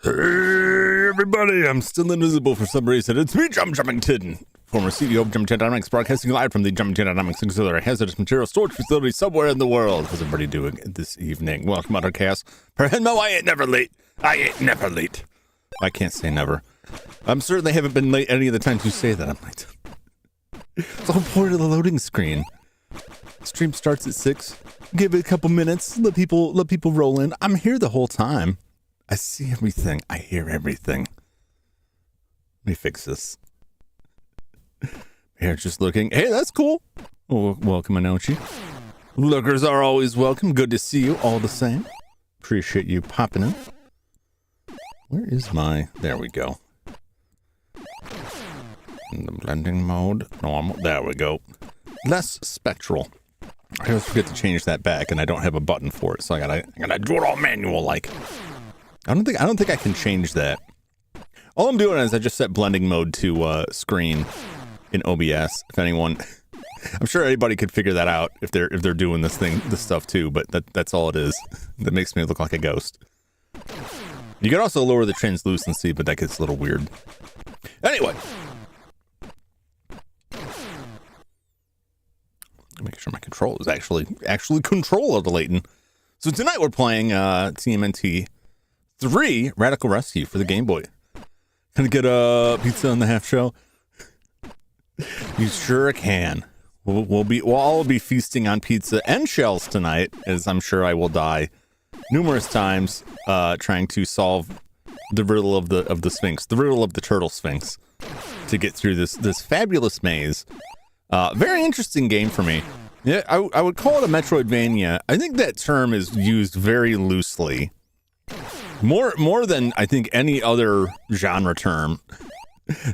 Hey everybody, I'm still invisible for some reason. It's me, Jum Jumington, former CEO of Jumington Dynamics, broadcasting live from the Jumington Dynamics Auxiliary Hazardous Material Storage Facility somewhere in the world. How's everybody doing this evening? Welcome, Ottercast. No, I ain't never late. I ain't never late. I can't say never. I'm certain they haven't been late any of the times you say that I'm late. It's all point of the loading screen. Stream starts at 6. Give it a couple minutes. Let people roll in. I'm here the whole time. I see everything. I hear everything. Let me fix this. Here, just looking. Hey, that's cool. Oh, welcome, Anochi. Lookers are always welcome. Good to see you all the same. Appreciate you popping in. Where is my... There we go. In the blending mode. Normal. There we go. Less spectral. I always forget to change that back, and I don't have a button for it, so I gotta do it all manual like. I don't think I can change that. All I'm doing is I just set blending mode to screen in OBS. If anyone, I'm sure anybody could figure that out if they're doing this stuff too. But that's all it is. That makes me look like a ghost. You can also lower the translucency, but that gets a little weird. Anyway, make sure my control is actually control of the Layton. So tonight we're playing TMNT 3 Radical Rescue for the Game Boy. Gonna get a pizza on the half show. You sure can. We'll all be feasting on pizza and shells tonight, as I'm sure I will die numerous times trying to solve the riddle of the Sphinx, the riddle of the Turtle Sphinx, to get through this fabulous maze. Very interesting game for me. Yeah, I would call it a Metroidvania. I think that term is used very loosely. More than I think any other genre term.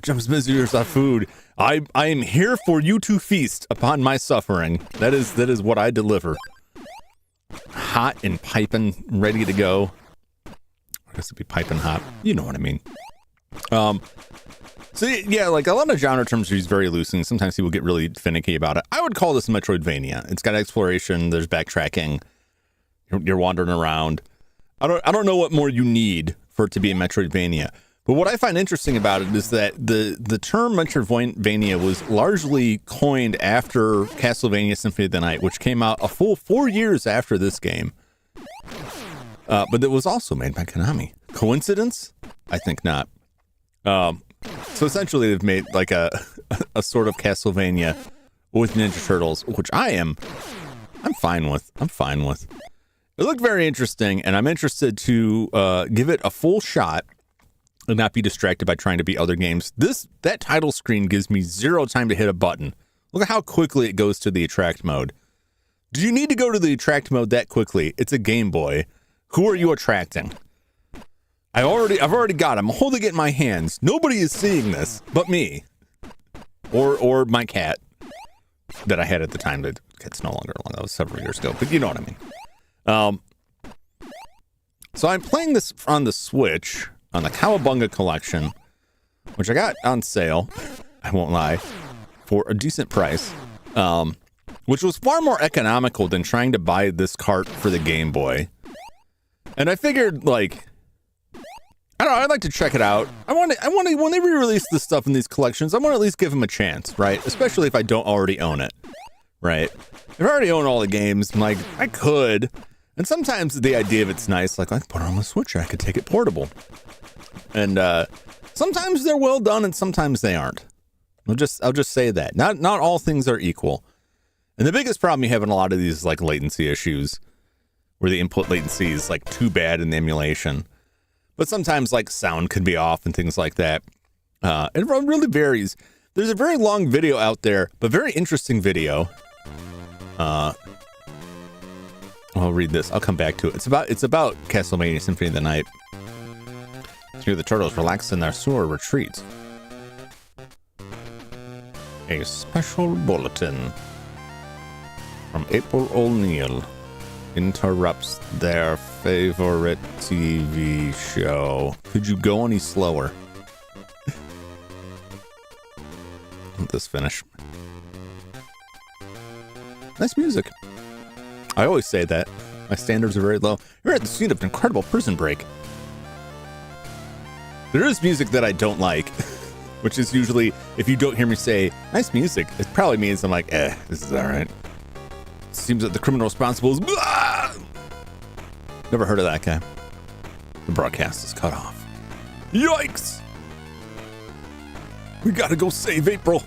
Jump's visitors are food. I am here for you to feast upon my suffering. That is what I deliver. Hot and piping, ready to go. guess it'd be piping hot. You know what I mean. So yeah, like a lot of genre terms are used very loosely, and sometimes people get really finicky about it. I would call this a Metroidvania. It's got exploration, there's backtracking, you're wandering around. I don't know what more you need for it to be a Metroidvania. But what I find interesting about it is that the term Metroidvania was largely coined after Castlevania Symphony of the Night, which came out a full 4 years after this game. But it was also made by Konami. Coincidence? I think not. So essentially they've made like a sort of Castlevania with Ninja Turtles, which I'm fine with. It looked very interesting, and I'm interested to give it a full shot and not be distracted by trying to beat other games. That title screen gives me zero time to hit a button. Look at how quickly it goes to the attract mode. Do you need to go to the attract mode that quickly? It's a Game Boy. Who are you attracting? I've already got it. I'm holding it in my hands. Nobody is seeing this but me. Or my cat that I had at the time. The cat's no longer along. That was several years ago, but you know what I mean. So I'm playing this on the Switch on the Cowabunga collection, which I got on sale, I won't lie, for a decent price, which was far more economical than trying to buy this cart for the Game Boy. And I figured, like, I don't know, I'd like to check it out. I want to, when they re-release this stuff in these collections, I want to at least give them a chance, right? Especially if I don't already own it, right? If I already own all the games, I'm like, I could. And sometimes the idea of it's nice, like I could put it on the Switch, I could take it portable. And sometimes they're well done and sometimes they aren't. I'll just say that. Not all things are equal. And the biggest problem you have in a lot of these is like latency issues, where the input latency is like too bad in the emulation. But sometimes like sound can be off and things like that. It really varies. There's a very long video out there, but very interesting video. I'll read this. I'll come back to it. It's about Castlevania Symphony of the Night. Here the turtles relax in their sewer retreat. A special bulletin from April O'Neil interrupts their favorite TV show. Could you go any slower? Let this finish. Nice music. I always say that. My standards are very low. You're at the scene of an incredible prison break. There is music that I don't like, which is usually, if you don't hear me say, nice music, it probably means I'm like, this is alright. Seems that the criminal responsible is... Blah! Never heard of that guy. The broadcast is cut off. Yikes! We gotta go save April.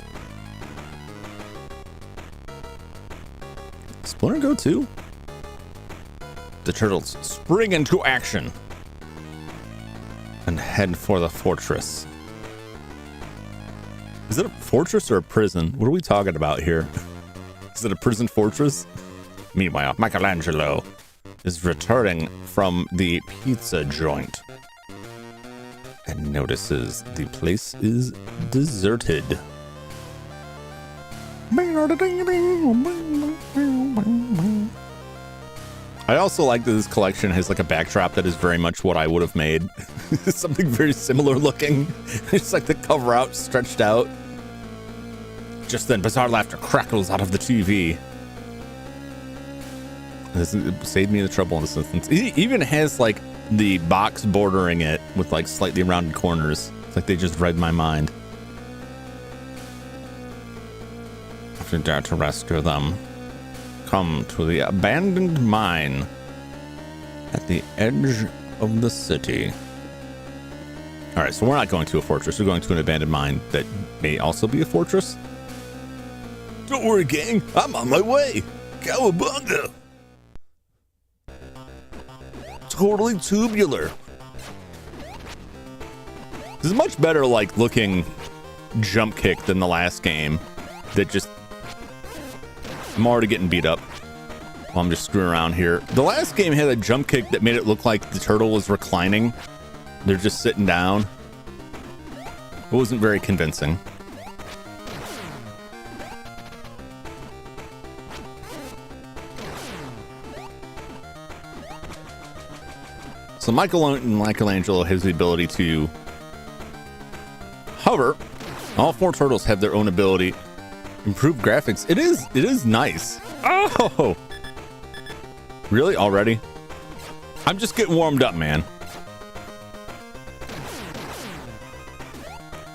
Splinter Go 2? The turtles spring into action and head for the fortress. Is it a fortress or a prison? What are we talking about here? Is it a prison fortress? Meanwhile, Michelangelo is returning from the pizza joint and notices the place is deserted. I also like that this collection has like a backdrop that is very much what I would have made. Something very similar looking. It's like the cover out stretched out. Just then, bizarre laughter crackles out of the TV. This saved me the trouble in this instance. It even has like the box bordering it with like slightly rounded corners. It's like they just read my mind. If you dare to rescue them, come to the abandoned mine at the edge of the city. All right, so we're not going to a fortress. We're going to an abandoned mine that may also be a fortress. Don't worry, gang. I'm on my way. Cowabunga. Totally tubular. This is much better, like, looking jump kick than the last game. That just... I'm already getting beat up while I'm just screwing around here. The last game had a jump kick that made it look like the turtle was reclining. They're just sitting down. It wasn't very convincing. So Michelangelo has the ability to hover. All 4 turtles have their own ability. Improved graphics. It is nice. Oh, really? Already? I'm just getting warmed up, man.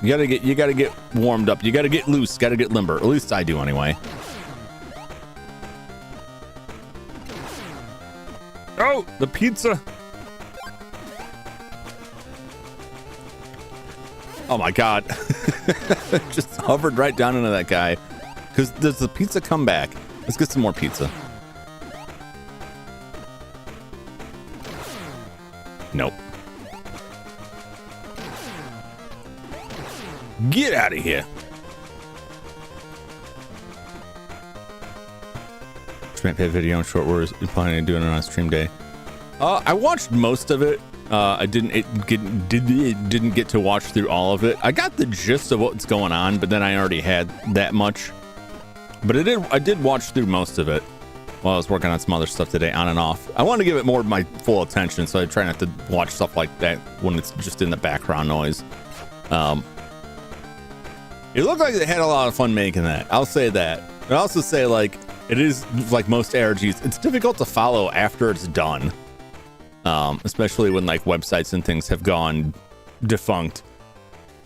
You gotta get warmed up. You gotta get loose. Gotta get limber. At least I do, anyway. Oh, the pizza. Oh my God. Just hovered right down into that guy. Because does the pizza come back? Let's get some more pizza. Nope. Get out of here. Stream video and short words. Planning on doing it on stream day. I watched most of it. I didn't get to watch through all of it. I got the gist of what's going on, but then I already had that much. But I did watch through most of it while I was working on some other stuff today, on and off. I want to give it more of my full attention, so I try not to watch stuff like that when it's just in the background noise. It looked like they had a lot of fun making that. I'll say that. I also say, like, it is like most ARGs. It's difficult to follow after it's done. Especially when like websites and things have gone defunct.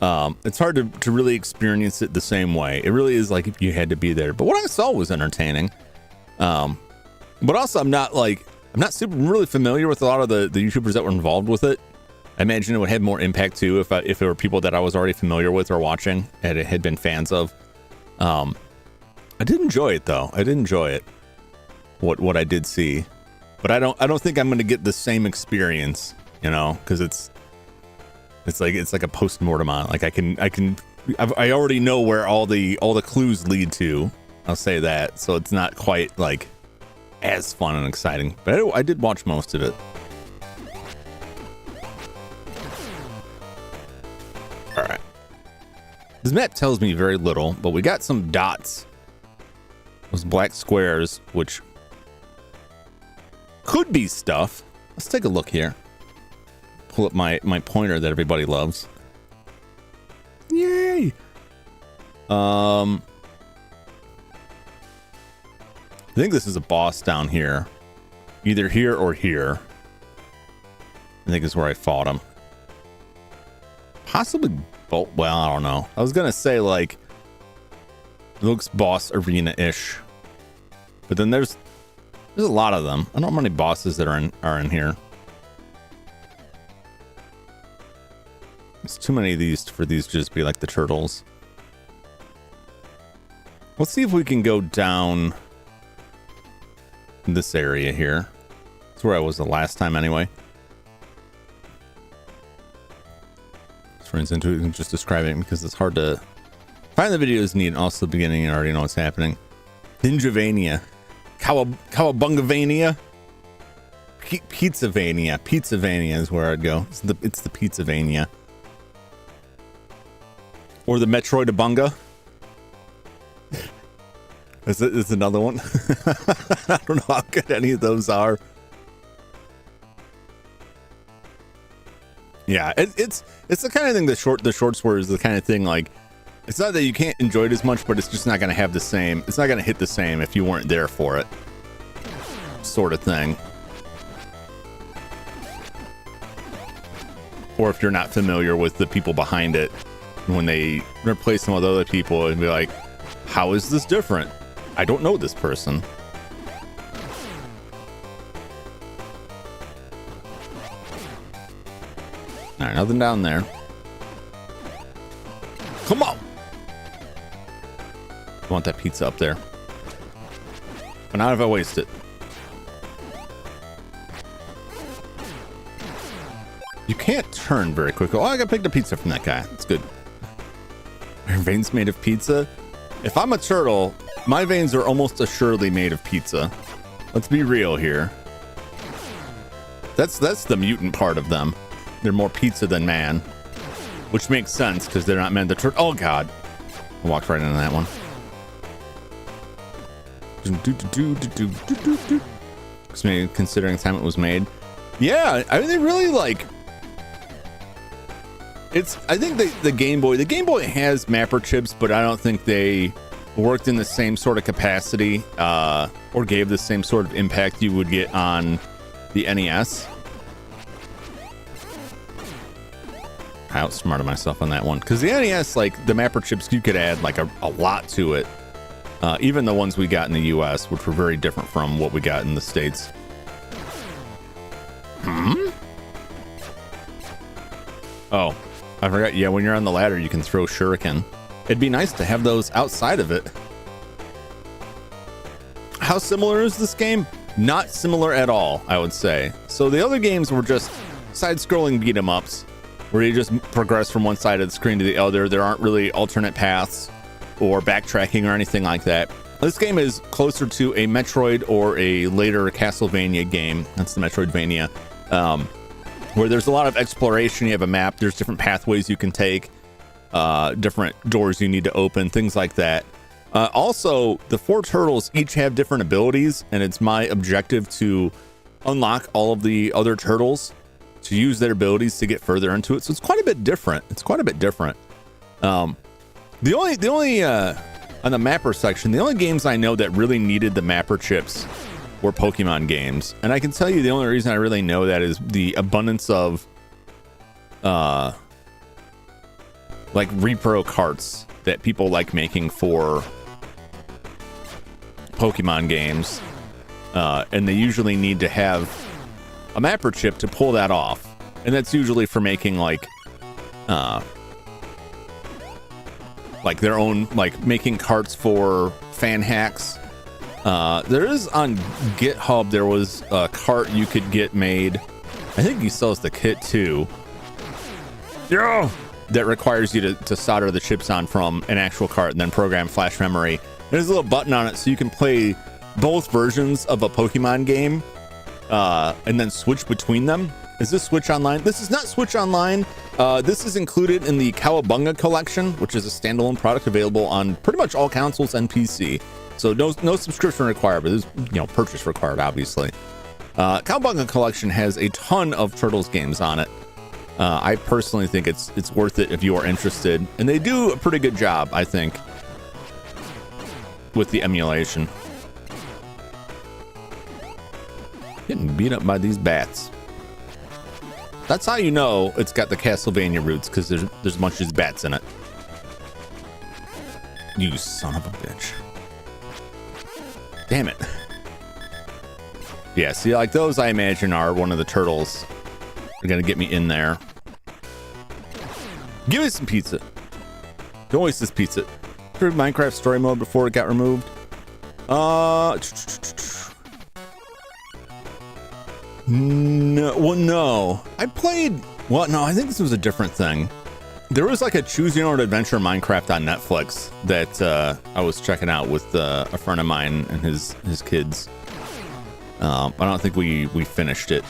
It's hard to really experience it the same way. It really is like if you had to be there. But what I saw was entertaining. But also I'm not super really familiar with a lot of the YouTubers that were involved with it. I imagine it would have more impact too if it were people that I was already familiar with or watching and it had been fans of. I did enjoy it though. I did enjoy it. What I did see. But I don't think I'm going to get the same experience, you know, because it's like a post-mortem on. Like I already know where all the clues lead to. I'll say that. So it's not quite like as fun and exciting. But I did watch most of it. All right. This map tells me very little, but we got some dots. Those black squares, which could be stuff. Let's take a look here. Pull up my pointer that everybody loves. Yay! I think this is a boss down here. Either here or here. I think is where I fought him. Possibly both. Well, I don't know. I was gonna say like it looks boss arena-ish. But then there's a lot of them. I don't know how many bosses that are in here. There's too many of these for these to just be like the turtles. Let's see if we can go down this area here. That's where I was the last time anyway. Let's run into it and just describe it because it's hard to find the videos neat. Also the beginning, you already know what's happening. Ninjavania. Cowabungavania. Pizzavania. Pizzavania is where I'd go. It's the Pizzavania. Or the Metroidabunga. It's another one. I don't know how good any of those are. Yeah, it's the kind of thing the shorts where is the kind of thing like it's not that you can't enjoy it as much, but it's just not going to have the same. It's not going to hit the same if you weren't there for it. Sort of thing. Or if you're not familiar with the people behind it, when they replace them with other people and be like, how is this different? I don't know this person. All right, nothing down there. Come on. I want that pizza up there. But not if I waste it. You can't turn very quickly. Oh, I got picked a pizza from that guy. That's good. Are your veins made of pizza? If I'm a turtle, my veins are almost assuredly made of pizza. Let's be real here. That's the mutant part of them. They're more pizza than man. Which makes sense because they're not meant to turn. Oh, God. I walked right into that one. Considering the time it was made. Yeah, I mean, they really like. I think the Game Boy has mapper chips, but I don't think they worked in the same sort of capacity or gave the same sort of impact you would get on the NES. I outsmarted myself on that one because the NES, like the mapper chips, you could add like a lot to it. Even the ones we got in the US, which were very different from what we got in the States. Oh, I forgot. Yeah, when you're on the ladder, you can throw shuriken. It'd be nice to have those outside of it. How similar is this game? Not similar at all, I would say. So the other games were just side-scrolling beat-em-ups, where you just progress from one side of the screen to the other. There aren't really alternate paths or backtracking or anything like that. This game is closer to a Metroid or a later Castlevania game. That's the Metroidvania. Where there's a lot of exploration. You have a map, there's different pathways you can take, different doors you need to open, things like that. Also, the 4 turtles each have different abilities, and it's my objective to unlock all of the other turtles to use their abilities to get further into it. So it's quite a bit different. The only on the mapper section, the only games I know that really needed the mapper chips were Pokemon games. And I can tell you the only reason I really know that is the abundance of like repro carts that people like making for Pokemon games. And they usually need to have a mapper chip to pull that off. And that's usually for making like their own, like making carts for fan hacks. There is on GitHub, there was a cart you could get made. I think he sells the kit too. Yeah. That requires you to solder the chips on from an actual cart and then program flash memory. There's a little button on it so you can play both versions of a Pokemon game and then switch between them. Is this Switch Online? This is not Switch Online. This is included in the Cowabunga collection, which is a standalone product available on pretty much all consoles and PC. So no subscription required, but there's purchase required, obviously. Cowabunga collection has a ton of Turtles games on it. I personally think it's worth it if you are interested, and they do a pretty good job, I think, with the emulation. Getting beat up by these bats. That's how you know it's got the Castlevania roots, because there's a bunch of these bats in it. You son of a bitch. Damn it. Yeah, see, like those I imagine are one of the turtles. They're gonna get me in there. Give me some pizza. Don't waste this pizza. Through Minecraft story mode before it got removed. No, well, no. I think this was a different thing. There was like a choose your own adventure Minecraft on Netflix that I was checking out with a friend of mine and his kids. I don't think we finished it.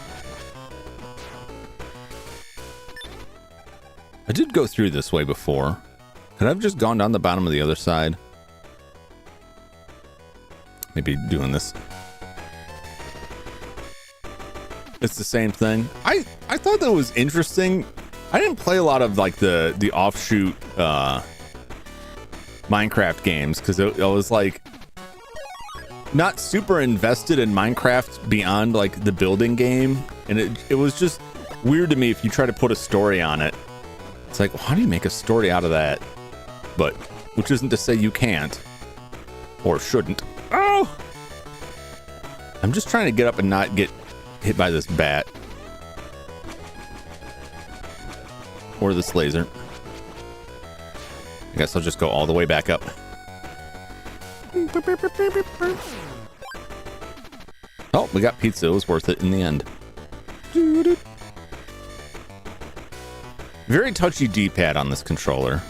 I did go through this way before. Could I have just gone down the bottom of the other side? Maybe doing this. It's the same thing. I thought that was interesting. I didn't play a lot of like the offshoot Minecraft games because I was like not super invested in Minecraft beyond like the building game, and it was just weird to me if you try to put a story on it. It's like, well, how do you make a story out of that? But which isn't to say you can't or shouldn't. Oh, I'm just trying to get up and not get hit by this bat or this laser. I guess I'll just go all the way back up. Oh, we got pizza. It was worth it in the end. Very touchy D-pad on this controller.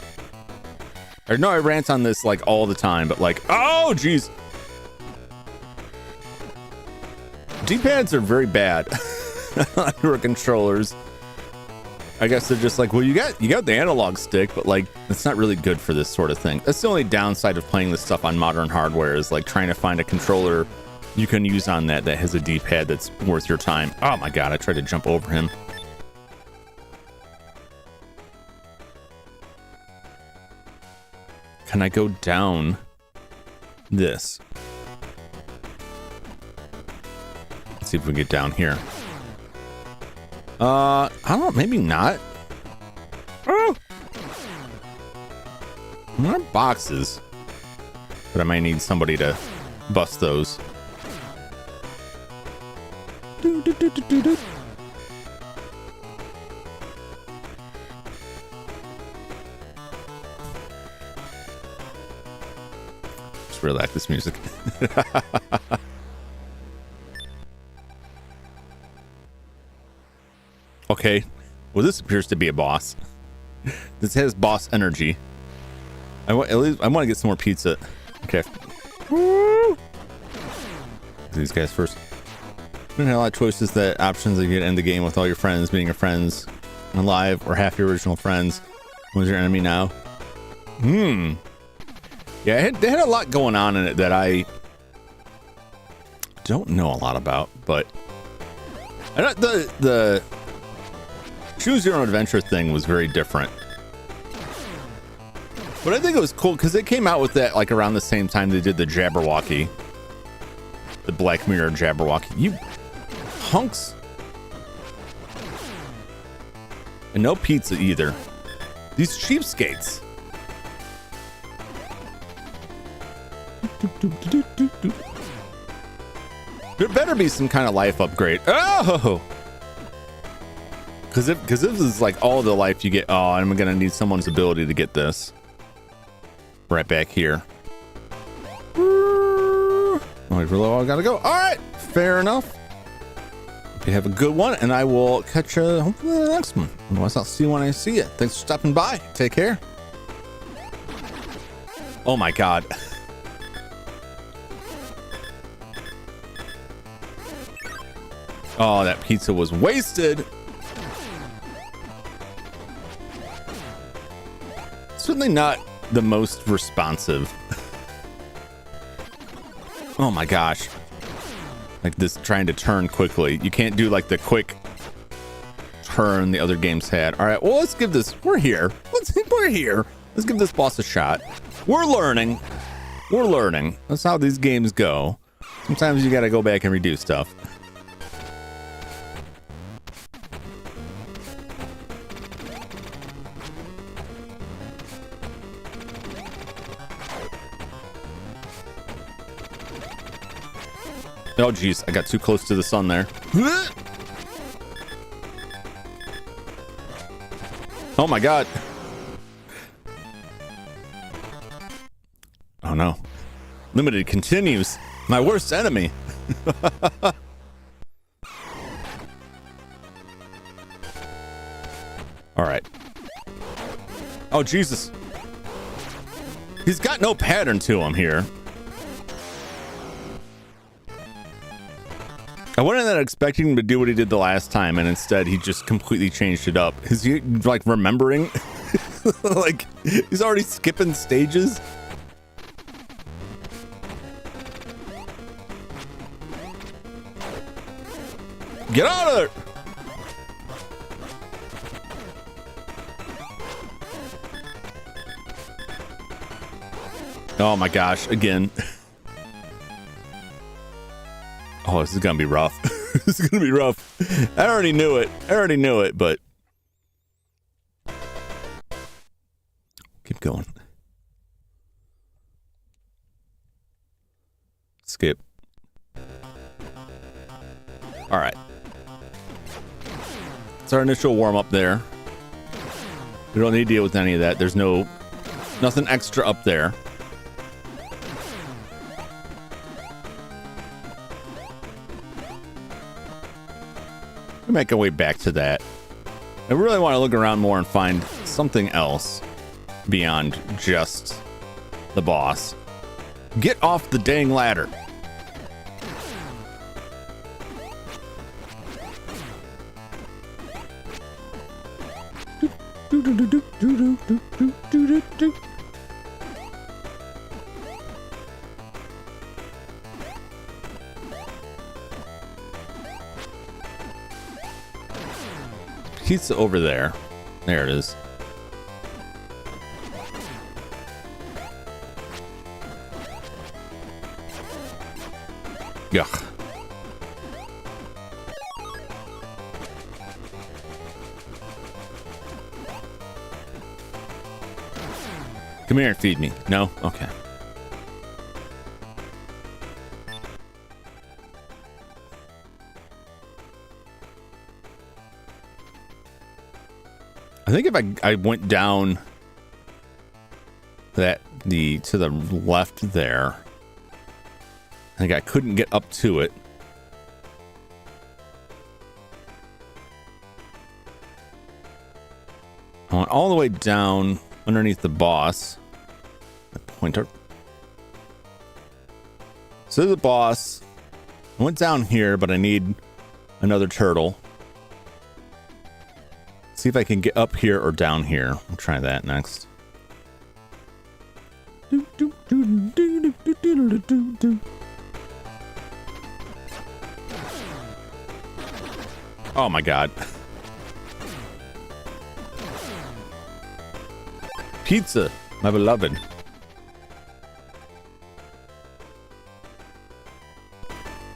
I know I rant on this like all the time, but like, oh geez. D-pads are very bad on your controllers. I guess they're just like, well, you got the analog stick, but like it's not really good for this sort of thing. That's the only downside of playing this stuff on modern hardware, is like trying to find a controller you can use on that has a D-pad that's worth your time. Oh my god, I tried to jump over him. Can I go down this? Let's see if we can get down here. I don't know, maybe not. Oh! There are boxes, but I might need somebody to bust those. Just really like this music. Okay, well, this appears to be a boss. This has boss energy. I want to get some more pizza. Okay. Woo! These guys first. You have a lot of choices, that options that you get to end the game with all your friends, meeting your friends on live, or half your original friends. Who's your enemy now? Yeah, they had a lot going on in it that I don't know a lot about, but I don't, the choose your own adventure thing was very different. But I think it was cool because they came out with that like around the same time they did the Jabberwocky, the Black Mirror Jabberwocky. You hunks. And no pizza either. These cheapskates. There better be some kind of life upgrade. Oh! Because if this is like all the life you get, oh, I'm gonna need someone's ability to get this. Right back here. Oh, really? I gotta go. All right, fair enough. Hope you have a good one, and I will catch you hopefully in the next one. Otherwise, I'll see you when I see you. Thanks for stopping by. Take care. Oh my God. Oh, that pizza was wasted. Certainly not the most responsive. Oh my gosh. Like this trying to turn quickly. You can't do like the quick turn the other games had. All right, well, let's give this, we're here. We're here. Let's give this boss a shot. We're learning. We're learning. That's how these games go. Sometimes you got to go back and redo stuff. Oh, geez. I got too close to the sun there. Oh, my God. Oh, no. Limited continues. My worst enemy. All right. Oh, Jesus. He's got no pattern to him here. I wasn't that expecting him to do what he did the last time, and instead he just completely changed it up. Is he like remembering? Like he's already skipping stages? Get out of there! Oh my gosh, again. Oh, this is gonna be rough. This is gonna be rough. I already knew it. But keep going. Skip. All right. It's our initial warm up there. We don't need to deal with any of that. There's nothing extra up there. Make our way back to that. I really want to look around more and find something else beyond just the boss. Get off the dang ladder. pizza over there. There it is. Yuck. Come here and feed me. No? Okay. I think if I went down to the left there, I think I couldn't get up to it. I went all the way down underneath the boss. The pointer. So the boss. I went down here, but I need another turtle. See if I can get up here or down here. I'll try that next. Oh my god. Pizza, my beloved.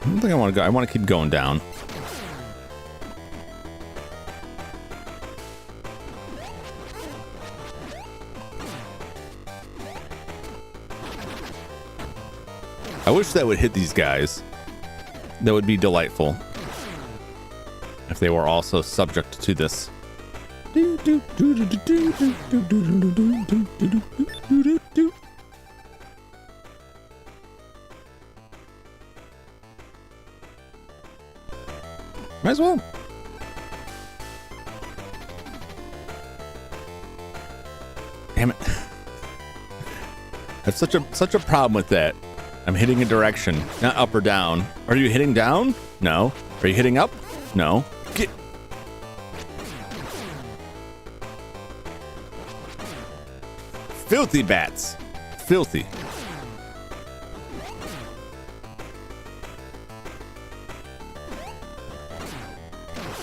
I don't think I want to go. I want to keep going down. I wish that would hit these guys. That would be delightful. If they were also subject to this. Might as well. Damn it. That's such a problem with that. I'm hitting a direction, not up or down. Are you hitting down? No. Are you hitting up? No. Get. Filthy bats. Filthy.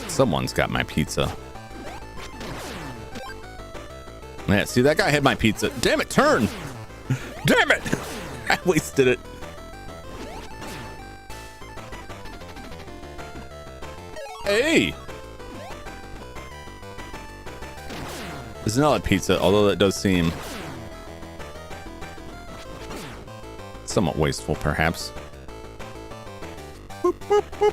Someone's got my pizza. Yeah, see, that guy had my pizza. Damn it, turn! Damn it! I wasted it. Hey! There's another pizza, although that does seem somewhat wasteful, perhaps. Boop, boop, boop.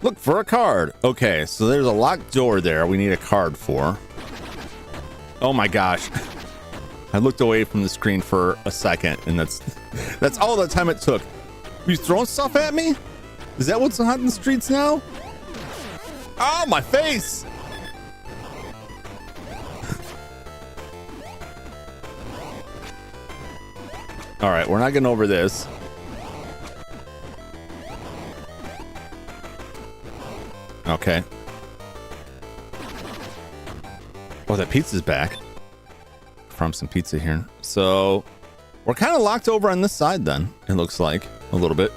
Look for a card. Okay, so there's a locked door there we need a card for. Oh my gosh. I looked away from the screen for a second, and that's all the time it took. Are you throwing stuff at me? Is that what's hot in the streets now? Oh, my face! All right, we're not getting over this. Okay. Oh, that pizza's back. From some pizza here. So we're kind of locked over on this side then, it looks like. A little bit.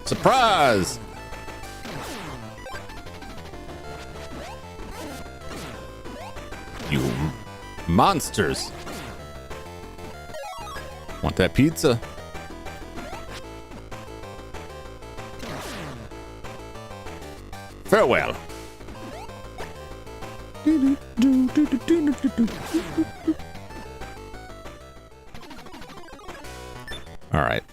Surprise! You monsters! Want that pizza? Farewell. All right.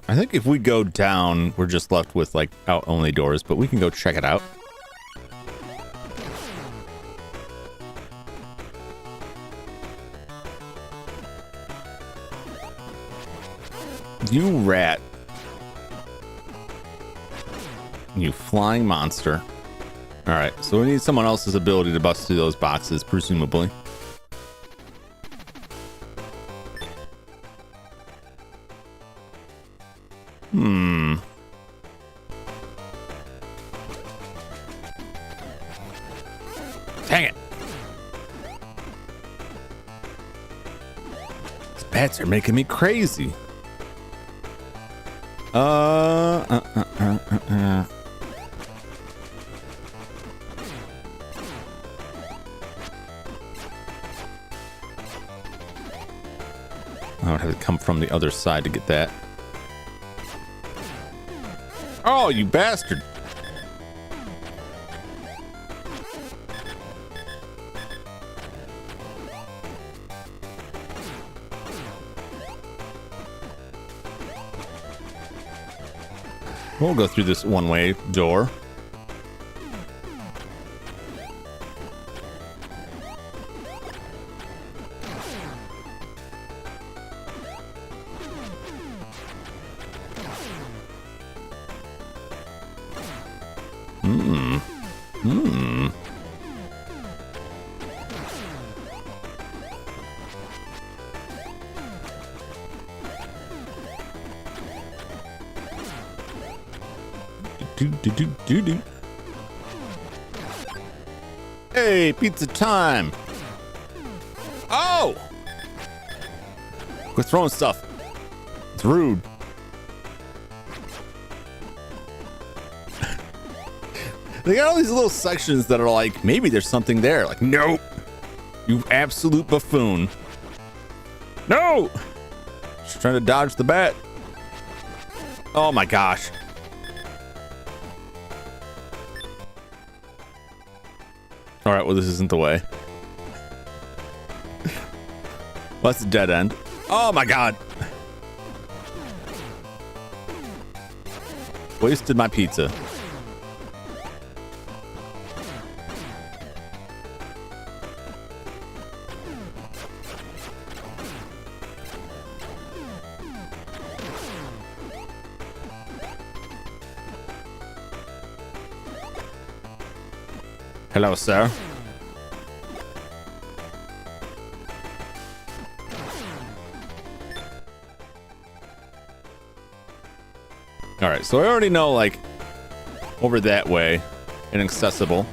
I think if we go down, we're just left with like out only doors, but we can go check it out. You rat. You flying monster. Alright, so we need someone else's ability to bust through those boxes, presumably. Dang it. These bats are making me crazy. I would have to come from the other side to get that. Oh, you bastard. We'll go through this one-way door. Do. Hey, pizza time. Oh! Quit throwing stuff. It's rude. They got all these little sections that are like, maybe there's something there. Like, nope. You absolute buffoon. No! Just trying to dodge the bat. Oh my gosh. All right, well, this isn't the way. Well, that's a dead end. Oh my God. Wasted my pizza. Hello, sir. All right, so I already know, like, over that way, inaccessible.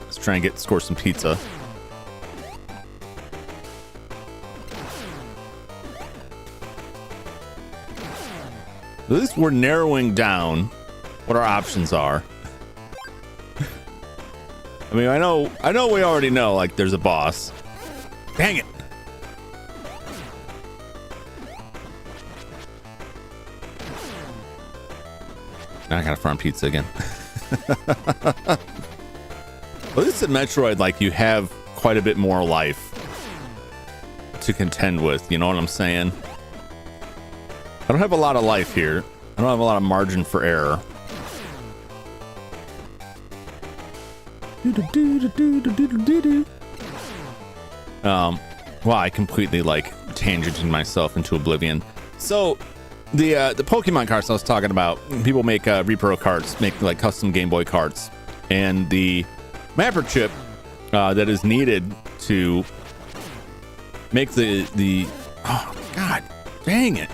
Let's try and score some pizza. At least we're narrowing down what our options are. I mean, I know we already know, like, there's a boss. Dang it. Now I gotta farm pizza again. Well, at least in Metroid, like, you have quite a bit more life to contend with. You know what I'm saying? I don't have a lot of life here. I don't have a lot of margin for error. Well, I completely, like, tangented myself into oblivion. So the Pokemon carts I was talking about, people make repro carts, make like custom Game Boy carts, and the mapper chip that is needed to make the oh God dang it,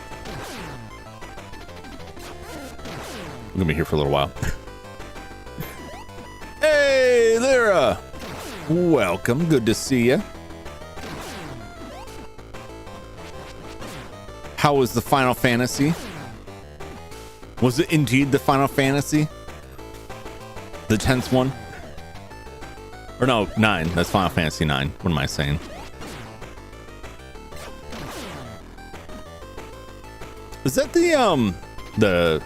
I'm gonna be here for a little while. Hey, Lyra, welcome, good to see you. How was the Final Fantasy? Was it indeed the Final Fantasy? The 10th one? Or no, 9. That's Final Fantasy 9. What am I saying? Is that the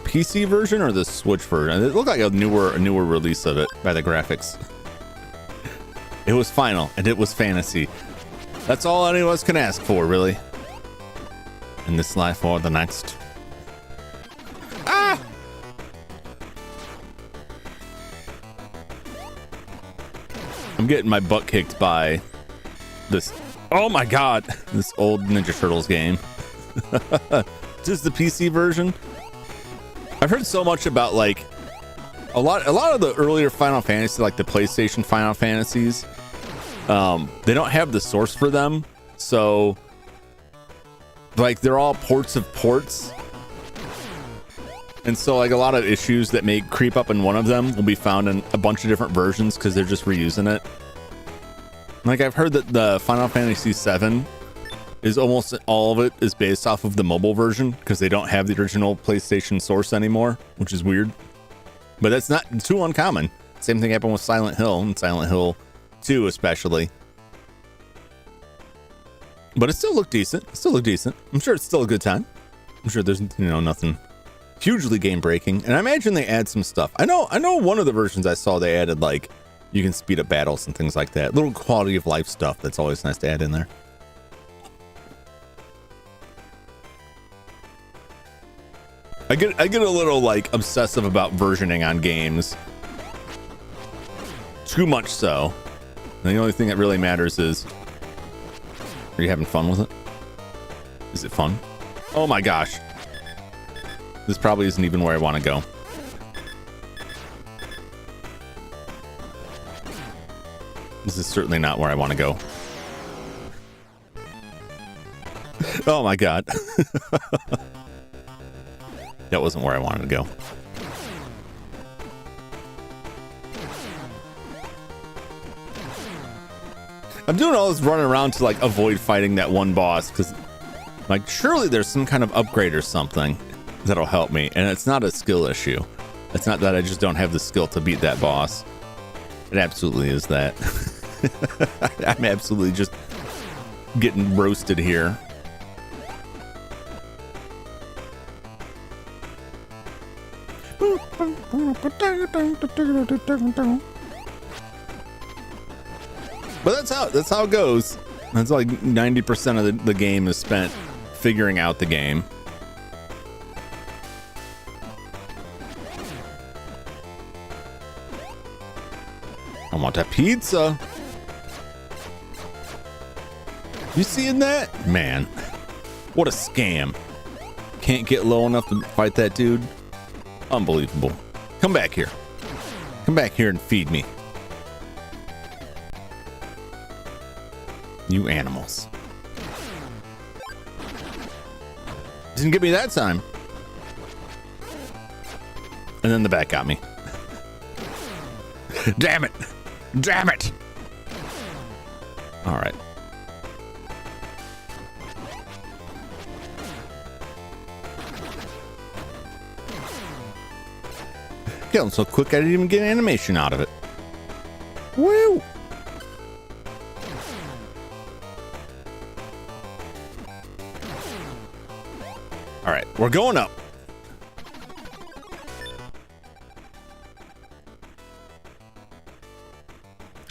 PC version or the Switch version? It looked like a newer release of it by the graphics. It was final and it was fantasy. That's all any of us can ask for, really. In this life or the next. Ah! I'm getting my butt kicked by this. Oh my God! This old Ninja Turtles game. Just the PC version. I've heard so much about, like, a lot of the earlier Final Fantasy, like the PlayStation Final Fantasies. They don't have the source for them, so like they're all ports of ports. And so like a lot of issues that may creep up in one of them will be found in a bunch of different versions because they're just reusing it. Like I've heard that the Final Fantasy VII is almost all of it is based off of the mobile version because they don't have the original PlayStation source anymore, which is weird. But that's not too uncommon. Same thing happened with Silent Hill and Silent Hill 2 especially. But it still looked decent. I'm sure it's still a good time. I'm sure there's nothing hugely game breaking, and I imagine they add some stuff. I know one of the versions I saw they added like you can speed up battles and things like that. Little quality of life stuff that's always nice to add in there. I get a little like obsessive about versioning on games. Too much so. And the only thing that really matters is, are you having fun with it? Is it fun? Oh my gosh. This probably isn't even where I want to go. This is certainly not where I want to go. Oh my god. That wasn't where I wanted to go. I'm doing all this running around to like avoid fighting that one boss because like surely there's some kind of upgrade or something that'll help me, and it's not a skill issue. It's not that I just don't have the skill to beat that boss. It absolutely is that. I'm absolutely just getting roasted here. But that's how it goes. That's like 90% of the game is spent figuring out the game. I want that pizza. You seeing that? Man, what a scam. Can't get low enough to fight that dude. Unbelievable. Come back here. Come back here and feed me. You animals. Didn't get me that time. And then the bat got me. Damn it. Damn it. All right. Killing so quick I didn't even get animation out of it. Woo! All right, we're going up.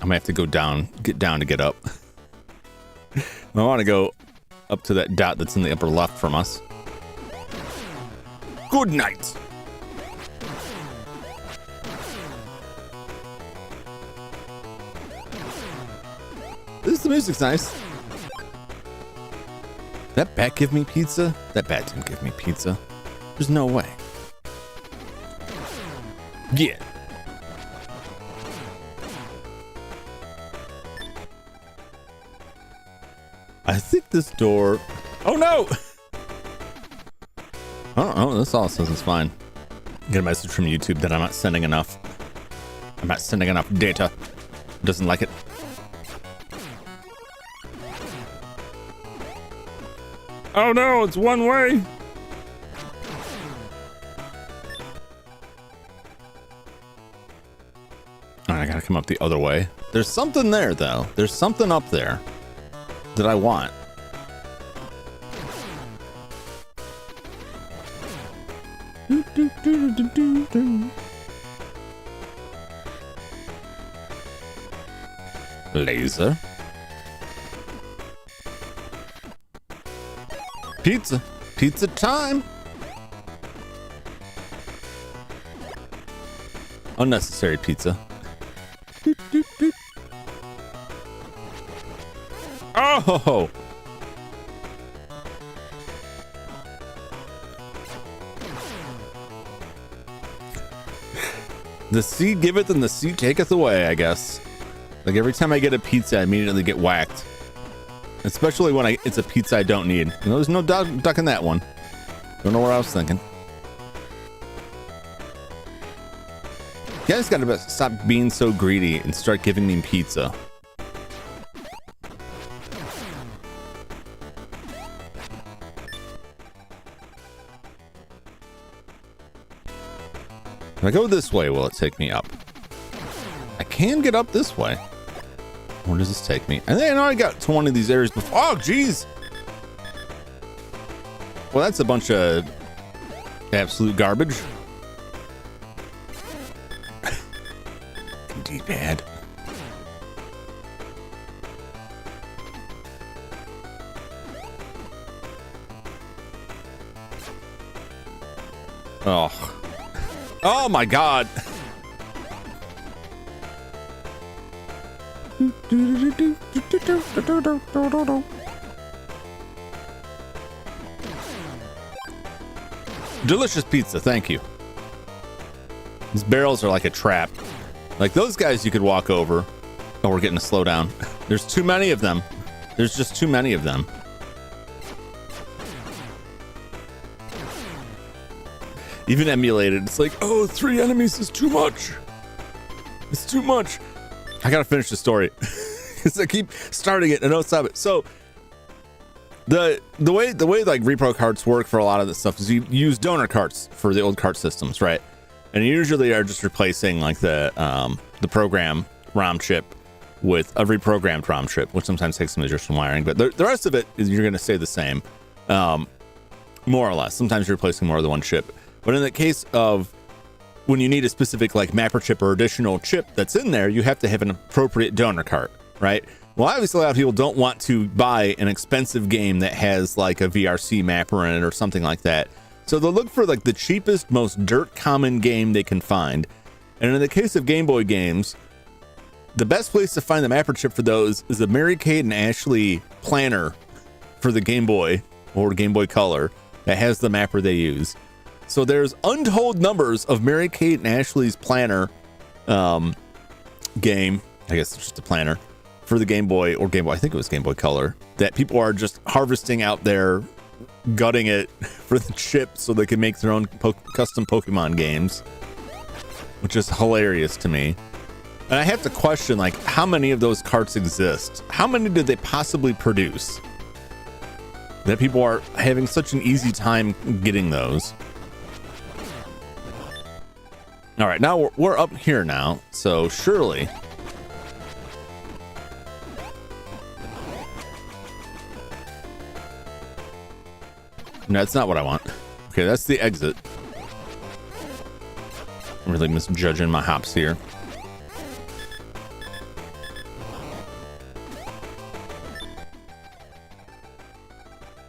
I'm gonna have to go down, get down to get up. I want to go up to that dot that's in the upper left from us. Good night. The music's nice. That bat give me pizza? That bat didn't give me pizza. There's no way. Yeah. I think this door... Oh no! Oh, this all says it's fine. Get a message from YouTube that I'm not sending enough. I'm not sending enough data. Doesn't like it. Oh no, it's one way. I gotta come up the other way. There's something there though. There's something up there that I want. Laser. Pizza. Pizza time. Unnecessary pizza. Oh! The sea giveth and the sea taketh away, I guess. Like every time I get a pizza, I immediately get whacked. especially when it's a pizza I don't need. There's no duck in that one. Don't know what I was thinking. You guys gotta stop being so greedy and start giving me pizza. If I go this way, will it take me up? I can get up this way. Where does this take me? And then I got to one of these areas before. Oh, geez. Well, that's a bunch of absolute garbage. D-pad. Oh. Oh my God. Delicious pizza, thank you. These barrels are like a trap. Like those guys you could walk over. Oh, we're getting a slow down. There's too many of them. There's just too many of them. Even emulated, it's like, oh, 3 enemies is too much. It's too much. I gotta finish the story because I keep starting it and don't stop it. So the way like repro carts work for a lot of this stuff is you use donor carts for the old cart systems, right? And you usually are just replacing like the program ROM chip with a reprogrammed ROM chip, which sometimes takes some additional wiring, but the rest of it is you're going to stay the same, more or less. Sometimes you're replacing more than one chip. But in the case of when you need a specific like mapper chip or additional chip that's in there, you have to have an appropriate donor cart, right? Well, obviously a lot of people don't want to buy an expensive game that has like a VRC mapper in it or something like that. So they'll look for like the cheapest, most dirt common game they can find. And in the case of Game Boy games, the best place to find the mapper chip for those is the Mary-Kate and Ashley planner for the Game Boy or Game Boy Color that has the mapper they use. So there's untold numbers of Mary-Kate and Ashley's planner game. I guess it's just a planner for the Game Boy or Game Boy. I think it was Game Boy Color that people are just harvesting out there, gutting it for the chip so they can make their own custom Pokemon games, which is hilarious to me. And I have to question, like, how many of those carts exist? How many did they possibly produce that people are having such an easy time getting those? All right, now we're up here now, so surely. No, that's not what I want. Okay, that's the exit. I'm really misjudging my hops here.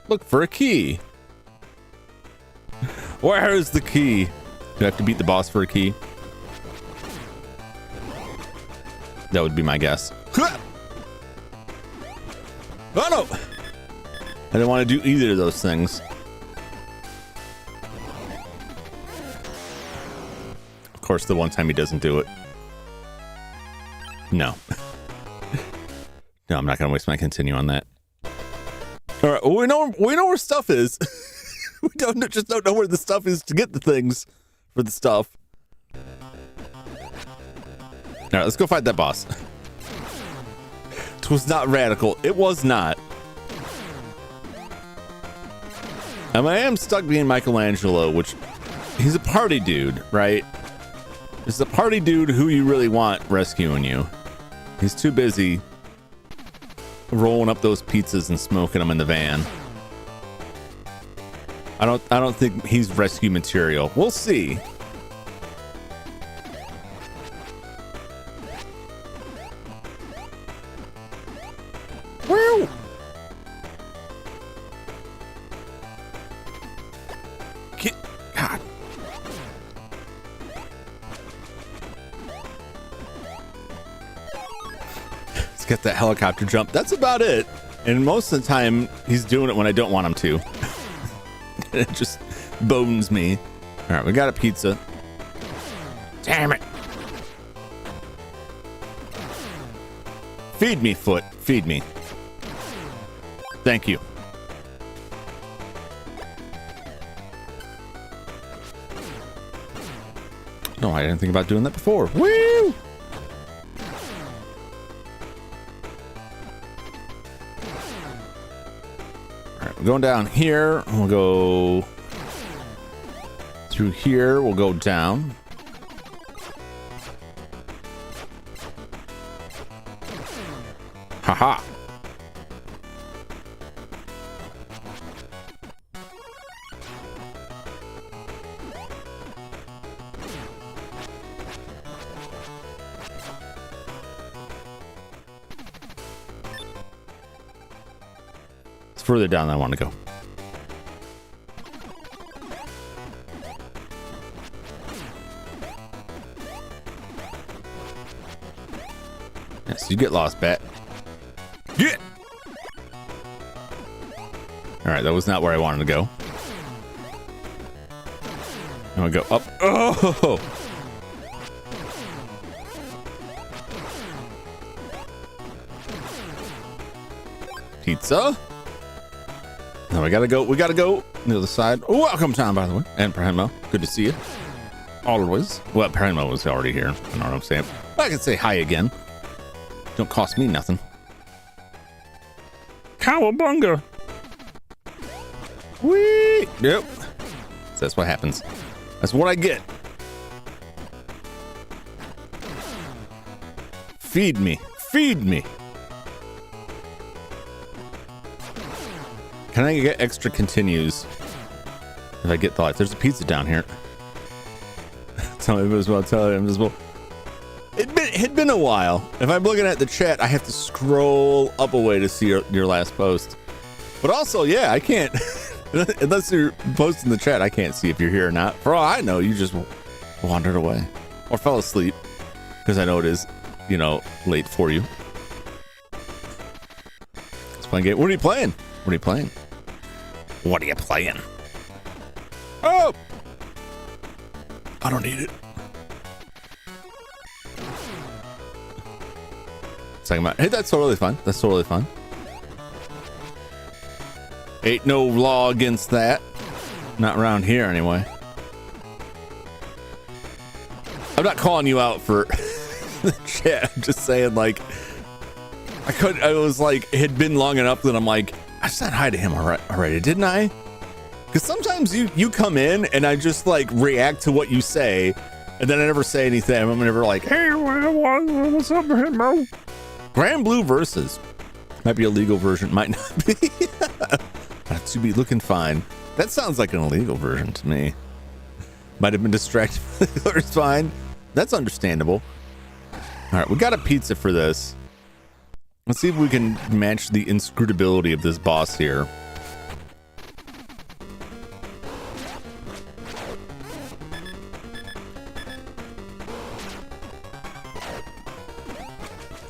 Look for a key. Where is the key? Do I have to beat the boss for a key? That would be my guess. Oh no! I didn't want to do either of those things. Of course, the one time he doesn't do it. No. No, I'm not going to waste my continue on that. All right, well, we know where stuff is. We just don't know where the stuff is to get the things for the stuff. All right, let's go fight that boss. It was not radical. It was not. And I am stuck being Michelangelo, which he's a party dude, right? This is a party dude who you really want rescuing you. He's too busy rolling up those pizzas and smoking them in the van. I don't think he's rescue material. We'll see. Woo! God. Let's get that helicopter jump. That's about it. And most of the time, he's doing it when I don't want him to. It just bones me. All right, we got a pizza. Damn it. Feed me, foot. Feed me. Thank you. No, I didn't think about doing that before. Woo! All right, we're going down here. We'll go through here. We'll go down. Haha. It's further down than I want to go. Yes, you get lost, Bat. Yeah. All right, that was not where I wanted to go. I'm gonna go up. Oh! Pizza. Now we gotta go. We gotta go the other side. Oh, welcome, Tom, by the way, and Primo. Good to see you. Always. Well, Primo was already here. I know what I'm saying. I can say hi again. Don't cost me nothing. Cowabunga. Whee! Yep. So that's what happens. That's what I get. Feed me. Feed me. Can I get extra continues if I get the life? There's a pizza down here. Tell me invisible. Tell me invisible. It had been a while. If I'm looking at the chat, I have to scroll up a way to see your last post. But also, yeah, I can't. Unless you're posting the chat, I can't see if you're here or not. For all I know, you just wandered away or fell asleep, because I know it is, you know, late for you. Let's play a game. What are you playing? What are you playing? What are you playing? Oh! I don't need it. Second about. Hey, that's totally fine. That's totally fine. Ain't no law against that. Not around here, anyway. I'm not calling you out for the chat. I'm just saying, like, I was like, it had been long enough that I'm like, I said hi to him already, didn't I? Because sometimes you come in and I just like react to what you say, and then I never say anything. I'm never like, hey, what's up, bro? Grand Blue Versus. Might be a legal version, might not be. Not to be looking fine. That sounds like an illegal version to me. Might have been distracted. It's fine. That's understandable. All right, we got a pizza for this. Let's see if we can match the inscrutability of this boss here.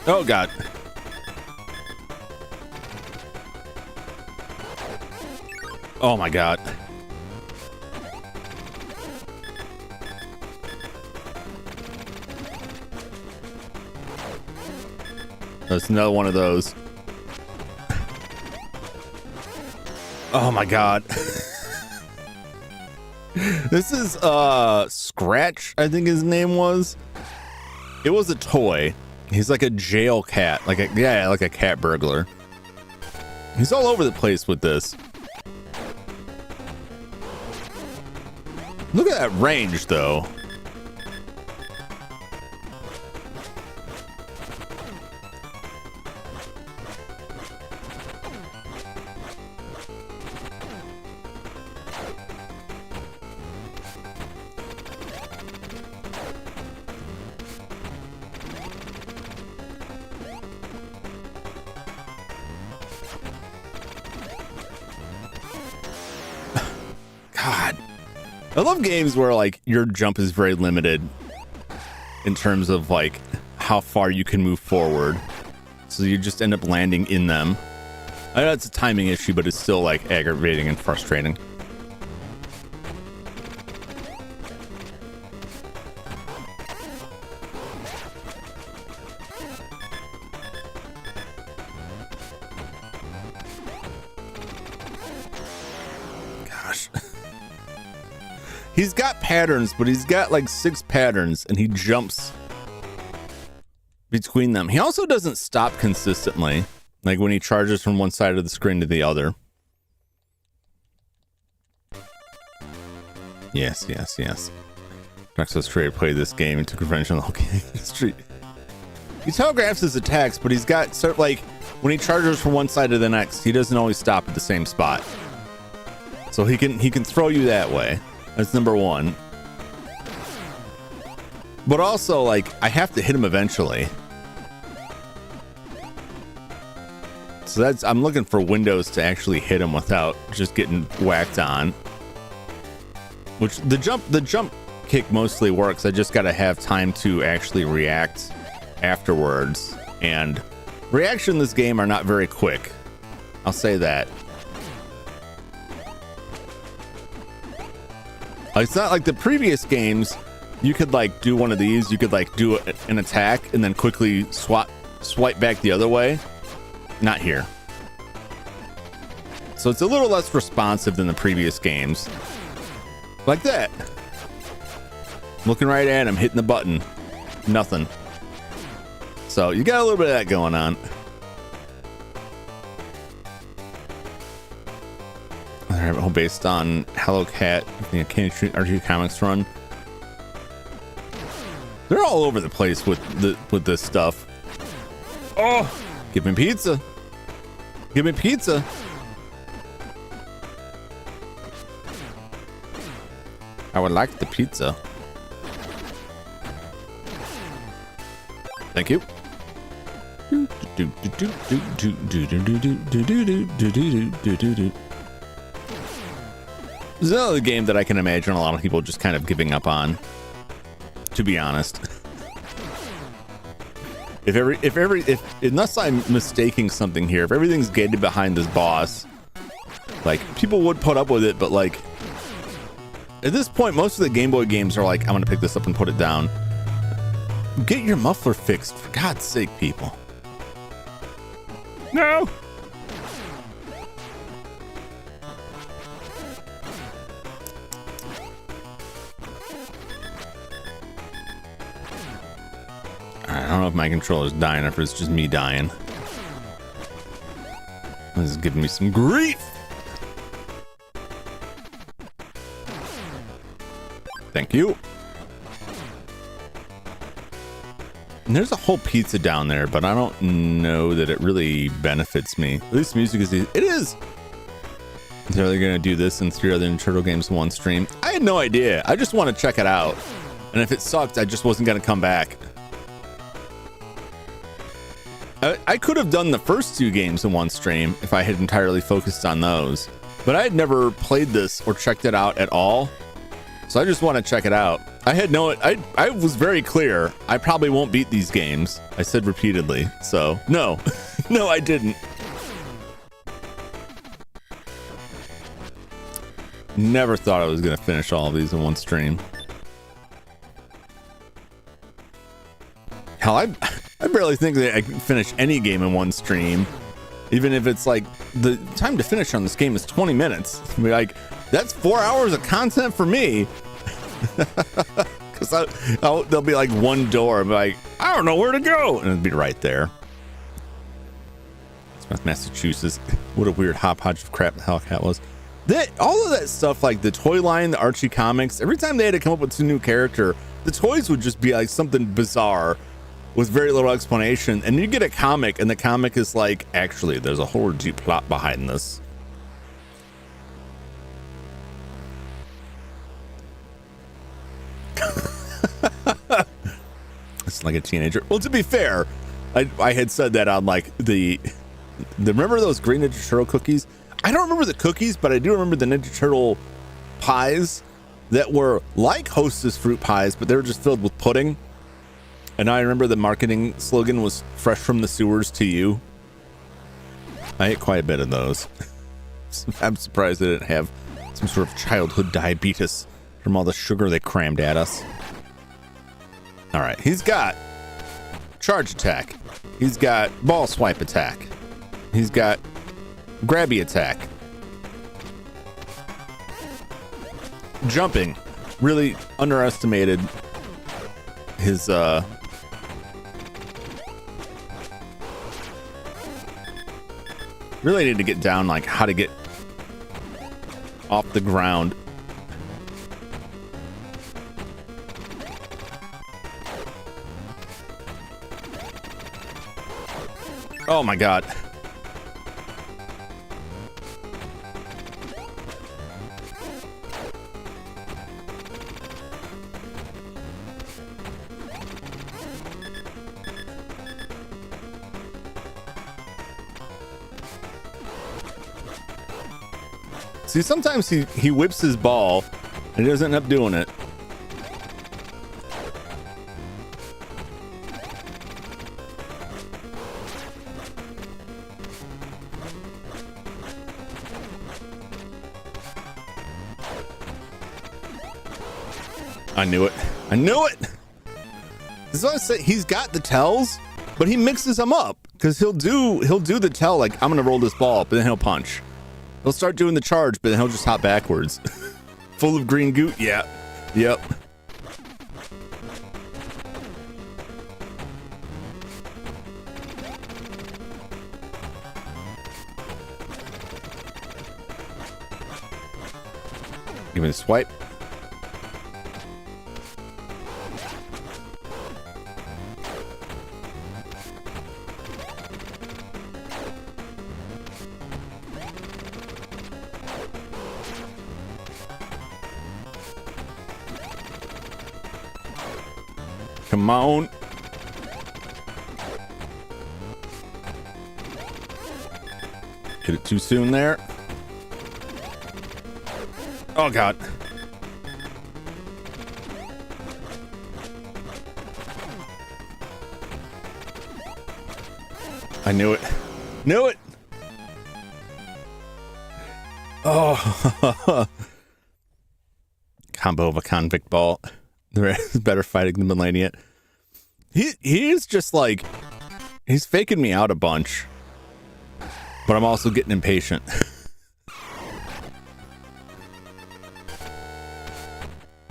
Oh, God. Oh, my God. That's another one of those. Oh, my God. This is Scratch, I think his name was. It was a toy. He's like a jail cat, like a cat burglar. He's all over the place with this. Look at that range, though. God. I love games where like your jump is very limited in terms of like how far you can move forward, so you just end up landing in them. I know it's a timing issue, but it's still like aggravating and frustrating. gosh. He's got patterns, but he's got like 6 patterns and he jumps between them. He also doesn't stop consistently, like when he charges from one side of the screen to the other. Yes. Drex was ready to play this game and took revenge on the whole game industry. He telegraphs his attacks, but he's got sort of like when he charges from one side to the next, he doesn't always stop at the same spot. So he can throw you that way. That's number one. But also, like, I have to hit him eventually. So I'm looking for windows to actually hit him without just getting whacked on. Which the jump kick mostly works. I just gotta have time to actually react afterwards. And reaction in this game are not very quick. I'll say that. It's not like the previous games. You could like do one of these. You could like do an attack and then quickly swipe back the other way. Not here. So it's a little less responsive than the previous games. Like that. Looking right at him, hitting the button. Nothing. So you got a little bit of that going on. Based on Hello Cat, the RG Comics run. They're all over the place with this stuff. Oh, give me pizza. Give me pizza. I would like the pizza. Thank you. This is another game that I can imagine a lot of people just kind of giving up on, to be honest. Unless I'm mistaking something here, if everything's gated behind this boss, like, people would put up with it, but like, at this point, most of the Game Boy games are like, I'm gonna pick this up and put it down. Get your muffler fixed, for God's sake, people. No! I don't know if my controller's dying or if it's just me dying. This is giving me some grief. Thank you. And there's a whole pizza down there, but I don't know that it really benefits me. At least music is... It is! So they're going to do this in 3 other Ninja Turtle games in one stream. I had no idea. I just want to check it out. And if it sucked, I just wasn't going to come back. I could have done the first 2 games in one stream if I had entirely focused on those, but I had never played this or checked it out at all. So I just want to check it out. I was very clear. I probably won't beat these games. I said repeatedly. So no, no, I didn't. Never thought I was going to finish all of these in one stream. Hell, I barely think that I can finish any game in one stream, even if it's like the time to finish on this game is 20 minutes. I mean, like, that's 4 hours of content for me. Because there'll be like one door, I'm like, I don't know where to go, and it'll be right there. It's Massachusetts. What a weird hodgepodge of crap the Hellcat was. All of that stuff, like the toy line, the Archie comics, every time they had to come up with a new character, the toys would just be like something bizarre with very little explanation, and you get a comic and the comic is like, actually there's a whole deep plot behind this. It's like a teenager. Well, to be fair, I had said that on like the remember those green Ninja Turtle cookies? I don't remember the cookies, but I do remember the Ninja Turtle pies that were like Hostess fruit pies, but they were just filled with pudding. And I remember the marketing slogan was fresh from the sewers to you. I ate quite a bit of those. I'm surprised they didn't have some sort of childhood diabetes from all the sugar they crammed at us. All right, he's got charge attack. He's got ball swipe attack. He's got grabby attack. jumping. Really underestimated his really need to get down like how to get off the ground. Oh my god. See, sometimes he whips his ball and he doesn't end up doing it. I knew it. I knew it. This is what I say. He's got the tells, but he mixes them up because he'll do the tell like I'm gonna roll this ball, but then he'll punch. He'll start doing the charge, but then he'll just hop backwards. Full of green goo. Yeah. Yep. Give me a swipe. Come on. Hit it too soon there. Oh, God. I knew it. Knew it. Oh. Combo of a convict ball. The rest is better fighting than Millennia. He is just like, he's faking me out a bunch, but I'm also getting impatient.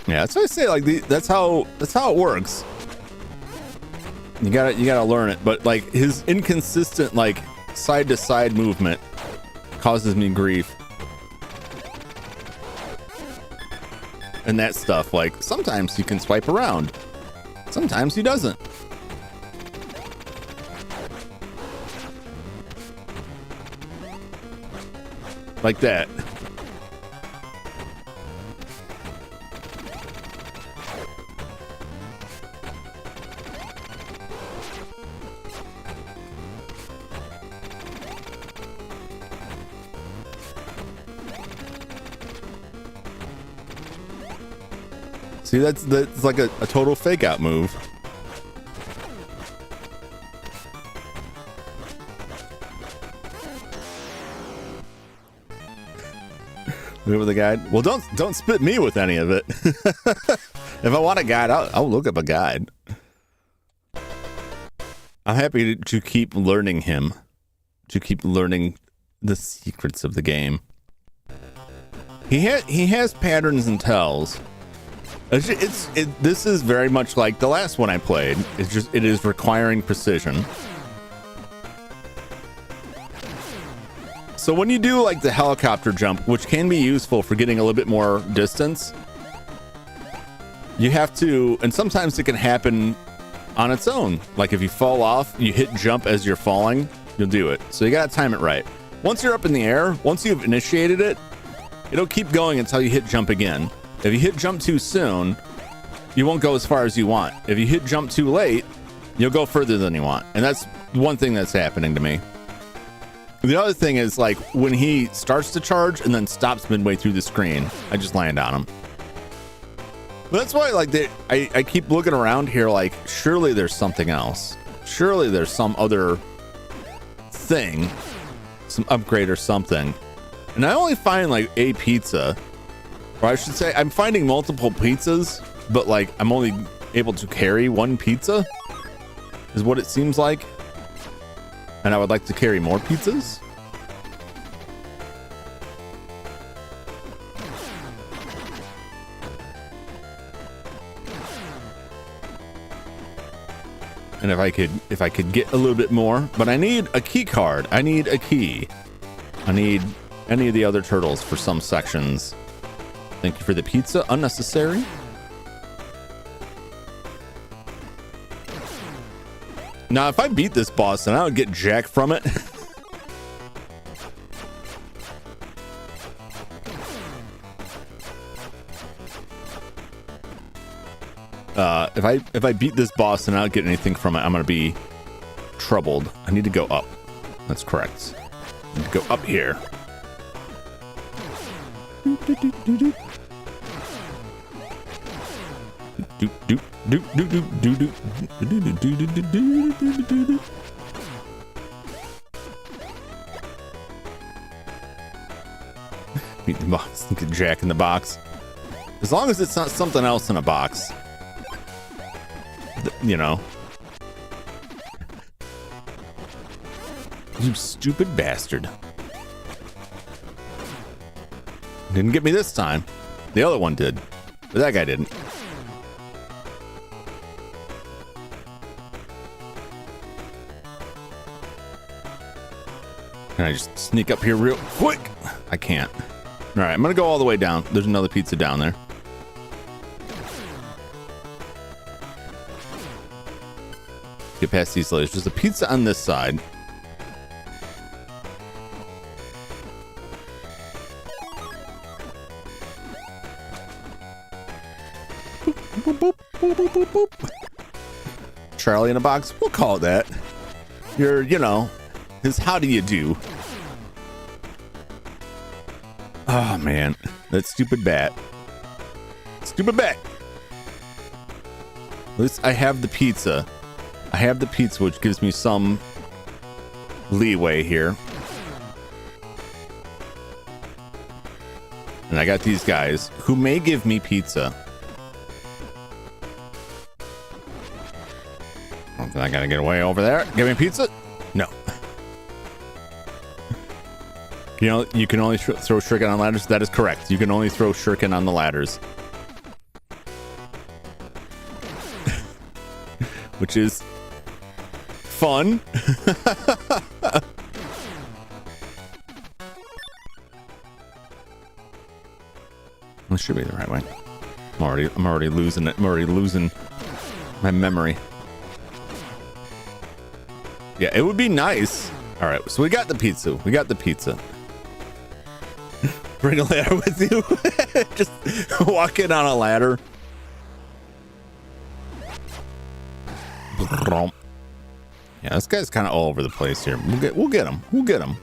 Yeah, that's what I say. Like that's how it works. You gotta learn it. But like his inconsistent like side to side movement causes me grief. And that stuff, like sometimes he can swipe around, sometimes he doesn't. Like that. See, that's like a total fake out move. Look at the guide. Well, don't spit me with any of it. If I want a guide, I'll look up a guide. I'm happy to keep learning him, to keep learning the secrets of the game. He has patterns and tells. This is very much like the last one I played. It is requiring precision. So when you do like the helicopter jump, which can be useful for getting a little bit more distance, you have to, and sometimes it can happen on its own. Like if you fall off, you hit jump as you're falling, you'll do it. So you gotta time it right. Once you're up in the air, once you've initiated it, it'll keep going until you hit jump again. If you hit jump too soon, you won't go as far as you want. If you hit jump too late, you'll go further than you want. And that's one thing that's happening to me. The other thing is like when he starts to charge and then stops midway through the screen, I just land on him. But that's why like I keep looking around here like surely there's something else. Surely there's some other thing, some upgrade or something. And I only find like a pizza. Or I should say, I'm finding multiple pizzas, but like I'm only able to carry one pizza, is what it seems like. And I would like to carry more pizzas. And if I could get a little bit more, but I need a key card. I need a key. I need any of the other turtles for some sections. Thank you for the pizza. Unnecessary. Now, if I beat this boss, then I would get jack from it. If I beat this boss and I don't get anything from it, I'm gonna be troubled. I need to go up. That's correct. I need to go up here. Beat the box. Get jack in the box. As long as it's not something else in a box. You know. You stupid bastard. Didn't get me this time. The other one did. But that guy didn't. Can I just sneak up here real quick? I can't. All right, I'm gonna go all the way down. There's another pizza down there. Get past these layers. There's a pizza on this side. Boop, boop, boop, boop, boop, boop, boop. Charlie in a box. We'll call it that. You know, his how do you do? Oh man, that stupid bat. Stupid bat. At least I have the pizza. I have the pizza, which gives me some leeway here. And I got these guys who may give me pizza. I gotta get away over there. Give me pizza? No. You know, you can only throw shuriken on ladders. That is correct. You can only throw shuriken on the ladders. Which is fun. This should be the right way. I'm already losing it. I'm already losing my memory. Yeah, it would be nice. All right, so we got the pizza. We got the pizza. Bring a ladder with you. Just walk in on a ladder. Yeah, this guy's kind of all over the place here. We'll get him. We'll get him.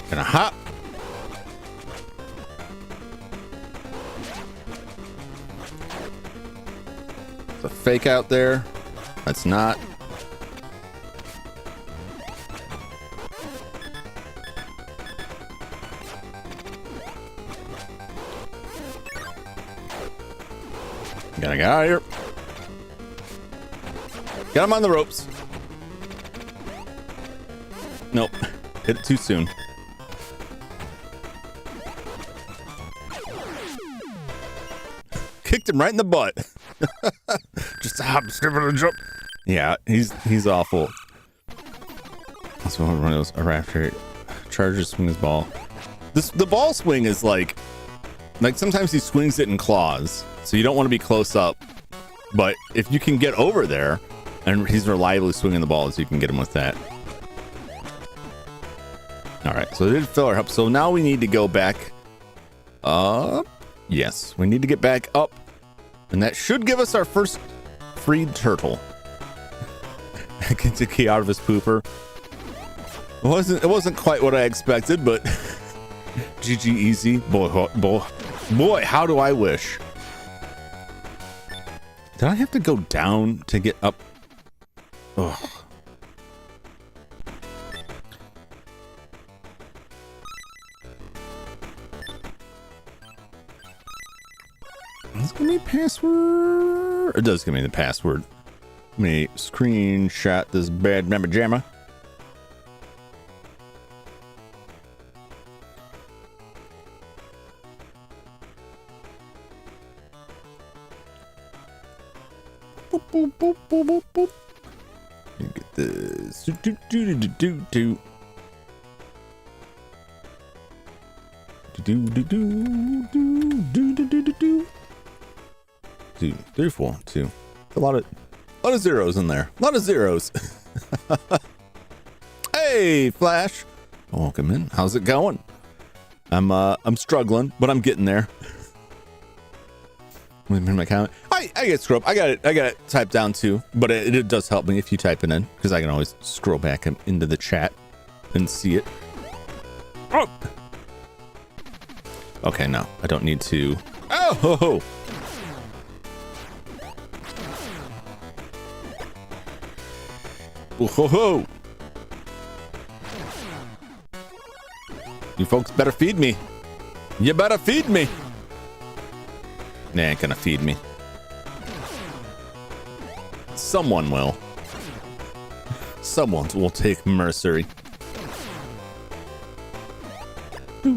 Gonna hop. There's a fake out there. That's not. Gotta get out of here. Got him on the ropes. Nope. Hit it too soon. Kicked him right in the butt. Just a hop, skip, and a jump. Yeah, he's awful. That's one of those after Charger swing his ball. The ball swing is like sometimes he swings it in claws, so you don't want to be close up. But if you can get over there, and he's reliably swinging the ball, so you can get him with that. All right, so they did fill our help. So now we need to go back up. Yes, we need to get back up, and that should give us our first freed turtle. Gets a key out of his pooper. It wasn't quite what I expected, but GG easy. Boy, how do I wish. Did I have to go down to get up? Ugh. Does it give me password? It does give me the password. Let me screenshot this bad mamma jamma. Boop, boop, boop, boop, boop, boop. You get this. Do, do, do, do, do, do. Do, do, do, do, do, do, do, do, do. 2, 3, 4, 2. A lot of zeros in there. A lot of zeros. Hey, Flash. Welcome in. How's it going? I'm struggling, but I'm getting there. In my comment. I get scroll up. I got it typed down too, but it does help me if you type it in, because I can always scroll back into the chat and see it. Oh. Okay, no, I don't need to. Oh, ho, ho. Oh, ho, ho. You folks better feed me. You better feed me. They ain't gonna feed me. Someone will. Someone will take mercy. We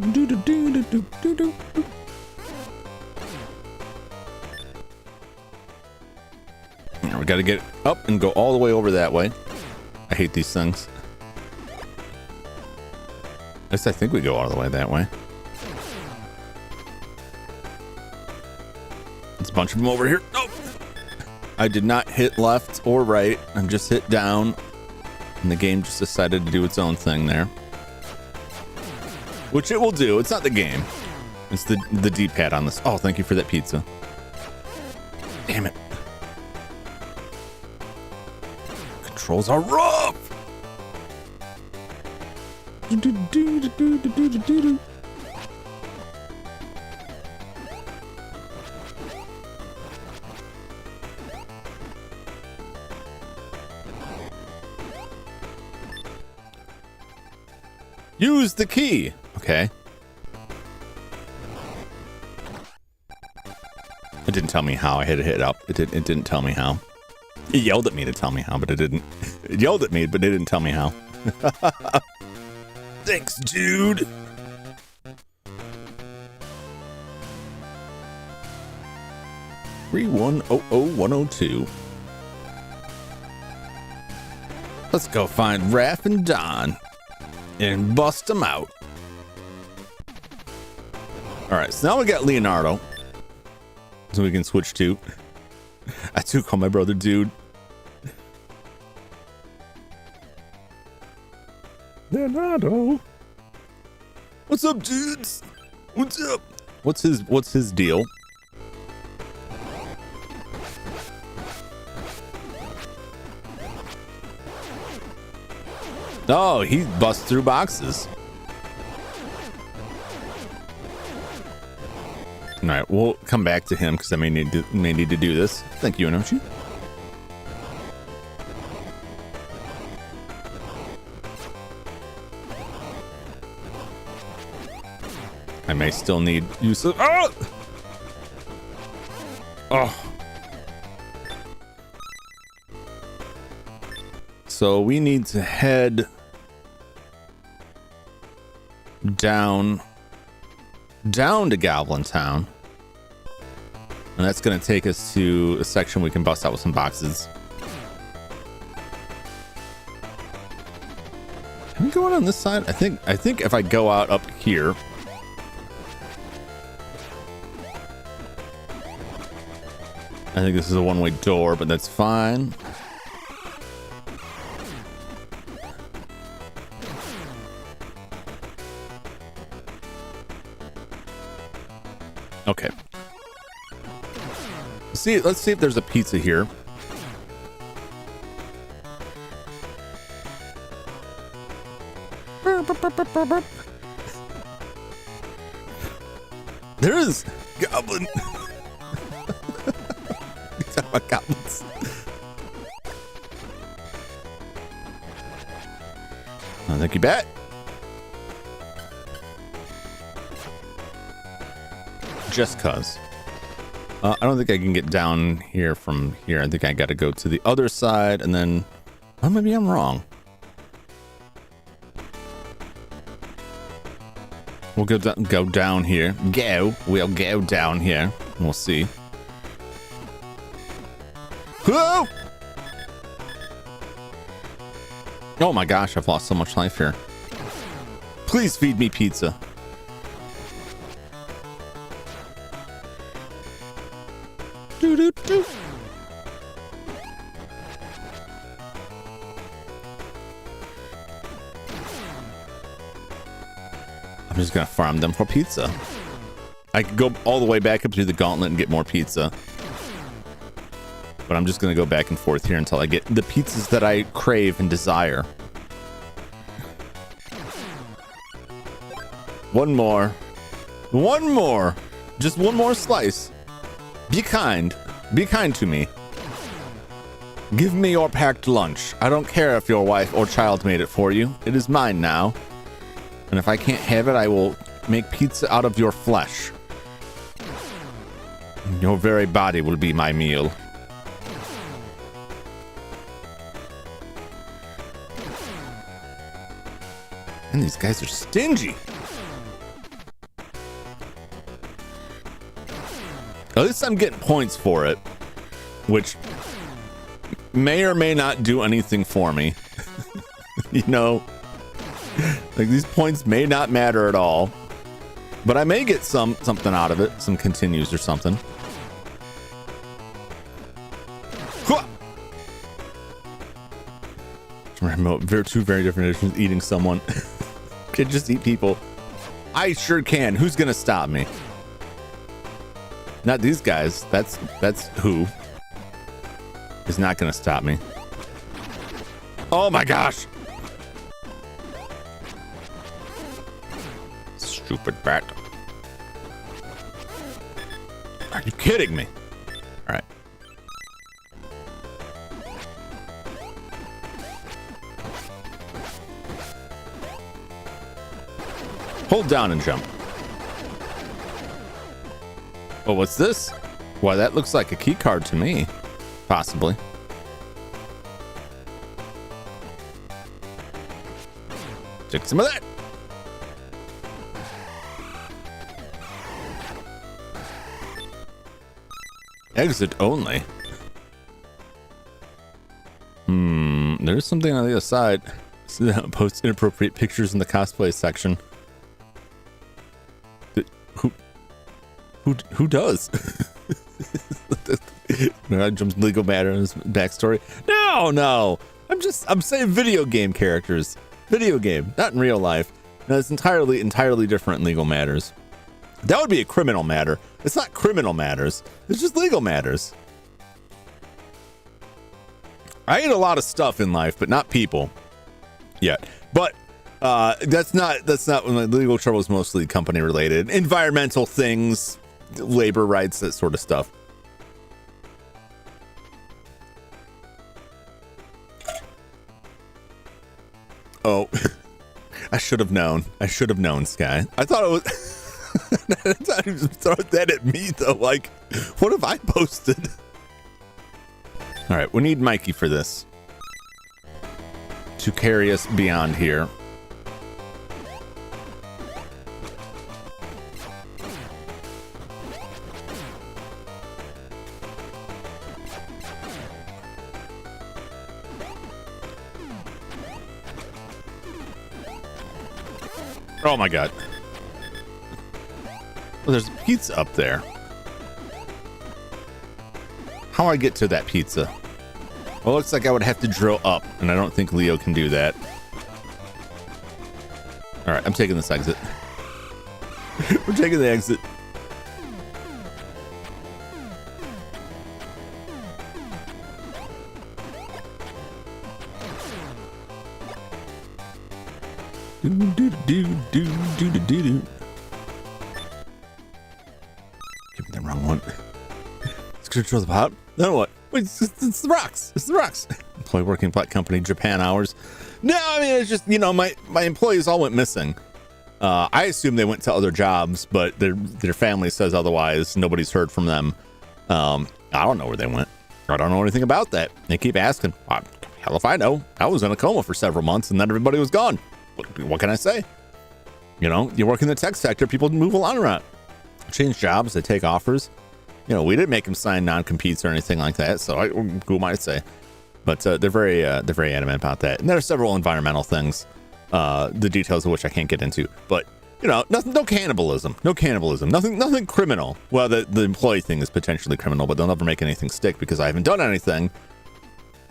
gotta get up and go all the way over that way. I hate these things. At least I think we go all the way that way. There's a bunch of them over here. Oh! I did not hit left or right. I just hit down. And the game just decided to do its own thing there. Which it will do. It's not the game. It's the D-pad on this. Oh, thank you for that pizza. Damn it. Controls are rough. Use the key. Okay. It didn't tell me how I had to hit up. It didn't tell me how. It yelled at me to tell me how, but it didn't. It yelled at me, but it didn't tell me how. Thanks, dude. (3100102). Let's go find Raph and Don and bust them out. All right, so now we got Leonardo, so we can switch to. I too call my brother dude. Leonardo. What's up, dudes? What's up? What's his deal? Oh, he busts through boxes. All right, we'll come back to him because I may need to do this. Thank you, Inochi. I may still need use of. Oh! Oh. So we need to head down to Goblin Town, and that's going to take us to a section we can bust out with some boxes. Can we go out on this side? I think if I go out up here, I think this is a one-way door, but that's fine. Okay. Let's see if there's a pizza here. There is goblin. Talk about goblins. Oh, thank you, Bat. Just cuz. I don't think I can get down here from here. I think I got to go to the other side and then... Oh, maybe I'm wrong. We'll go down here. We'll go down here. And we'll see. Whoa! Oh my gosh, I've lost so much life here. Please feed me pizza. Doo-doo-doo. I'm just gonna farm them for pizza. I could go all the way back up to the gauntlet and get more pizza. But I'm just gonna go back and forth here until I get the pizzas that I crave and desire. One more. One more. Just one more slice. Be kind. Be kind to me. Give me your packed lunch. I don't care if your wife or child made it for you. It is mine now. And if I can't have it, I will make pizza out of your flesh. Your very body will be my meal. And these guys are stingy. At least I'm getting points for it, which may or may not do anything for me. You know, like these points may not matter at all, but I may get something out of it, some continues or something. Remember, two very different editions. Eating someone. Can just eat people. I sure can. Who's gonna stop me? Not these guys. That's who is not gonna stop me. Oh my gosh! Stupid bat. Are you kidding me? All right. Hold down and jump. Oh, what's this? Why, that looks like a key card to me. Possibly. Take some of that. Exit only. There's something on the other side. Post inappropriate pictures in the cosplay section. Who does? Jum's legal matters backstory. No. I'm saying video game characters. Video game, not in real life. No, it's entirely different in legal matters. That would be a criminal matter. It's not criminal matters. It's just legal matters. I eat a lot of stuff in life, but not people yet. But that's not when my legal trouble is mostly company related. Environmental things, labor rights, that sort of stuff. Oh, I should have known. Sky. I thought it was. I thought he was throwing that at me though. Like, what have I posted? All right, we need Mikey for this to carry us beyond here. Oh my god. Well, there's pizza up there. How do I get to that pizza? Well, it looks like I would have to drill up, and I don't think Leo can do that. All right, I'm taking this exit. We're taking the exit. Do. Give me the wrong one. Let's control the pop. Then what? Wait, it's the rocks. It's the rocks. Employee working flat company, Japan hours. No, I mean, it's just, you know, my employees all went missing. I assume they went to other jobs, but their family says otherwise. Nobody's heard from them. I don't know where they went. I don't know anything about that. They keep asking. Hell if I know. I was in a coma for several months and then everybody was gone. What can I say? You know, you work in the tech sector, people move along around. Change jobs, they take offers. You know, we didn't make them sign non-competes or anything like that, so who am I to say? But they're very adamant about that. And there are several environmental things, the details of which I can't get into. But you know, no cannibalism, nothing criminal. Well, the employee thing is potentially criminal, but they'll never make anything stick because I haven't done anything.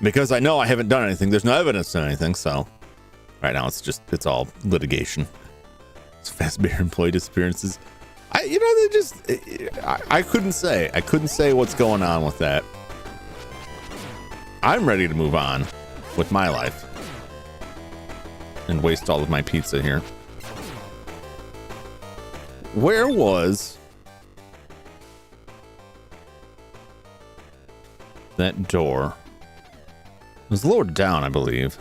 Because I know I haven't done anything. There's no evidence of anything. So right now it's all litigation. It's fast beer employee disappearances. I couldn't say what's going on with that. I'm ready to move on with my life and waste all of my pizza here. Where was that door? It was lowered down, I believe.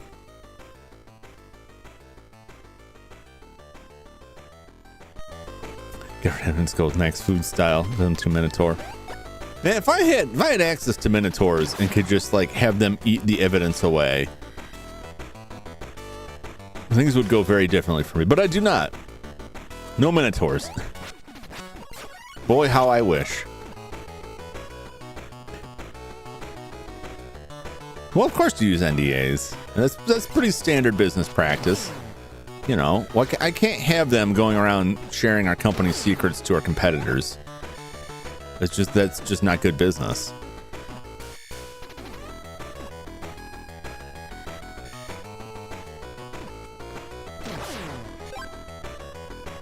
Let's go with max food style. Them to Minotaur. Man, if I had access to Minotaurs and could just like have them eat the evidence away, things would go very differently for me. But I do not. No Minotaurs. Boy, how I wish. Well, of course you use NDAs. That's pretty standard business practice. You know, I can't have them going around sharing our company's secrets to our competitors. That's just not good business.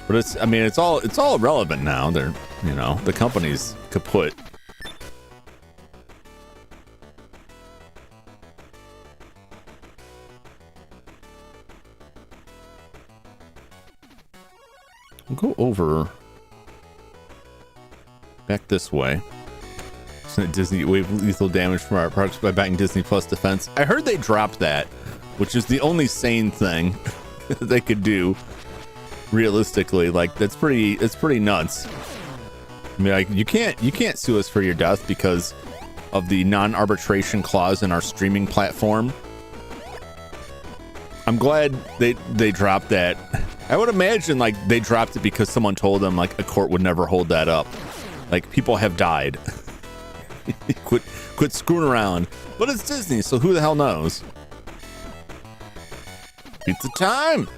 But it's all irrelevant now. They're, you know, the company's kaput. We'll go over back this way. Disney waive lethal damage from our products by backing Disney Plus defense. I heard they dropped that, which is the only sane thing they could do. Realistically, like it's pretty nuts. I mean, like you can't sue us for your death because of the non-arbitration clause in our streaming platform. I'm glad they dropped that. I would imagine like they dropped it because someone told them like a court would never hold that up. Like people have died. quit screwing around. But it's Disney, so who the hell knows? Pizza time.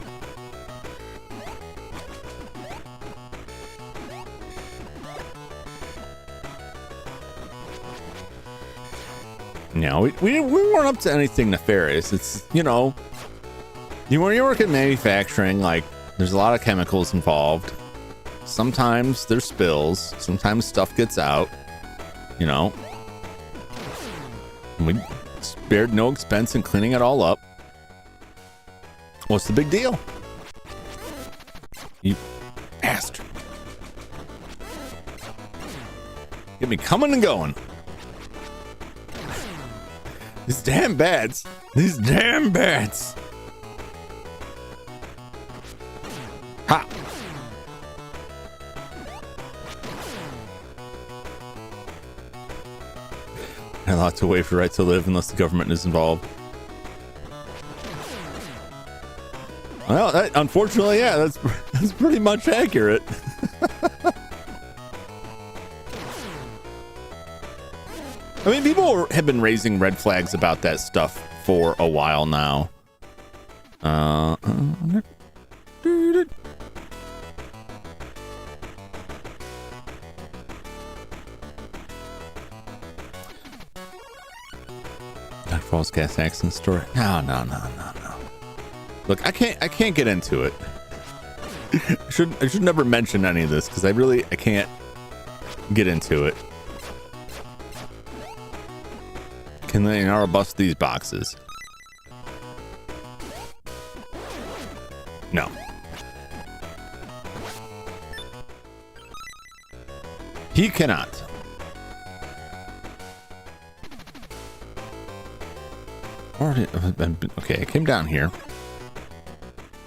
No, we weren't up to anything nefarious. It's, you know, when you work in manufacturing, like there's a lot of chemicals involved. Sometimes there's spills. Sometimes stuff gets out. You know, we spared no expense in cleaning it all up. What's the big deal? You bastard. Get me coming and going. These damn bats. These damn bats. Ha! I locked away for right to live unless the government is involved. Well, unfortunately, yeah, that's pretty much accurate. I mean, people have been raising red flags about that stuff for a while now. False gas accident story. No. Look, I can't get into it. I should never mention any of this because I can't get into it. Can they now bust these boxes? No. He cannot. Okay, I came down here.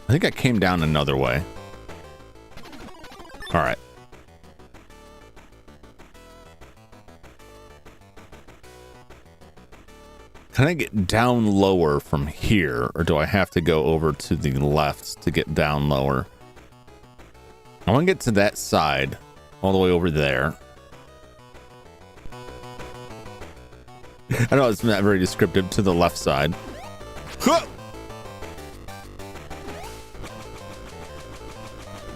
I think I came down another way. All right. Can I get down lower from here, or do I have to go over to the left to get down lower? I want to get to that side, all the way over there. I know it's not very descriptive. To the left side. Huh!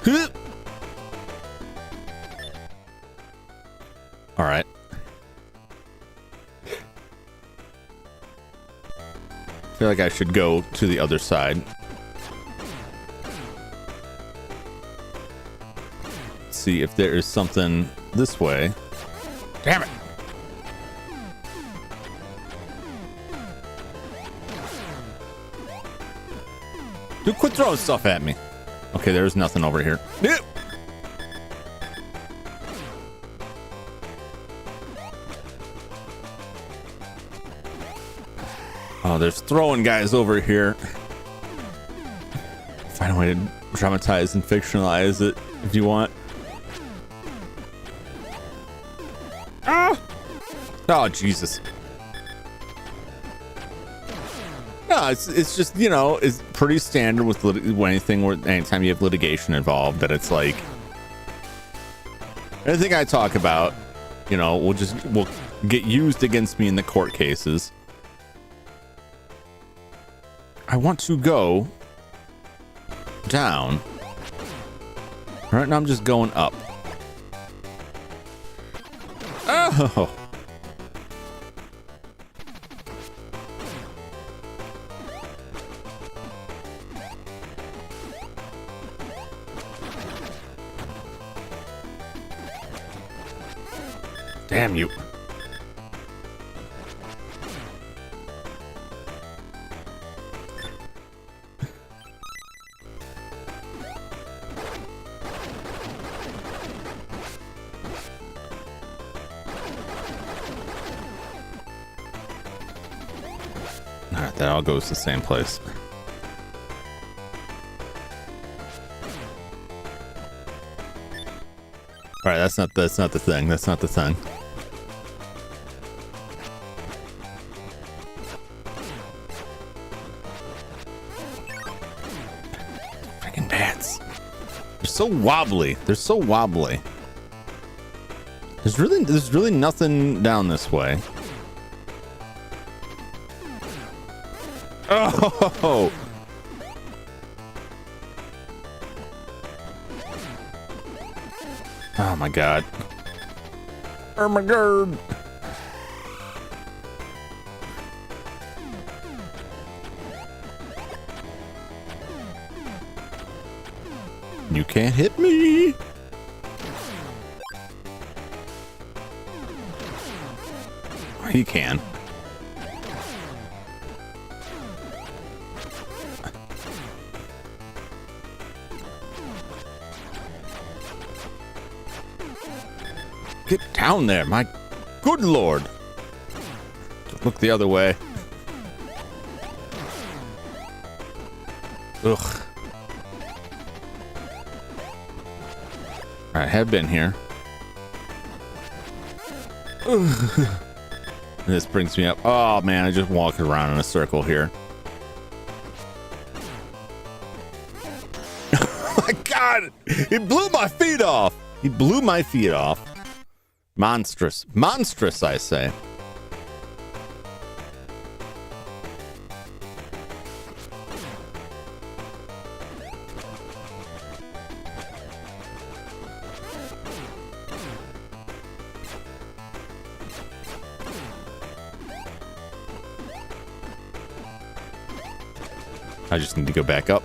Huh! All right. I feel like I should go to the other side. See if there is something this way. Damn it. Dude, quit throwing stuff at me. Okay, there's nothing over here. Yep. Oh, there's throwing guys over here. Find a way to dramatize and fictionalize it if you want. Ah! Oh, Jesus. No, it's just, you know, it's pretty standard with anything where anytime you have litigation involved, that it's like anything I talk about, you know, will get used against me in the court cases. I want to go down. Right now I'm just going up. Oh. Damn you. All right, that all goes to the same place. All right, that's not the thing. That's not the thing. Freaking bats. They're so wobbly. They're so wobbly. There's really nothing down this way. Oh. Oh my god. Oh my god. You can't hit me. He can. Get down there, my good lord. Look the other way. Ugh. I have been here. Ugh. This brings me up. Oh man, I just walked around in a circle here. Oh my god! He blew my feet off! He blew my feet off. Monstrous. Monstrous, I say. I just need to go back up.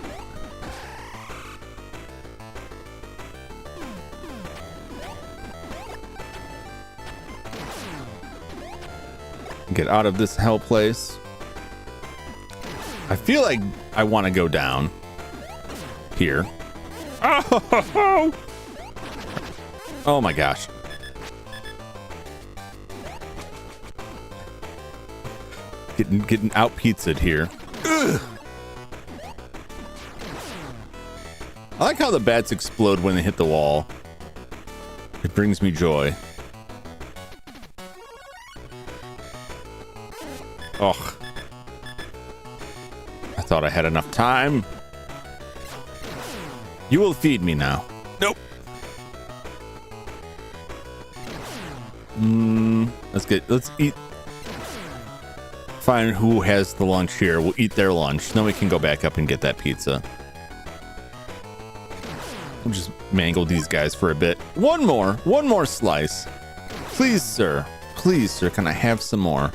Get out of this hell place. I feel like I want to go down here. Oh, oh my gosh. Getting out pizzaed here. Ugh. I like how the bats explode when they hit the wall. It brings me joy. Oh, Thought I had enough time. You will feed me now. Nope. Let's eat. Find who has the lunch here. We'll eat their lunch. Then we can go back up and get that pizza. We'll just mangle these guys for a bit. One more slice. Please, sir. Please, sir. Can I have some more?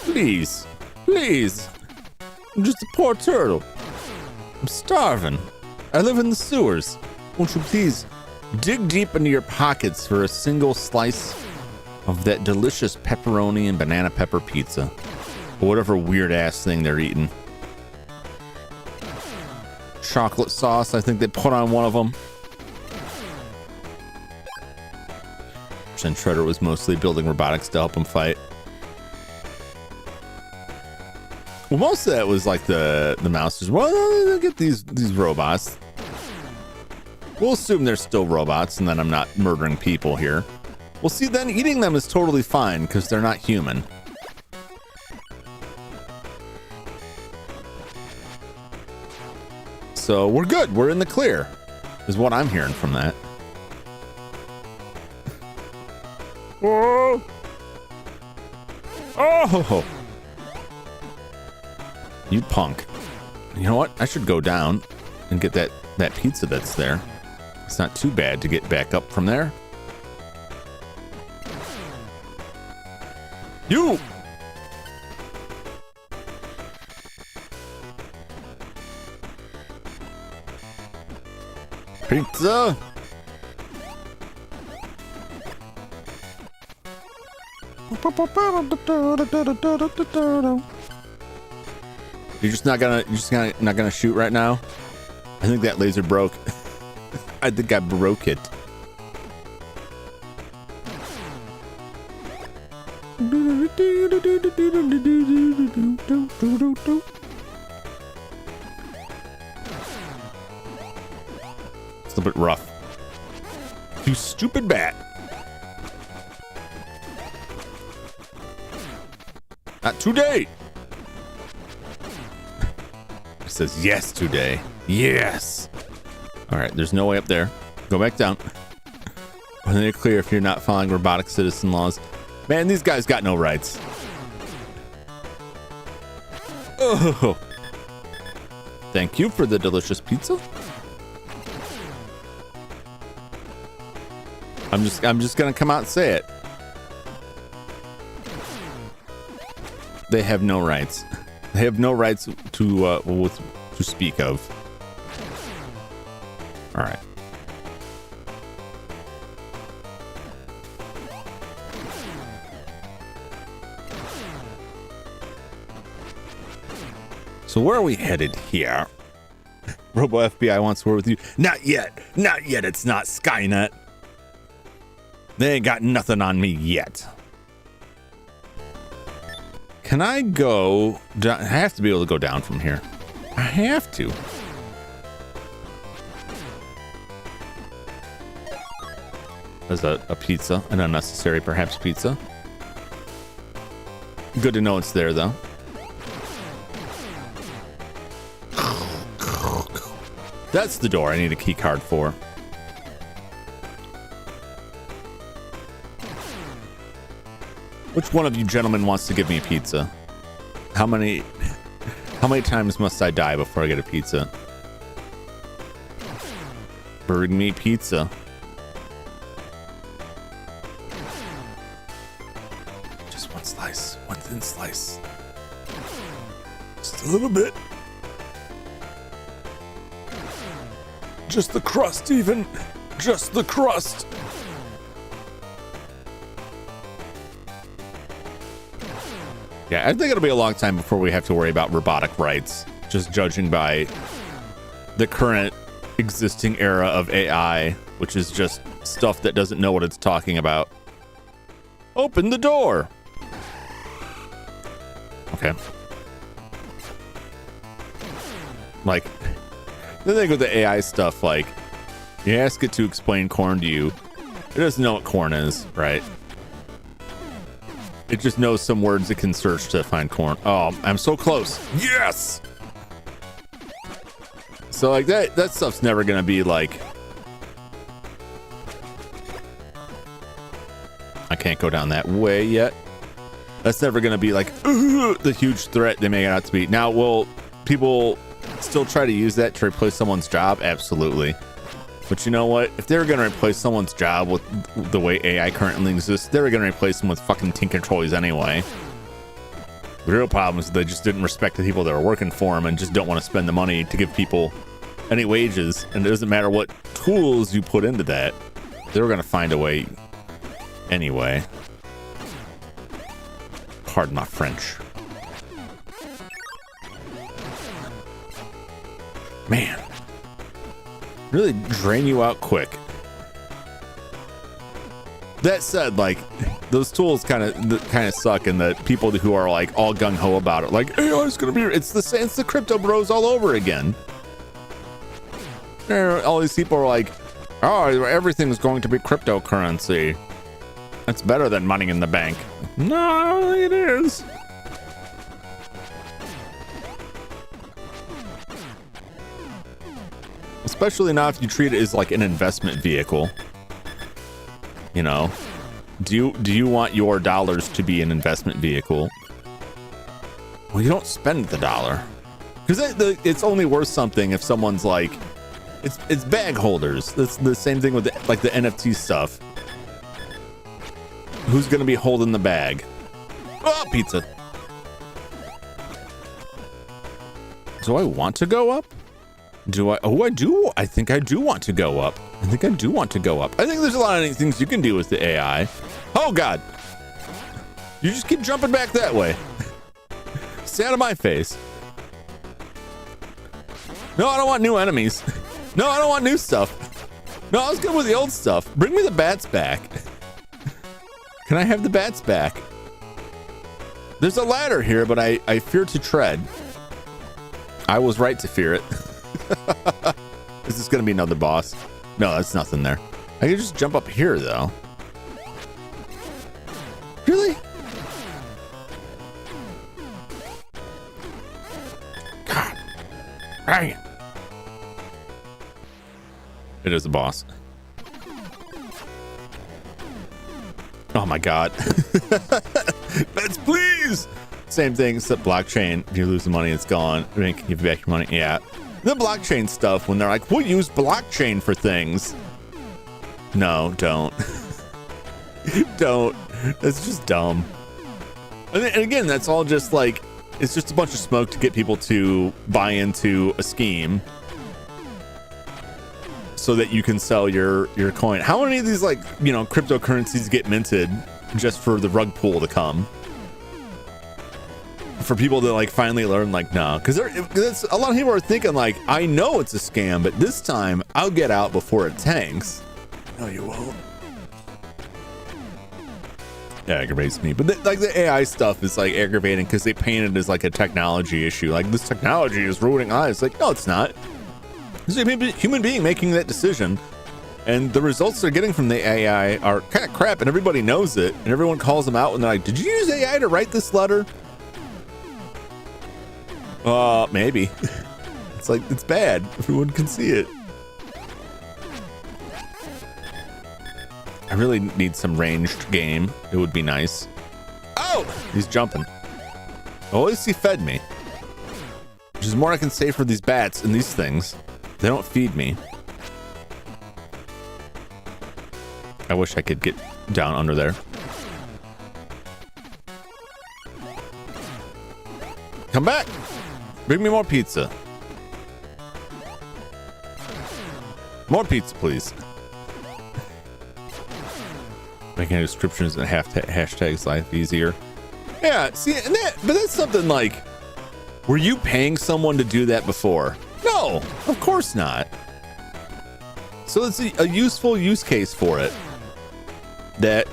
Please. Please. I'm just a poor turtle. I'm starving. I live in the sewers. Won't you please dig deep into your pockets for a single slice of that delicious pepperoni and banana pepper pizza, or whatever weird ass thing they're eating. Chocolate sauce, I think they put on one of them. And Shredder was mostly building robotics to help him fight. Well, most of that was like the mouse. Well, they'll get these robots. We'll assume they're still robots and then I'm not murdering people here. Well, see, then eating them is totally fine because they're not human. So we're good. We're in the clear, is what I'm hearing from that. Oh! Oh! You punk. You know what? I should go down and get that pizza that's there. It's not too bad to get back up from there. You! Pizza! You're just not gonna shoot right now? I think that laser broke. I think I broke it. It's a bit rough. You stupid bat. Not today. It says yes today. Yes. All right, there's no way up there. Go back down. When they're clear if you're not following robotic citizen laws. Man, these guys got no rights. Oh. Thank you for the delicious pizza. I'm just gonna come out and say it. They have no rights. They have no rights to speak of. All right. So where are we headed here? Robo FBI wants to work with you. Not yet. Not yet. It's not Skynet. They ain't got nothing on me yet. Can I go down? I have to be able to go down from here. I have to. There's a pizza, an unnecessary perhaps pizza. Good to know it's there though. That's the door I need a key card for. Which one of you gentlemen wants to give me a pizza? How many times must I die before I get a pizza? Bring me pizza. Just one slice, one thin slice. Just a little bit. Just the crust, even. Just the crust. Yeah, I think it'll be a long time before we have to worry about robotic rights, just judging by the current existing era of AI, which is just stuff that doesn't know what it's talking about. Open the door. Okay. Like, the thing with the AI stuff, like, you ask it to explain corn to you, It doesn't know what corn is, right? It just knows some words it can search to find corn. Oh, I'm so close. Yes! So like that stuff's never gonna be like, I can't go down that way yet. That's never gonna be like the huge threat they make it out to be. Now, will people still try to use that to replace someone's job? Absolutely. But you know what? If they were going to replace someone's job with the way AI currently exists, they were going to replace them with fucking tinker toys anyway. The real problem is they just didn't respect the people that are working for them and just don't want to spend the money to give people any wages. And it doesn't matter what tools you put into that. They were going to find a way anyway. Pardon my French. Man. Really drain you out quick. That said, like, those tools kind of suck, and that people who are like all gung ho about it, like, hey, it's gonna be, it's the crypto bros all over again. All these people are like, oh, everything's going to be cryptocurrency. That's better than money in the bank. No, I don't think it is. Especially not if you treat it as like an investment vehicle. You know, do you want your dollars to be an investment vehicle? Well, you don't spend the dollar, because it's only worth something if someone's like, it's bag holders. That's the same thing with the NFT stuff. Who's gonna be holding the bag? Oh, pizza. Do I want to go up? Do I? Oh, I do. I think I do want to go up. I think there's a lot of things you can do with the AI. Oh, God. You just keep jumping back that way. Stay out of my face. No, I don't want new enemies. No, I don't want new stuff. No, I was good with the old stuff. Bring me the bats back. Can I have the bats back? There's a ladder here, but I fear to tread. I was right to fear it. Is this gonna be another boss? No, that's nothing there. I can just jump up here though. Really? God. Dang it. It is a boss. Oh my God. Let's please. Same thing, except blockchain. If you lose the money, it's gone. I mean, can you give back your money? Yeah. The blockchain stuff, when they're like, we'll use blockchain for things. No, don't. Don't. That's just dumb. And again, that's all just like, it's just a bunch of smoke to get people to buy into a scheme so that you can sell your coin. How many of these, like, you know, cryptocurrencies get minted just for the rug pull to come? For people to like finally learn, like, no, because a lot of people are thinking like, I know it's a scam, but this time I'll get out before it tanks. No, you won't. It aggravates me, but the AI stuff is like aggravating because they paint it as like a technology issue. Like, this technology is ruining lives. Like, no, it's not. It's a human being making that decision, and the results they're getting from the AI are kind of crap, and everybody knows it, and everyone calls them out, and they're like, did you use AI to write this letter? Maybe. It's like, it's bad. Everyone can see it. I really need some ranged game. It would be nice. Oh, he's jumping. Oh, at least he fed me. Which is more I can say for these bats and these things. They don't feed me. I wish I could get down under there. Come back. Bring me more pizza. More pizza, please. Making descriptions and hashtags life easier. Yeah, see, but that's something like, were you paying someone to do that before? No, of course not. So it's a useful use case for it. That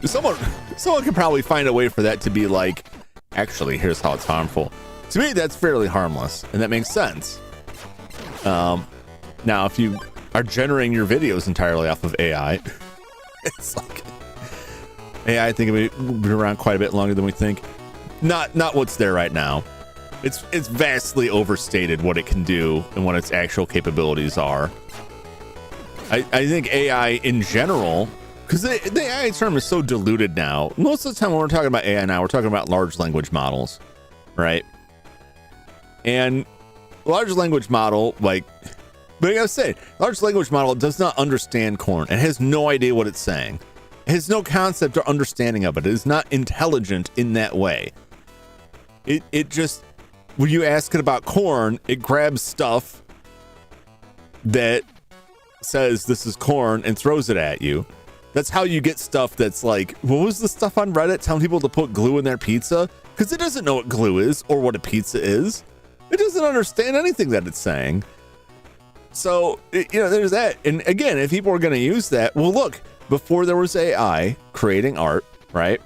someone could probably find a way for that to be like, actually, here's how it's harmful. To me, that's fairly harmless, and that makes sense. Now, if you are generating your videos entirely off of AI. It's like AI, I think it'll be around quite a bit longer than we think. Not what's there right now. It's vastly overstated what it can do and what its actual capabilities are. I think AI in general, because the AI term is so diluted now. Most of the time when we're talking about AI now, we're talking about large language models, right? And large language model, like, but I gotta say, large language model does not understand corn. It has no idea what it's saying. It has no concept or understanding of it. It is not intelligent in that way. It just, when you ask it about corn, it grabs stuff that says this is corn and throws it at you. That's how you get stuff that's like, what was the stuff on Reddit telling people to put glue in their pizza? Because it doesn't know what glue is or what a pizza is. It doesn't understand anything that it's saying. So, there's that. And again, if people are going to use that, well, look, before there was AI creating art, right?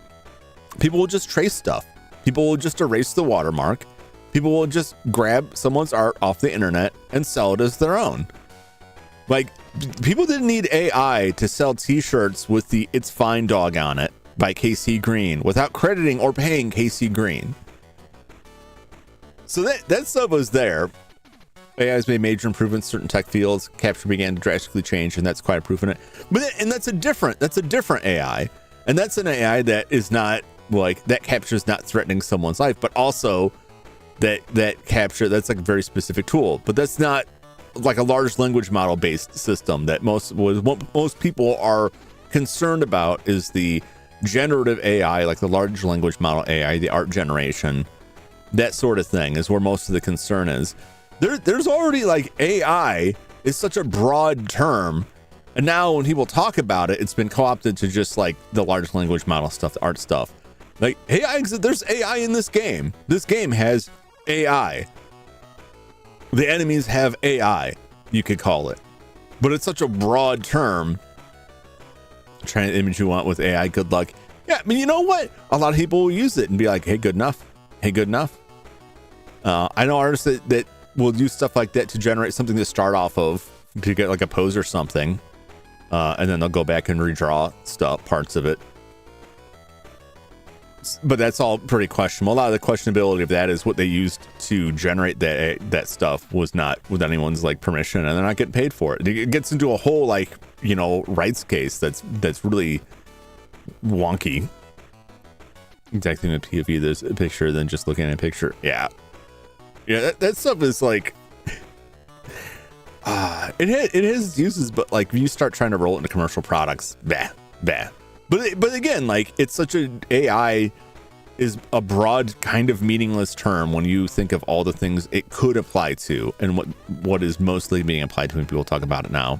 People will just trace stuff. People will just erase the watermark. People will just grab someone's art off the internet and sell it as their own. Like, people didn't need AI to sell t-shirts with the "It's Fine" dog on it by KC Green without crediting or paying KC Green. So that stuff was there. AI has made major improvements in certain tech fields. Capture began to drastically change, and that's quite a proof in it. And that's a different AI. And that's an AI that is not like, that capture is not threatening someone's life, but also that capture, that's like a very specific tool. But that's not like a large language model based system that most people are concerned about is the generative AI, like the large language model AI, the art generation, that sort of thing is where most of the concern is. There's already, like, AI is such a broad term, and now when people talk about it, it's been co-opted to just like the large language model stuff, the art stuff. Like, AI, there's AI in this game. This game has AI. The enemies have AI, you could call it. But it's such a broad term. Trying to image you want with AI, good luck. Yeah, I mean, you know what? A lot of people will use it and be like, hey, good enough. Hey, good enough. I know artists that will use stuff like that to generate something to start off of, to get like a pose or something. And then they'll go back and redraw stuff, parts of it. But that's all pretty questionable. A lot of the questionability of that is what they used to generate that stuff was not with anyone's like permission, and they're not getting paid for it. It gets into a whole like, rights case that's really wonky. Exactly, in a POV, there's a picture, then just looking at a picture. Yeah, that stuff is like, it has uses, but like when you start trying to roll it into commercial products, bah. But again, like, it's such a, AI is a broad kind of meaningless term when you think of all the things it could apply to and what is mostly being applied to when people talk about it now.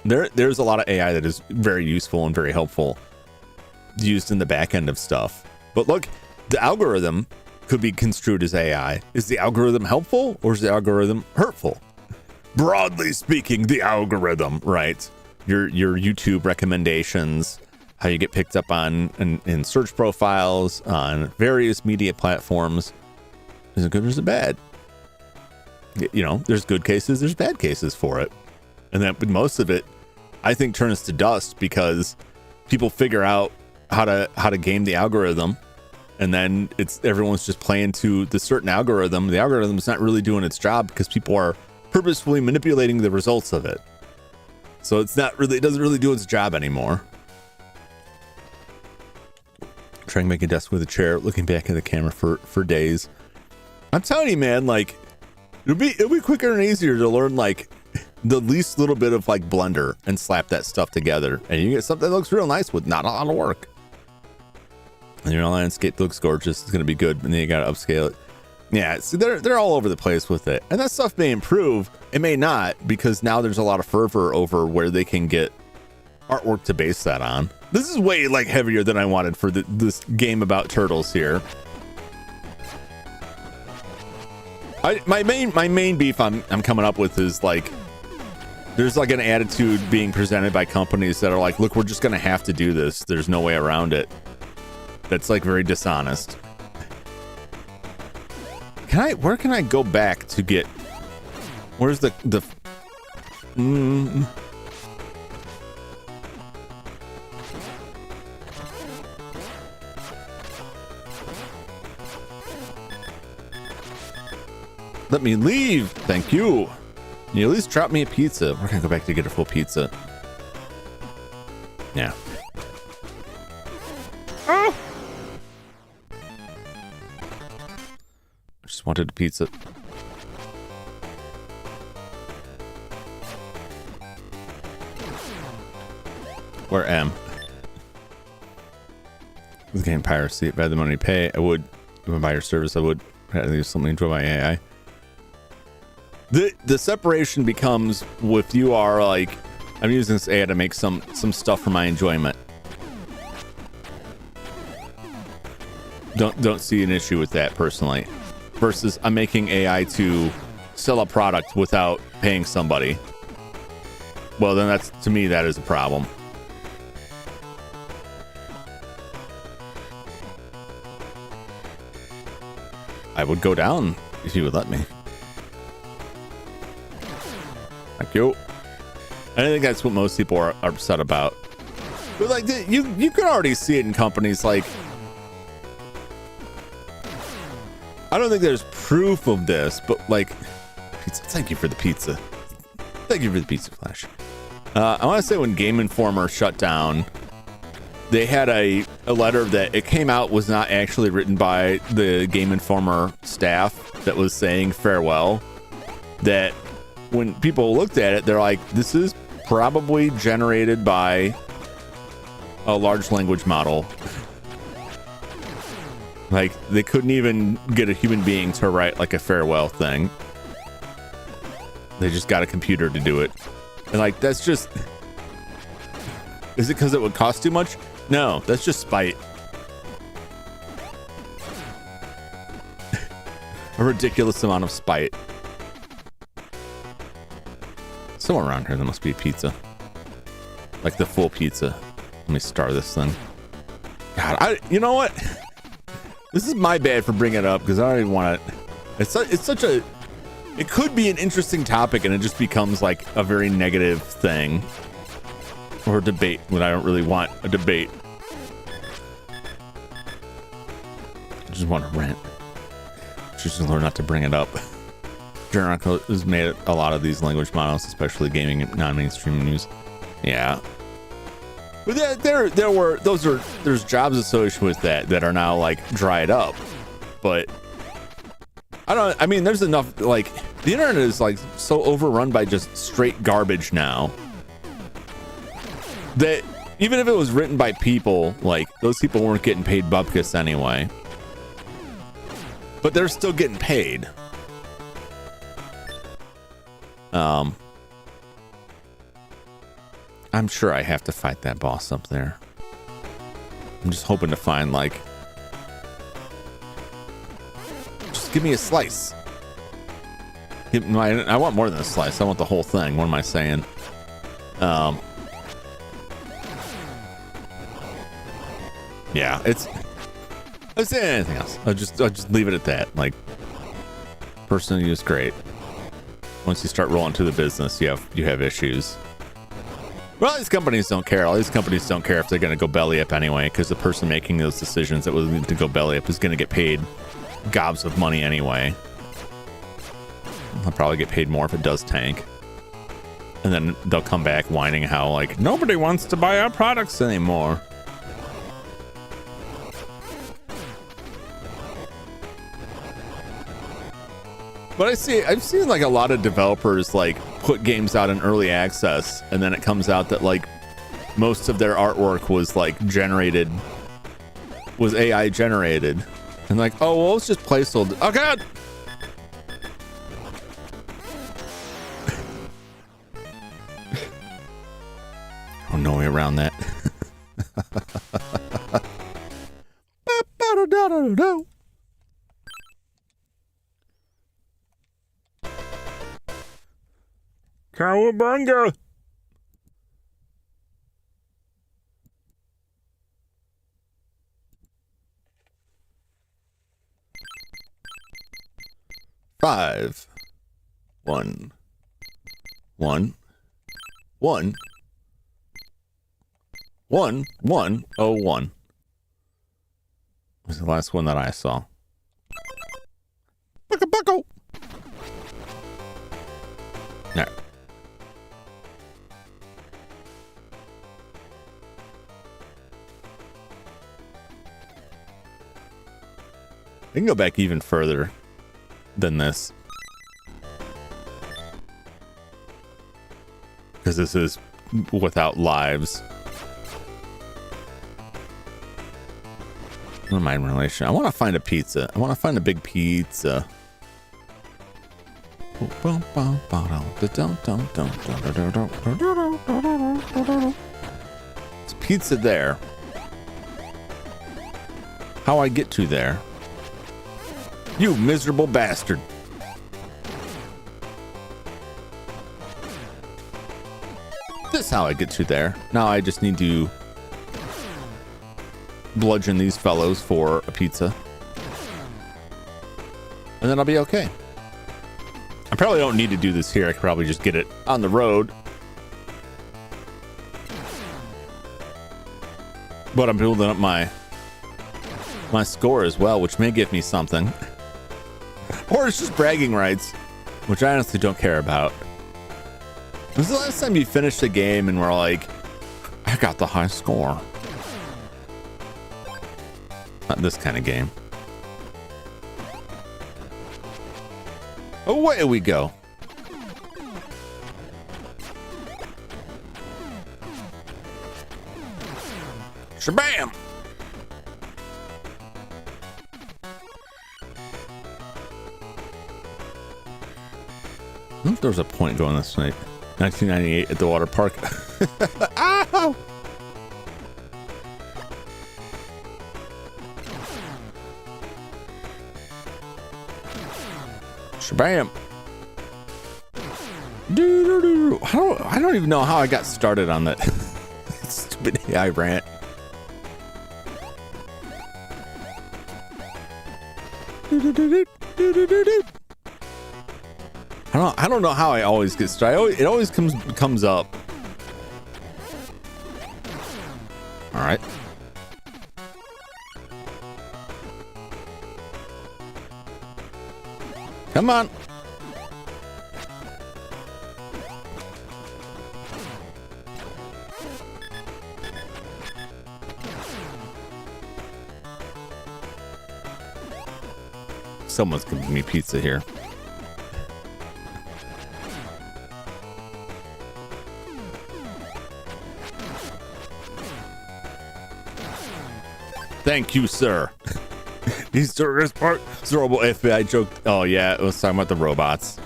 There's a lot of AI that is very useful and very helpful used in the back end of stuff. But look, the algorithm could be construed as AI. Is the algorithm helpful or is the algorithm hurtful? Broadly speaking, the algorithm, right? Your YouTube recommendations, how you get picked up on in search profiles on various media platforms. Is it good or is it bad? There's good cases, there's bad cases for it. And then most of it, I think, turns to dust because people figure out how to game the algorithm, and then everyone's just playing to the certain algorithm. The algorithm's not really doing its job because people are purposefully manipulating the results of it. So it doesn't really do its job anymore. Trying to make a desk with a chair, looking back at the camera for days. I'm telling you, man, like, it'll be quicker and easier to learn like the least little bit of like Blender and slap that stuff together, and you get something that looks real nice with not a lot of work. And your landscape looks gorgeous. It's gonna be good, and then you gotta upscale it. Yeah, so they're all over the place with it, and that stuff may improve. It may not, because now there's a lot of fervor over where they can get artwork to base that on. This is way like heavier than I wanted for this game about turtles here. My main beef I'm coming up with is like, there's like an attitude being presented by companies that are like, look, we're just gonna have to do this. There's no way around it. That's like very dishonest. Where can I go back to get, where's the Let me leave. Thank you. You at least drop me a pizza. We're gonna go back to get a full pizza. Yeah. Oh. I just wanted a pizza. Where M? This game piracy. If I had the money to pay, I would. If I buy your service, I would. At least something to my AI. The separation becomes if you are like, I'm using this AI to make some stuff for my enjoyment. Don't see an issue with that personally. Versus I'm making AI to sell a product without paying somebody. Well, then that's, to me, that is a problem. I would go down if you would let me. Thank you. I think that's what most people are upset about. But like, you can already see it in companies like. I don't think there's proof of this, but like, pizza. Thank you for the pizza. Thank you for the pizza, Flash. I want to say when Game Informer shut down, they had a letter that it came out was not actually written by the Game Informer staff that was saying farewell. That when people looked at it, they're like, this is probably generated by a large language model. Like, they couldn't even get a human being to write like a farewell thing. They just got a computer to do it. And like, that's just... Is it because it would cost too much? No, that's just spite. A ridiculous amount of spite. Somewhere around here there must be a pizza. Like the full pizza. Let me star this thing. God, you know what? This is my bad for bringing it up because I don't even want to. It's such a. It could be an interesting topic and it just becomes like a very negative thing. Or a debate when I don't really want a debate. I just want to rant. Just learn not to bring it up. Jericho has made a lot of these language models, especially gaming and non-mainstream news. Yeah. But there's jobs associated with that are now like dried up. But I mean, there's enough, like, the internet is like so overrun by just straight garbage now that even if it was written by people, like, those people weren't getting paid bupkis anyway. But they're still getting paid. I'm sure I have to fight that boss up there. I'm just hoping to find, like, just give me a slice. I want more than a slice. I want the whole thing. What am I saying? Yeah, I'll say anything else. I'll just leave it at that. Like, personally, it's great. Once you start rolling to the business, you have issues. Well, these companies don't care. All these companies don't care if they're going to go belly up anyway, because the person making those decisions that was going to go belly up is going to get paid gobs of money anyway. I'll probably get paid more if it does tank. And then they'll come back whining how, like, nobody wants to buy our products anymore. But I've seen like a lot of developers like put games out in early access, and then it comes out that like most of their artwork was like was AI generated, and like, oh well, it's just placeholder. Oh god. Oh, no way around that. Cowabunga! Five, 1, 1, 1101 was the last one that I saw. Bucko. All right. I can go back even further than this, because this is without lives. What am I in relation? I want to find a pizza. I want to find a big pizza. It's pizza there. How I get to there? You miserable bastard. This is how I get to there. Now I just need to bludgeon these fellows for a pizza. And then I'll be okay. I probably don't need to do this here. I could probably just get it on the road. But I'm building up my score as well, which may give me something. Or it's just bragging rights, which I honestly don't care about. When's the last time you finished a game and were like, I got the high score? Not this kind of game. Away we go. Shabam! I think there was a point going this night. 1998 at the water park. Ow! Shabam! Doo-doo-doo. I don't even know how I got started on that stupid AI rant. Doo-doo-doo-doo. I don't know how I always get started. It always comes up. All right. Come on. Someone's giving me pizza here. Thank you, sir. These tourist part horrible FBI joke. Oh yeah, it was talking about the robots.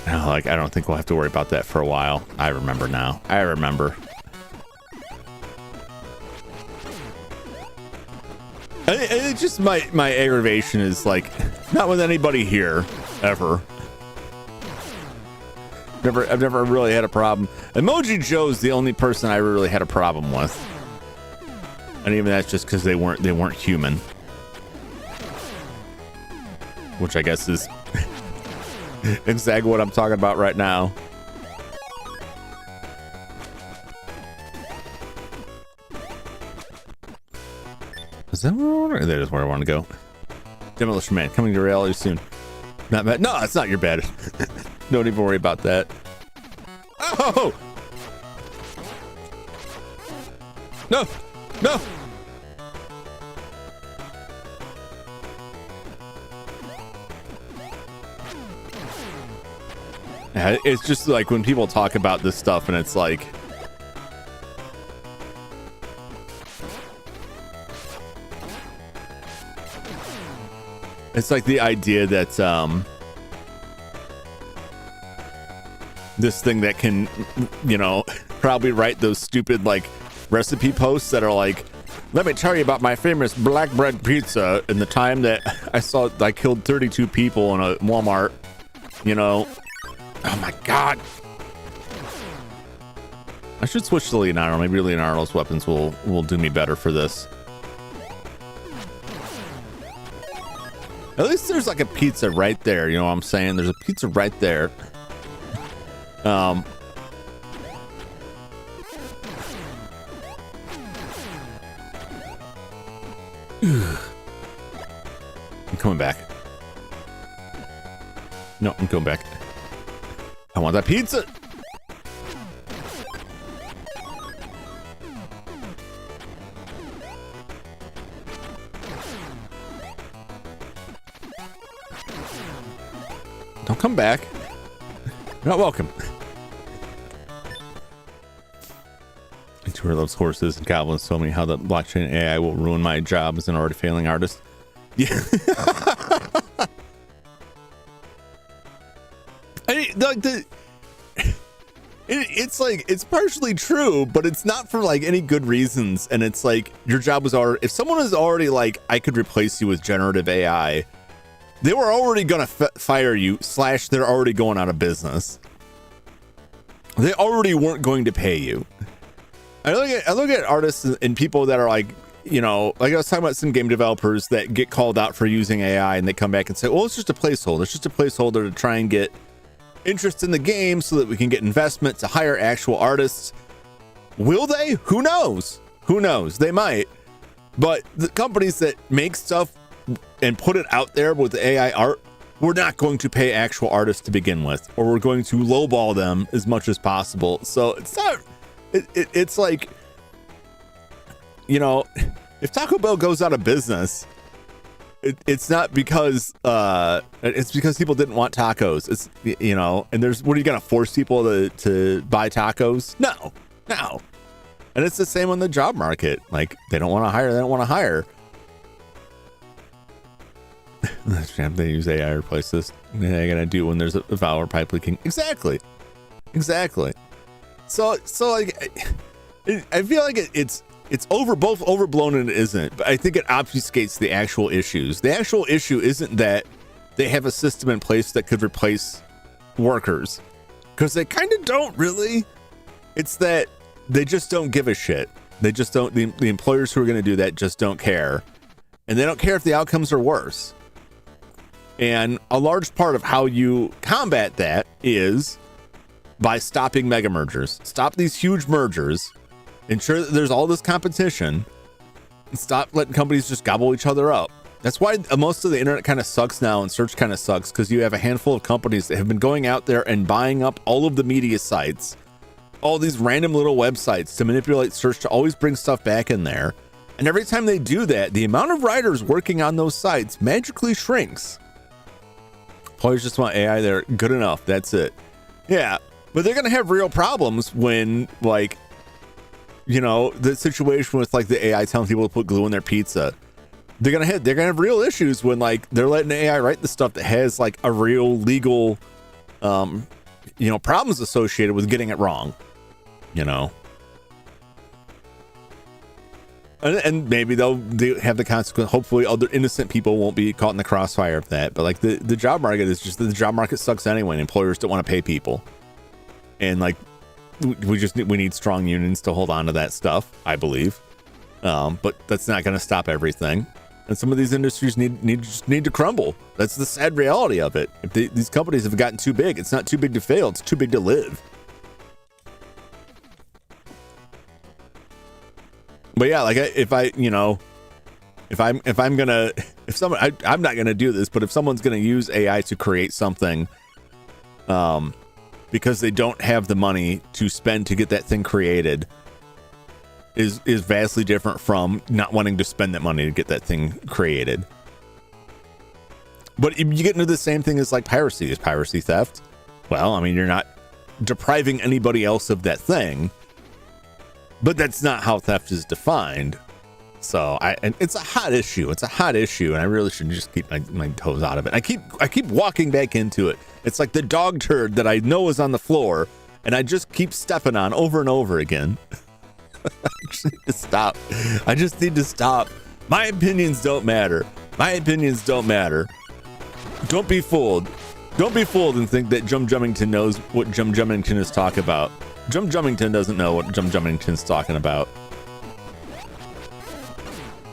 Like, I don't think we'll have to worry about that for a while. I remember now. I remember. It's just my aggravation is like not with anybody here ever. I've never really had a problem. Emoji Joe's the only person I really had a problem with. And even that's just because they weren't human, which I guess is exactly what I'm talking about right now. Is that where that is where I want to go? Demolition Man coming to reality soon. Not bad. No, it's not your bad. Don't even worry about that. Oh no. No! Yeah, it's just like when people talk about this stuff and it's like the idea that this thing that can, you know, probably write those stupid like recipe posts that are like, let me tell you about my famous black bread pizza and the time that I killed 32 people in a Walmart, you know. Oh my god, I should switch to Leonardo. Maybe Leonardo's weapons will do me better for this. At least there's like a pizza right there, you know what I'm saying? There's a pizza right there. I'm coming back. No, I'm going back. I want that pizza. Don't come back. You're not welcome. Tour loves horses and goblins told me how the blockchain AI will ruin my job as an already failing artist. Yeah. It's like, it's partially true, but it's not for like any good reasons. And it's like your job was already, if someone is already like, I could replace you with generative AI, they were already going to fire you / they're already going out of business. They already weren't going to pay you. I look at artists and people that are like, you know, like I was talking about some game developers that get called out for using AI and they come back and say, well, it's just a placeholder. It's just a placeholder to try and get interest in the game so that we can get investment to hire actual artists. Will they? Who knows? Who knows? They might. But the companies that make stuff and put it out there with the AI art, we're not going to pay actual artists to begin with, or we're going to lowball them as much as possible. So it's not, it's like, you know, if Taco Bell goes out of business, it's not because it's because people didn't want tacos. It's, you know, and there's, what are you gonna force people to buy tacos? No. And it's the same on the job market. Like, they don't want to hire, they don't want to hire. They use AI to replace this. They're gonna do when there's a valve or pipe leaking. Exactly. So like, I feel like it's both overblown and it isn't, but I think it obfuscates the actual issues. The actual issue isn't that they have a system in place that could replace workers, because they kind of don't really. It's that they just don't give a shit. They just don't, the employers who are going to do that just don't care. And they don't care if the outcomes are worse. And a large part of how you combat that is by stopping mega mergers. Stop these huge mergers. Ensure that there's all this competition, and stop letting companies just gobble each other up. That's why most of the internet kind of sucks now, and search kind of sucks, because you have a handful of companies that have been going out there and buying up all of the media sites, all these random little websites to manipulate search to always bring stuff back in there. And every time they do that, the amount of writers working on those sites magically shrinks. Employers just want AI there. Good enough. That's it. Yeah. But they're going to have real problems when, like, you know, the situation with like the AI telling people to put glue in their pizza. They're gonna have real issues when like they're letting the AI write the stuff that has like a real legal, you know, problems associated with getting it wrong. You know, and maybe they'll have the consequence. Hopefully, other innocent people won't be caught in the crossfire of that. But like the job market is just, the job market sucks anyway. And employers don't want to pay people, and like. We need strong unions to hold on to that stuff, I believe. But that's not going to stop everything. And some of these industries need to crumble. That's the sad reality of it. If these companies have gotten too big, it's not too big to fail. It's too big to live. But yeah, like I'm not going to do this, but if someone's going to use AI to create something, because they don't have the money to spend to get that thing created, is vastly different from not wanting to spend that money to get that thing created. But you get into the same thing as like piracy. Is piracy theft? Well, I mean, you're not depriving anybody else of that thing, but that's not how theft is defined. So and it's a hot issue. It's a hot issue, and I really should just keep my toes out of it. I keep walking back into it. It's like the dog turd that I know is on the floor, and I just keep stepping on over and over again. I just need to stop. I just need to stop. My opinions don't matter. Don't be fooled. Don't be fooled and think that Jum Jumington knows what Jum Jumington is talking about. Jum Jumington doesn't know what Jum Jumington's talking about.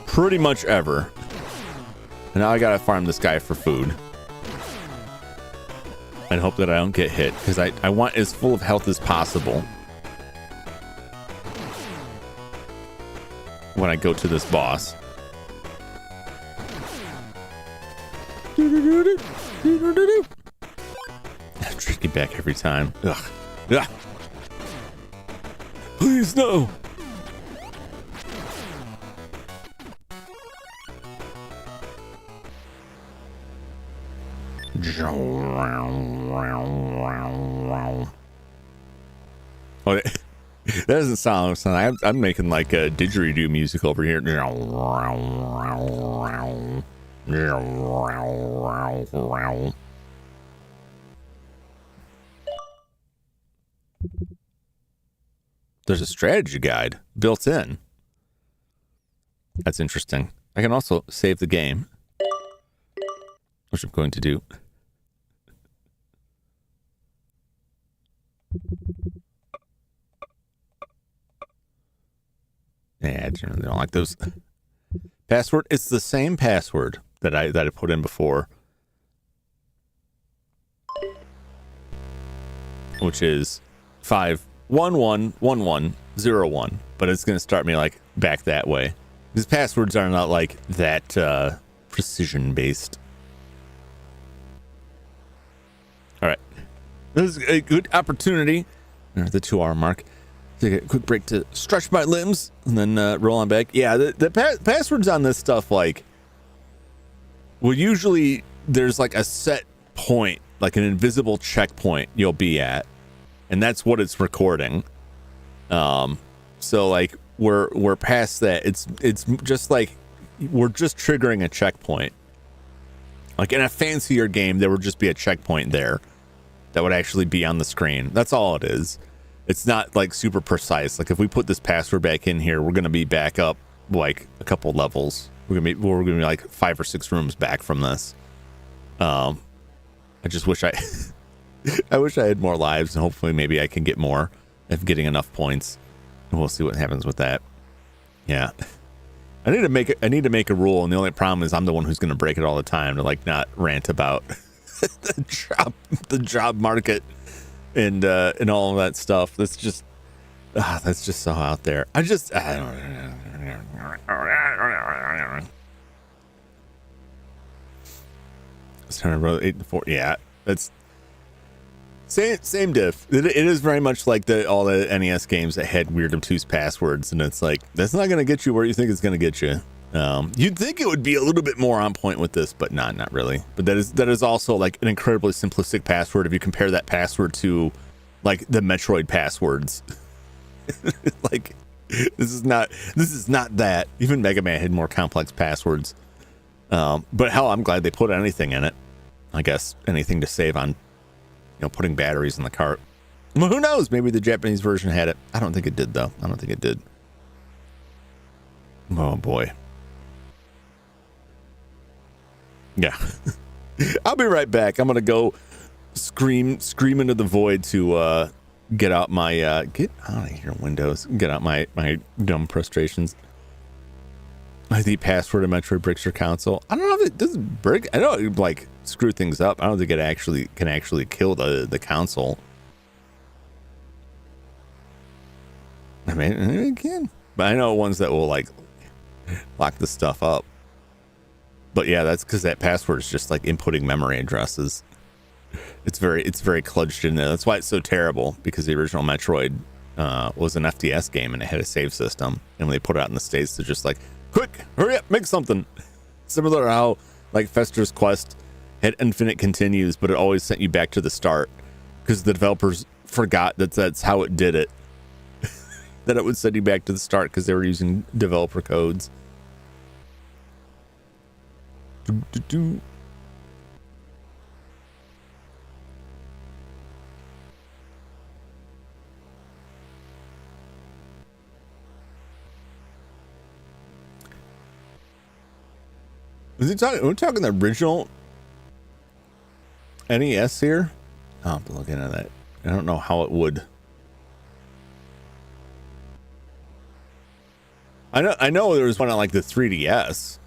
Pretty much ever. And now I gotta farm this guy for food. And hope that I don't get hit, because I want as full of health as possible when I go to this boss. Tricky back every time. Ugh. Ugh. Please no. Oh, that doesn't sound. I'm making like a didgeridoo music over here. There's a strategy guide built in. That's interesting. I can also save the game, which I'm going to do. Yeah, I generally don't like those. Password. It's the same password that I put in before, which is 5111101. But it's going to start me like back that way. These passwords are not like that precision based. All right, this is a good opportunity. The 2-hour mark. Take a quick break to stretch my limbs and then roll on back. Yeah, the passwords on this stuff, like, well, usually there's like a set point, like an invisible checkpoint you'll be at, and that's what it's recording. So like we're past that. It's just like we're just triggering a checkpoint. Like in a fancier game, there would just be a checkpoint there that would actually be on the screen. That's all it is. It's not like super precise. Like if we put this password back in here, we're gonna be back up like a couple levels. We're gonna be like 5 or 6 rooms back from this. I just wish I wish I had more lives, and hopefully maybe I can get more if getting enough points. And we'll see what happens with that. Yeah. I need to make a rule, and the only problem is I'm the one who's gonna break it all the time to like not rant about the job market and all of that stuff. That's just so out there. I don't it's trying to roll 8 and 4. Yeah, that's same diff. It is very much like all the NES games that had weird obtuse passwords, and it's like that's not going to get you where you think it's going to get you. You'd think it would be a little bit more on point with this, but not really. But that is also like an incredibly simplistic password if you compare that password to like the Metroid passwords. Like this is not that. Even Mega Man had more complex passwords. But hell, I'm glad they put anything in it. I guess anything to save on, putting batteries in the cart. Well, who knows? Maybe the Japanese version had it. I don't think it did, though. I don't think it did. Oh boy. Yeah. I'll be right back. I'm gonna go scream into the void to get out my get out of here, Windows. Get out my dumb frustrations. The password of Metroid breaks your console. I don't know if it does break. I know it like screw things up. I don't think it can actually kill the console. I mean, it can, but I know ones that will like lock the stuff up. But yeah, that's because that password is just like inputting memory addresses. It's very cludged in there. That's why it's so terrible, because the original Metroid was an FDS game and it had a save system. And when they put it out in the States, they're just like, quick, hurry up, make something. Similar to how like Fester's Quest had infinite continues, but it always sent you back to the start because the developers forgot that's how it did it. That it would send you back to the start because they were using developer codes. We're talking the original NES here? I'll have to look into that. I don't know how it would. I know there was one on like the 3DS.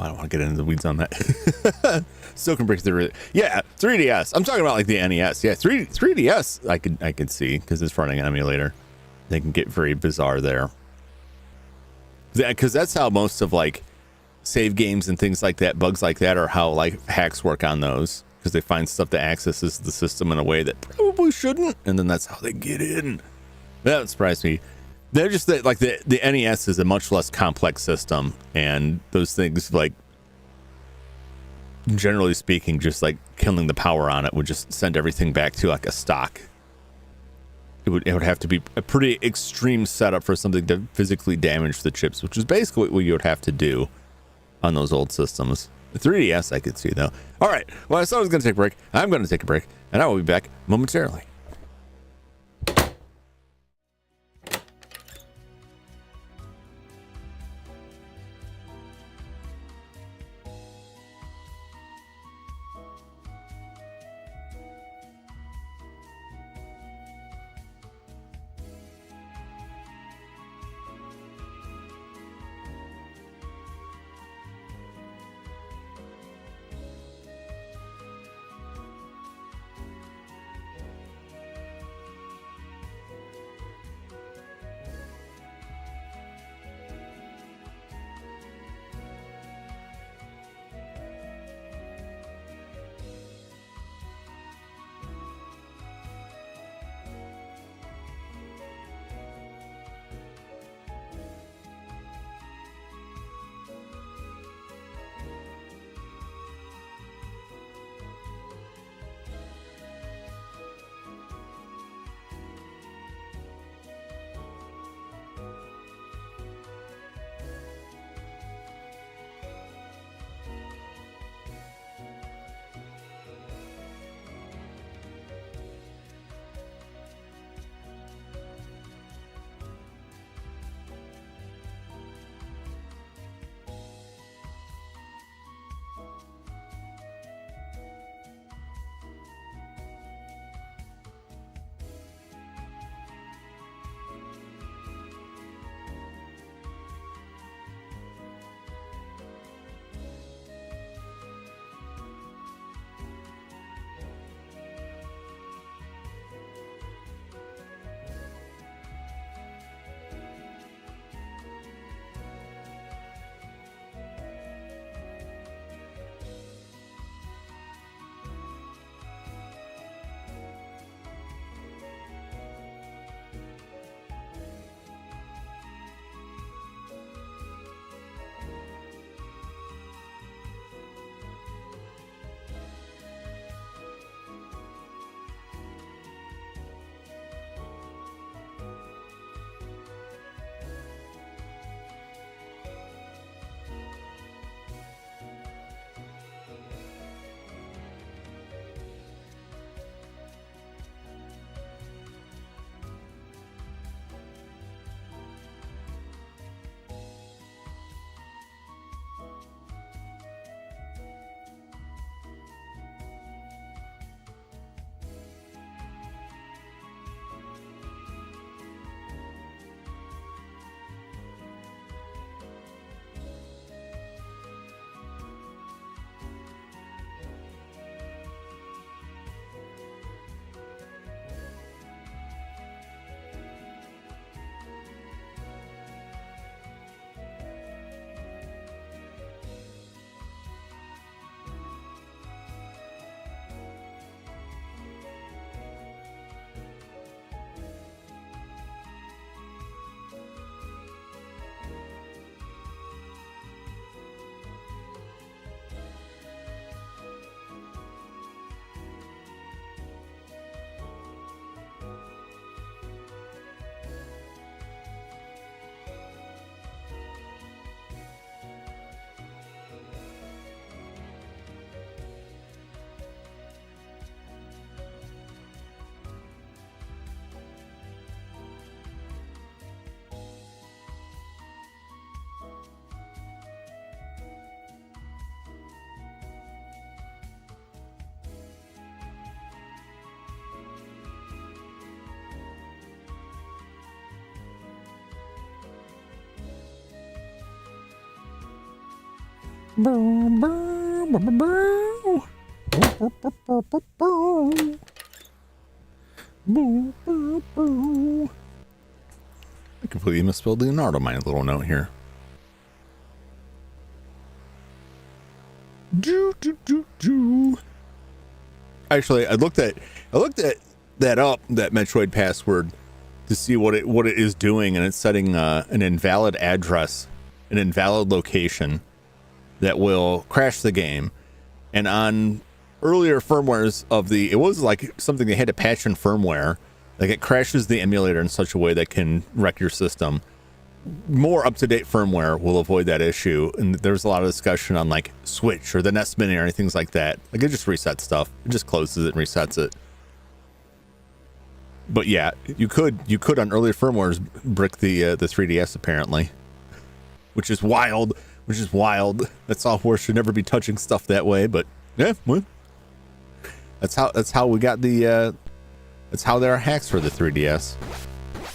I don't want to get into the weeds on that. Still can break through it. Yeah, 3DS. I'm talking about like the NES. Yeah, 3DS. I could see because it's running an emulator. They can get very bizarre there. Because that's how most of like save games and things like that, bugs like that, are how like hacks work on those. Because they find stuff that accesses the system in a way that probably shouldn't, and then that's how they get in. That would surprise me. They're just that like the NES is a much less complex system, and those things, like generally speaking, just like killing the power on it would just send everything back to like a stock. It would have to be a pretty extreme setup for something to physically damage the chips, which is basically what you would have to do on those old systems. The 3DS I could see though. All right, well, I said I was going to take a break. I'm going to take a break, and I will be back momentarily. I completely misspelled Leonardo, my little note here. Actually, I looked at that Metroid password to see what it is doing, and it's setting an invalid address, an invalid location that will crash the game. And on earlier firmwares it was like something they had to patch in firmware, like it crashes the emulator in such a way that can wreck your system. More up-to-date firmware will avoid that issue, and there's a lot of discussion on like Switch or the NES Mini or things like that. Like it just resets stuff, it just closes it and resets it. But yeah, you could on earlier firmwares brick the 3DS apparently, which is wild. That software should never be touching stuff that way. But yeah, well, that's how we got the that's how there are hacks for the 3DS.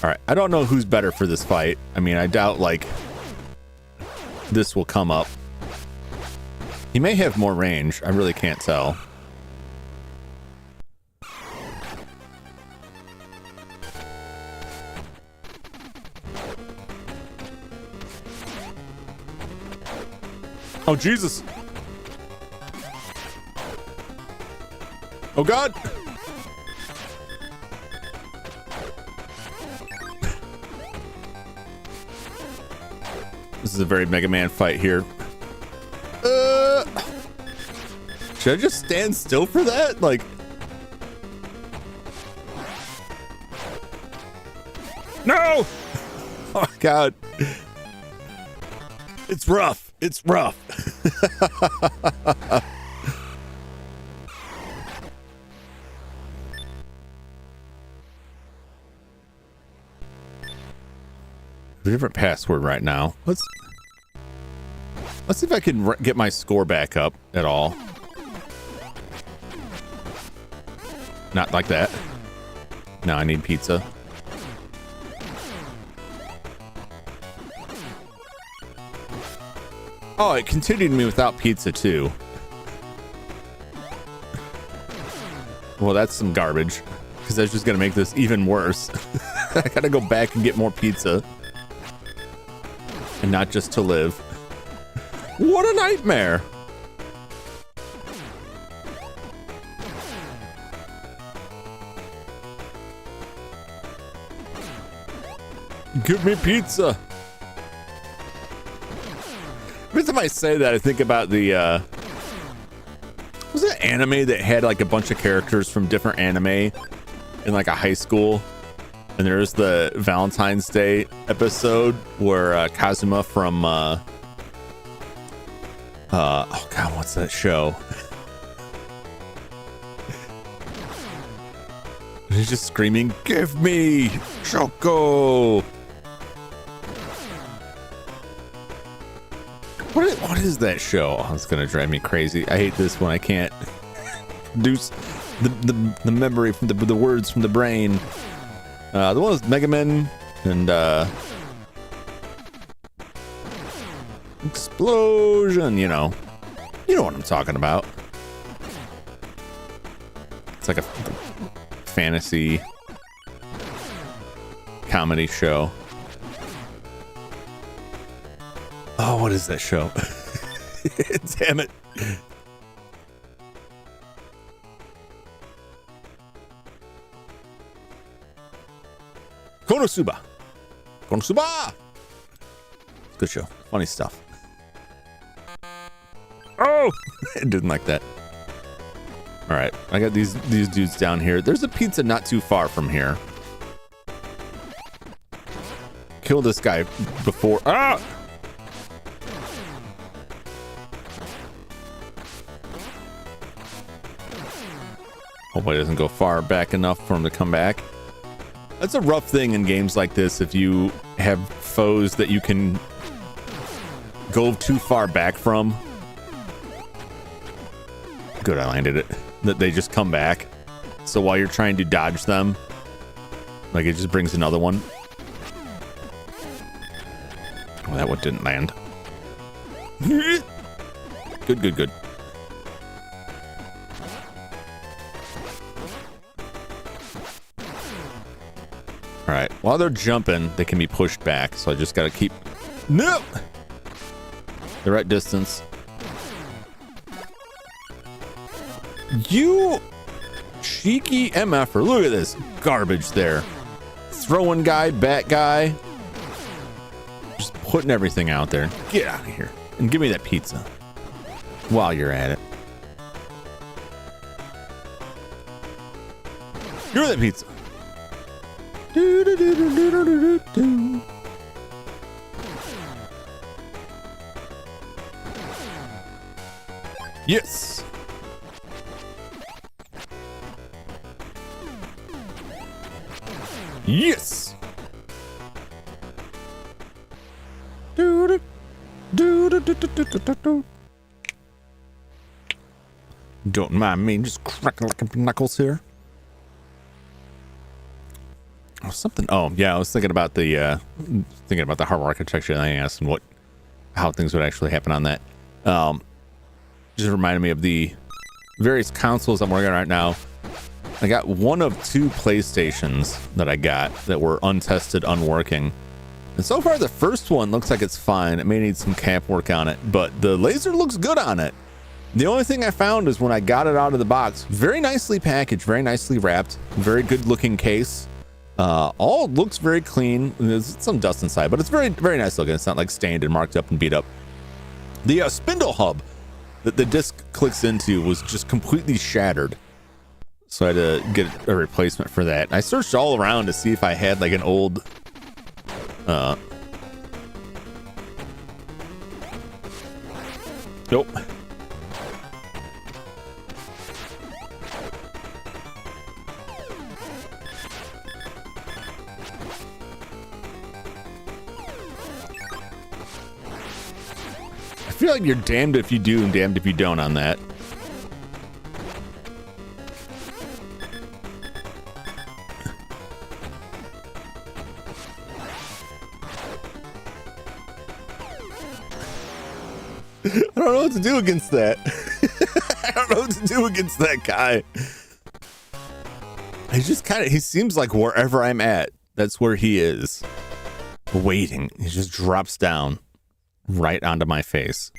All right, I don't know who's better for this fight. I mean, I doubt like this will come up. He may have more range. I really can't tell. Oh, Jesus. Oh, God. This is a very Mega Man fight here. Should I just stand still for that? Like... No! Oh, my God. It's rough. It's rough. A different password right now. Let's see if I can get my score back up at all. Not like that. No, I need pizza. Oh, it continued me without pizza too. Well, that's some garbage, because that's just gonna make this even worse. I gotta go back and get more pizza. And not just to live. What a nightmare! Give me pizza! Every time I say that, I think about the, was it an anime that had like a bunch of characters from different anime in like a high school? And there's the Valentine's Day episode where Kazuma from, oh God, what's that show? He's just screaming, "Give me Choco!" What is that show? Oh, it's gonna drive me crazy. I hate this when I can't produce the memory from the words from the brain. The one was Mega Man and Explosion. You know what I'm talking about. It's like a fantasy comedy show. Oh, what is that show? Damn it. Konosuba. Good show. Funny stuff. Oh, I didn't like that. All right, I got these dudes down here. There's a pizza not too far from here. Kill this guy before. Ah! Hope it doesn't go far back enough for him to come back. That's a rough thing in games like this if you have foes that you can go too far back from. Good, I landed it. That they just come back. So while you're trying to dodge them, like it just brings another one. Oh, that one didn't land. Good, good, good. All right, while they're jumping, they can be pushed back, so I just gotta keep the right distance. You cheeky MFer, look at this garbage there. Throwing guy, bat guy. Just putting everything out there. Get out of here and give me that pizza while you're at it. Give me that pizza. Yes. Yes. Don't mind me, just cracking like knuckles here. Oh, something. Oh, yeah, I was thinking about the hardware architecture and I asked and how things would actually happen on that. Just reminded me of the various consoles I'm working on right now. I got one of 2 PlayStations that I got that were untested, unworking. And so far, the first one looks like it's fine. It may need some cap work on it, but the laser looks good on it. The only thing I found is when I got it out of the box, very nicely packaged, very nicely wrapped, very good looking case. All looks very clean. There's some dust inside, but it's very, very nice looking. It's not like stained and marked up and beat up. The spindle hub that the disc clicks into was just completely shattered. So I had to get a replacement for that. I searched all around to see if I had like an old nope. I feel like you're damned if you do and damned if you don't on that. I don't know what to do against that. I don't know what to do against that guy. He seems like wherever I'm at, that's where he is. Waiting. He just drops down right onto my face.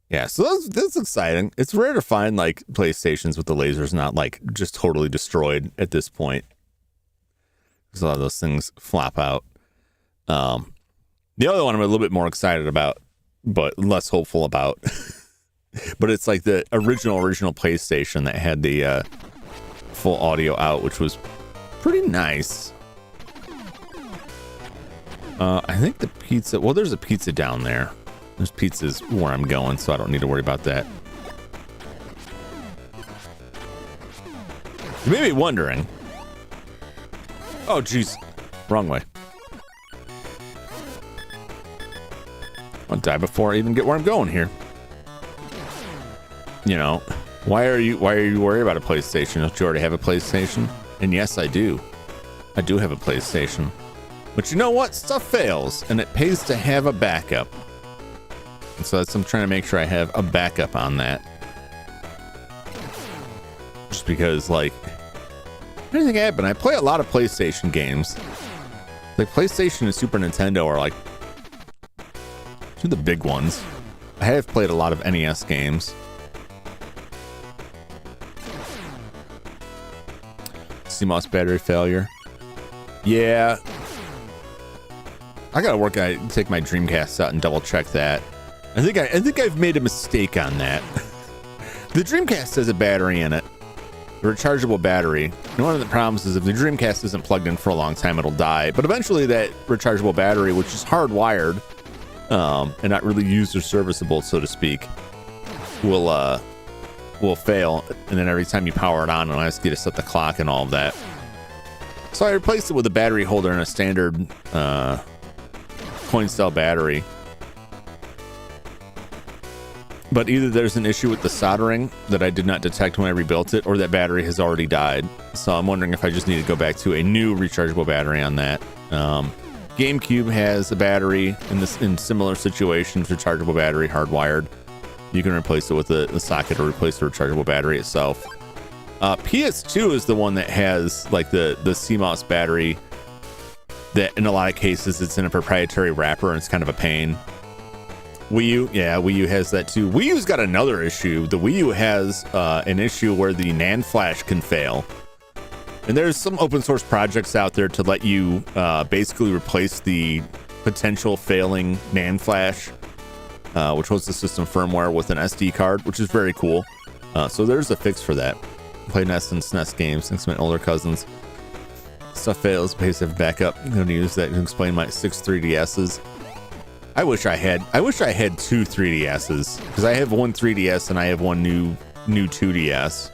Yeah, so that's exciting. It's rare to find like PlayStations with the lasers not like just totally destroyed at this point. Because a lot of those things flop out. The other one I'm a little bit more excited about, but less hopeful about. But it's like the original PlayStation that had the full audio out, which was pretty nice. I think the pizza, well, there's a pizza down there. There's pizzas where I'm going, so I don't need to worry about that. You may be wondering. Oh, geez. Wrong way. I'll die before I even get where I'm going here. You know, why are you worried about a PlayStation? Don't you already have a PlayStation? And yes, I do. I do have a PlayStation. But you know what? Stuff fails, and it pays to have a backup. And so I'm trying to make sure I have a backup on that. Just because, like, anything happened. I play a lot of PlayStation games. Like, PlayStation and Super Nintendo are like two of the big ones. I have played a lot of NES games. CMOS battery failure. Yeah. I gotta take my Dreamcast out and double check that. I think I've made a mistake on that. The Dreamcast has a battery in it. A rechargeable battery. And one of the problems is if the Dreamcast isn't plugged in for a long time, it'll die. But eventually that rechargeable battery, which is hardwired, and not really used or serviceable, so to speak, will fail. And then every time you power it on, it'll ask you to set the clock and all of that. So I replaced it with a battery holder and a standard coin cell battery. But either there's an issue with the soldering that I did not detect when I rebuilt it, or that battery has already died. So I'm wondering if I just need to go back to a new rechargeable battery on that. GameCube has a battery in similar situations, rechargeable battery, hardwired. You can replace it with a socket or replace the rechargeable battery itself. PS2 is the one that has like the CMOS battery that in a lot of cases it's in a proprietary wrapper and it's kind of a pain. Wii U, yeah, Wii U has that too. Wii U's got another issue. The Wii U has an issue where the NAND flash can fail. And there's some open source projects out there to let you basically replace the potential failing NAND flash, which holds the system firmware, with an SD card, which is very cool. So there's a fix for that. Play NES and SNES games thanks to my older cousins. Stuff fails, pays have backup. I'm going to use that to explain my 6 3DSs. I wish I had 2 3DSs, because I have one 3DS and I have one new 2DS,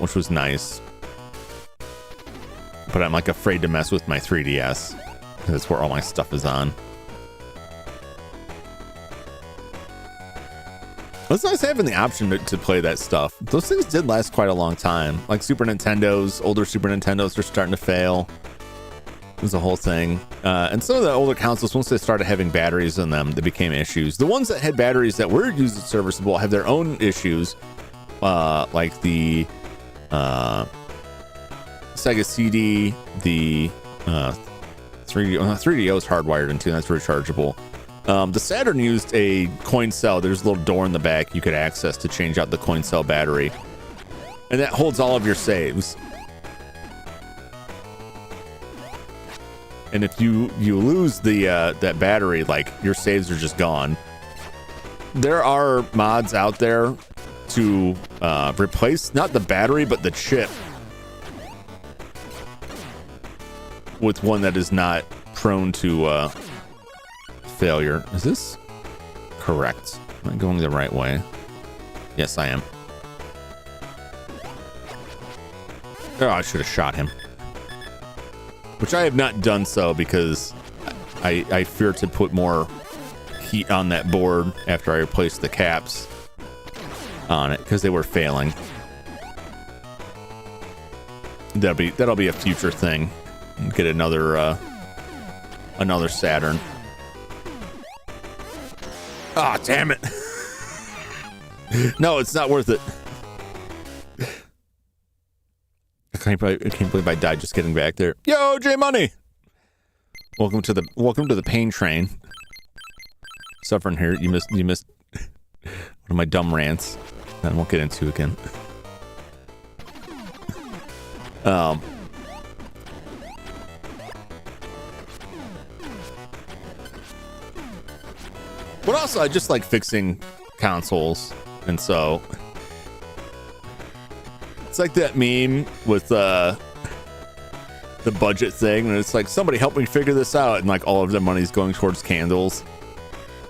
which was nice. But I'm like afraid to mess with my 3DS because that's where all my stuff is on. It's nice having the option to play that stuff. Those things did last quite a long time. Like Super Nintendos, older Super Nintendos are starting to fail. It was a whole thing. And some of the older consoles, once they started having batteries in them, they became issues. The ones that had batteries that were used as serviceable have their own issues. Like the Sega CD, the 3DO is hardwired into, that's rechargeable. The Saturn used a coin cell. There's a little door in the back you could access to change out the coin cell battery, and that holds all of your saves. And if you lose the that battery, like, your saves are just gone. There are mods out there to replace not the battery but the chip with one that is not prone to failure. Is this correct? Am I going the right way? Yes, I am. Oh, I should have shot him. Which I have not done so because I fear to put more heat on that board after I replace the caps on it, because they were failing. That'll be a future thing. Get another Saturn. Ah, oh, damn it. No, it's not worth it. I can't believe I died just getting back there. Yo, J Money. Welcome to the pain train. Suffering here. You missed one of my dumb rants that I won't get into again. But also, I just like fixing consoles, and so it's like that meme with the budget thing, and it's like, somebody help me figure this out, and like all of their money's going towards candles.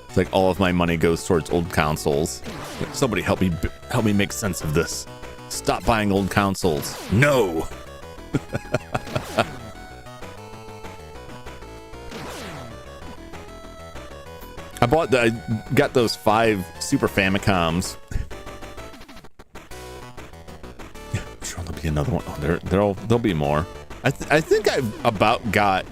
It's like all of my money goes towards old consoles. Like, somebody help me make sense of this. Stop buying old consoles. No. I got those 5 Super Famicoms. Yeah, I'm sure there'll be another one. Oh, there'll be more. I think I've about got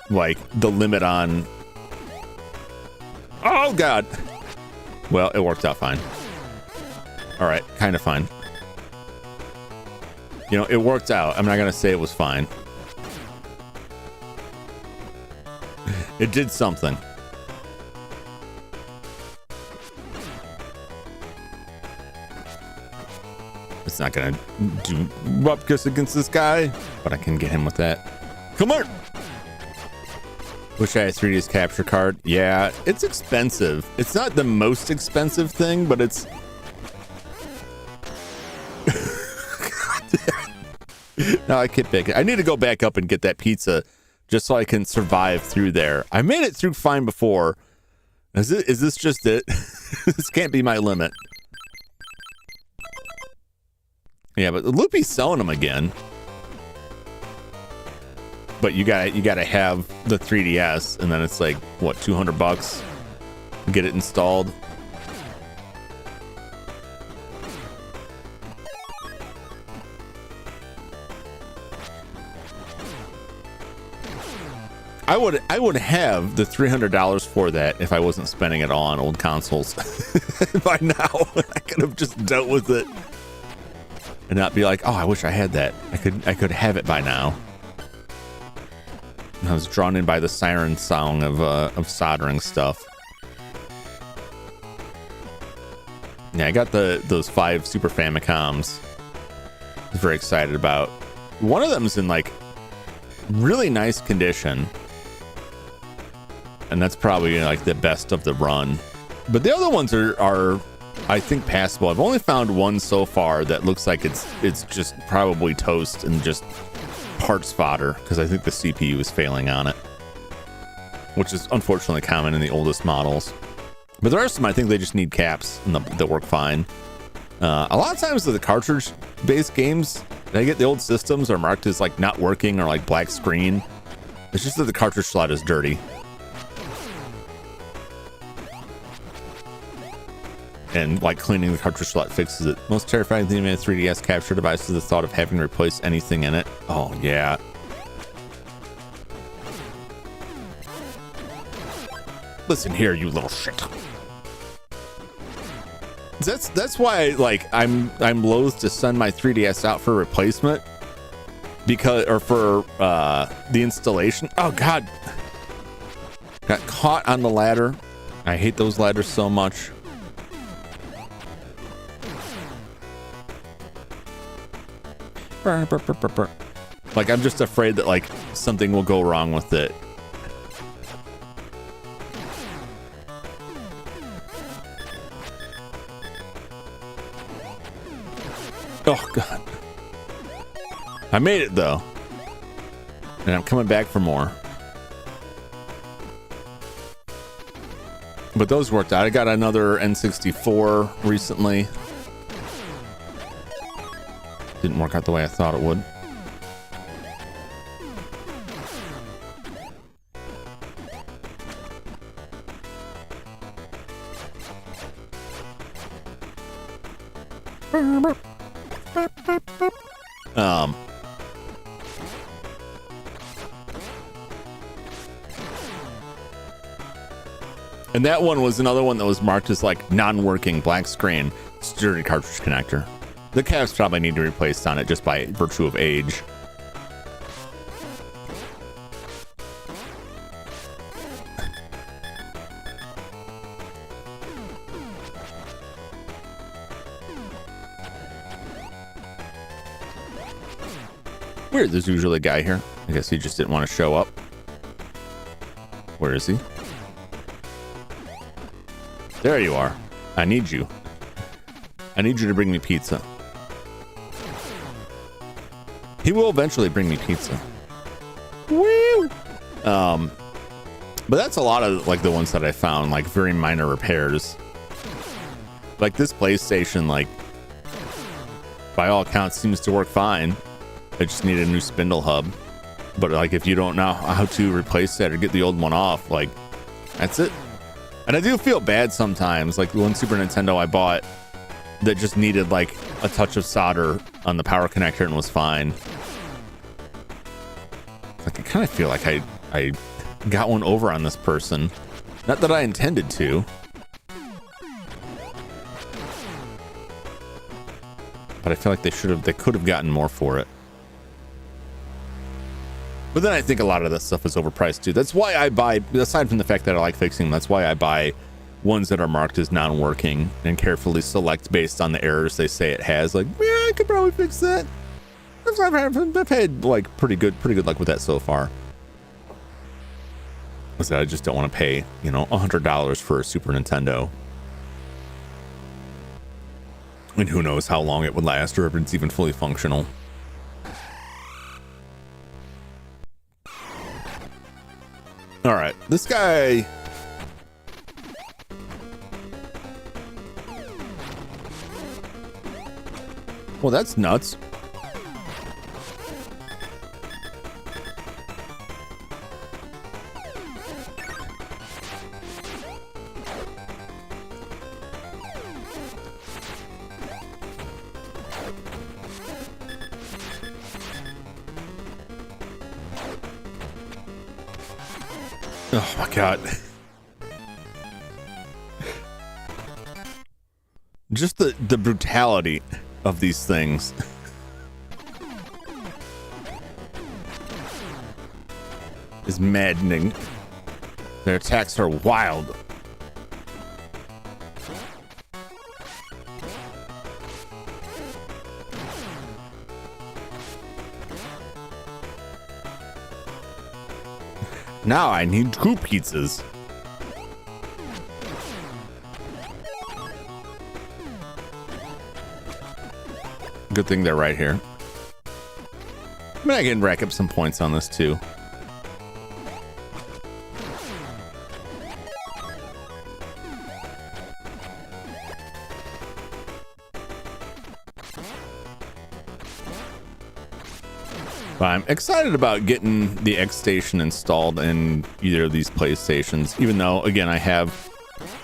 like the limit on. Oh God. Well, it worked out fine. All right, kind of fine. You know, it worked out. I'm not gonna say it was fine. It did something. It's not gonna do Rupkus against this guy, but I can get him with that. Come on! Wish I had a 3Ds capture card. Yeah, it's expensive. It's not the most expensive thing, but it's... No, I can't pick it. I need to go back up and get that pizza just so I can survive through there. I made it through fine before. Is this just it? This can't be my limit. Yeah, but Loopy's selling them again. But you gotta have the 3DS, and then it's like, what, $200? Get it installed. I would have the $300 for that if I wasn't spending it all on old consoles. By now, I could have just dealt with it and not be like, oh, I wish I had that. I could have it by now. I was drawn in by the siren song of soldering stuff. Yeah, I got those 5 Super Famicoms. I was very excited about. One of them's in like really nice condition, and that's probably like the best of the run. But the other ones are I think passable. I've only found one so far that looks like it's just probably toast and just parts fodder, because I think the CPU is failing on it, which is unfortunately common in the oldest models. But the rest of them, I think they just need caps and they'll work fine. A lot of times the cartridge-based games, they get the old systems are marked as like not working or like black screen. It's just that the cartridge slot is dirty. And like cleaning the cartridge slot fixes it. Most terrifying thing in a 3DS capture device is the thought of having to replace anything in it. Oh yeah. Listen here, you little shit. That's why like I'm loath to send my 3DS out for replacement, because or for the installation. Oh god. Got caught on the ladder. I hate those ladders so much. Like I'm just afraid that like something will go wrong with it. Oh god. I made it though. And I'm coming back for more. But those worked out. I got another N64 recently. Didn't work out the way I thought it would. And that one was another one that was marked as like non-working black screen, sturdy cartridge connector. The caps probably need to be replaced on it just by virtue of age. Weird, there's usually a guy here. I guess he just didn't want to show up. Where is he? There you are. I need you. I need you to bring me pizza. He will eventually bring me pizza. Woo! But that's a lot of like the ones that I found, like very minor repairs. Like this PlayStation, like by all accounts seems to work fine. I just need a new spindle hub. But like if you don't know how to replace that or get the old one off, like that's it. And I do feel bad sometimes, like the one Super Nintendo I bought that just needed like a touch of solder on the power connector and was fine. Like I kind of feel like I got one over on this person. Not that I intended to. But I feel like they could have gotten more for it. But then I think a lot of that stuff is overpriced too. That's why I buy, aside from the fact that I like fixing them, that's why I buy ones that are marked as non-working and carefully select based on the errors they say it has. Like, yeah, I could probably fix that. I've had like pretty good luck with that so far. I just don't want to pay, you know, $100 for a Super Nintendo. And who knows how long it would last or if it's even fully functional. All right, this guy. Well, that's nuts. Oh my god. Just the brutality of these things. Is maddening. Their attacks are wild. Now I need 2 pizzas. Good thing they're right here. I mean, I can rack up some points on this too. But I'm excited about getting the X Station installed in either of these PlayStations, even though, again, I have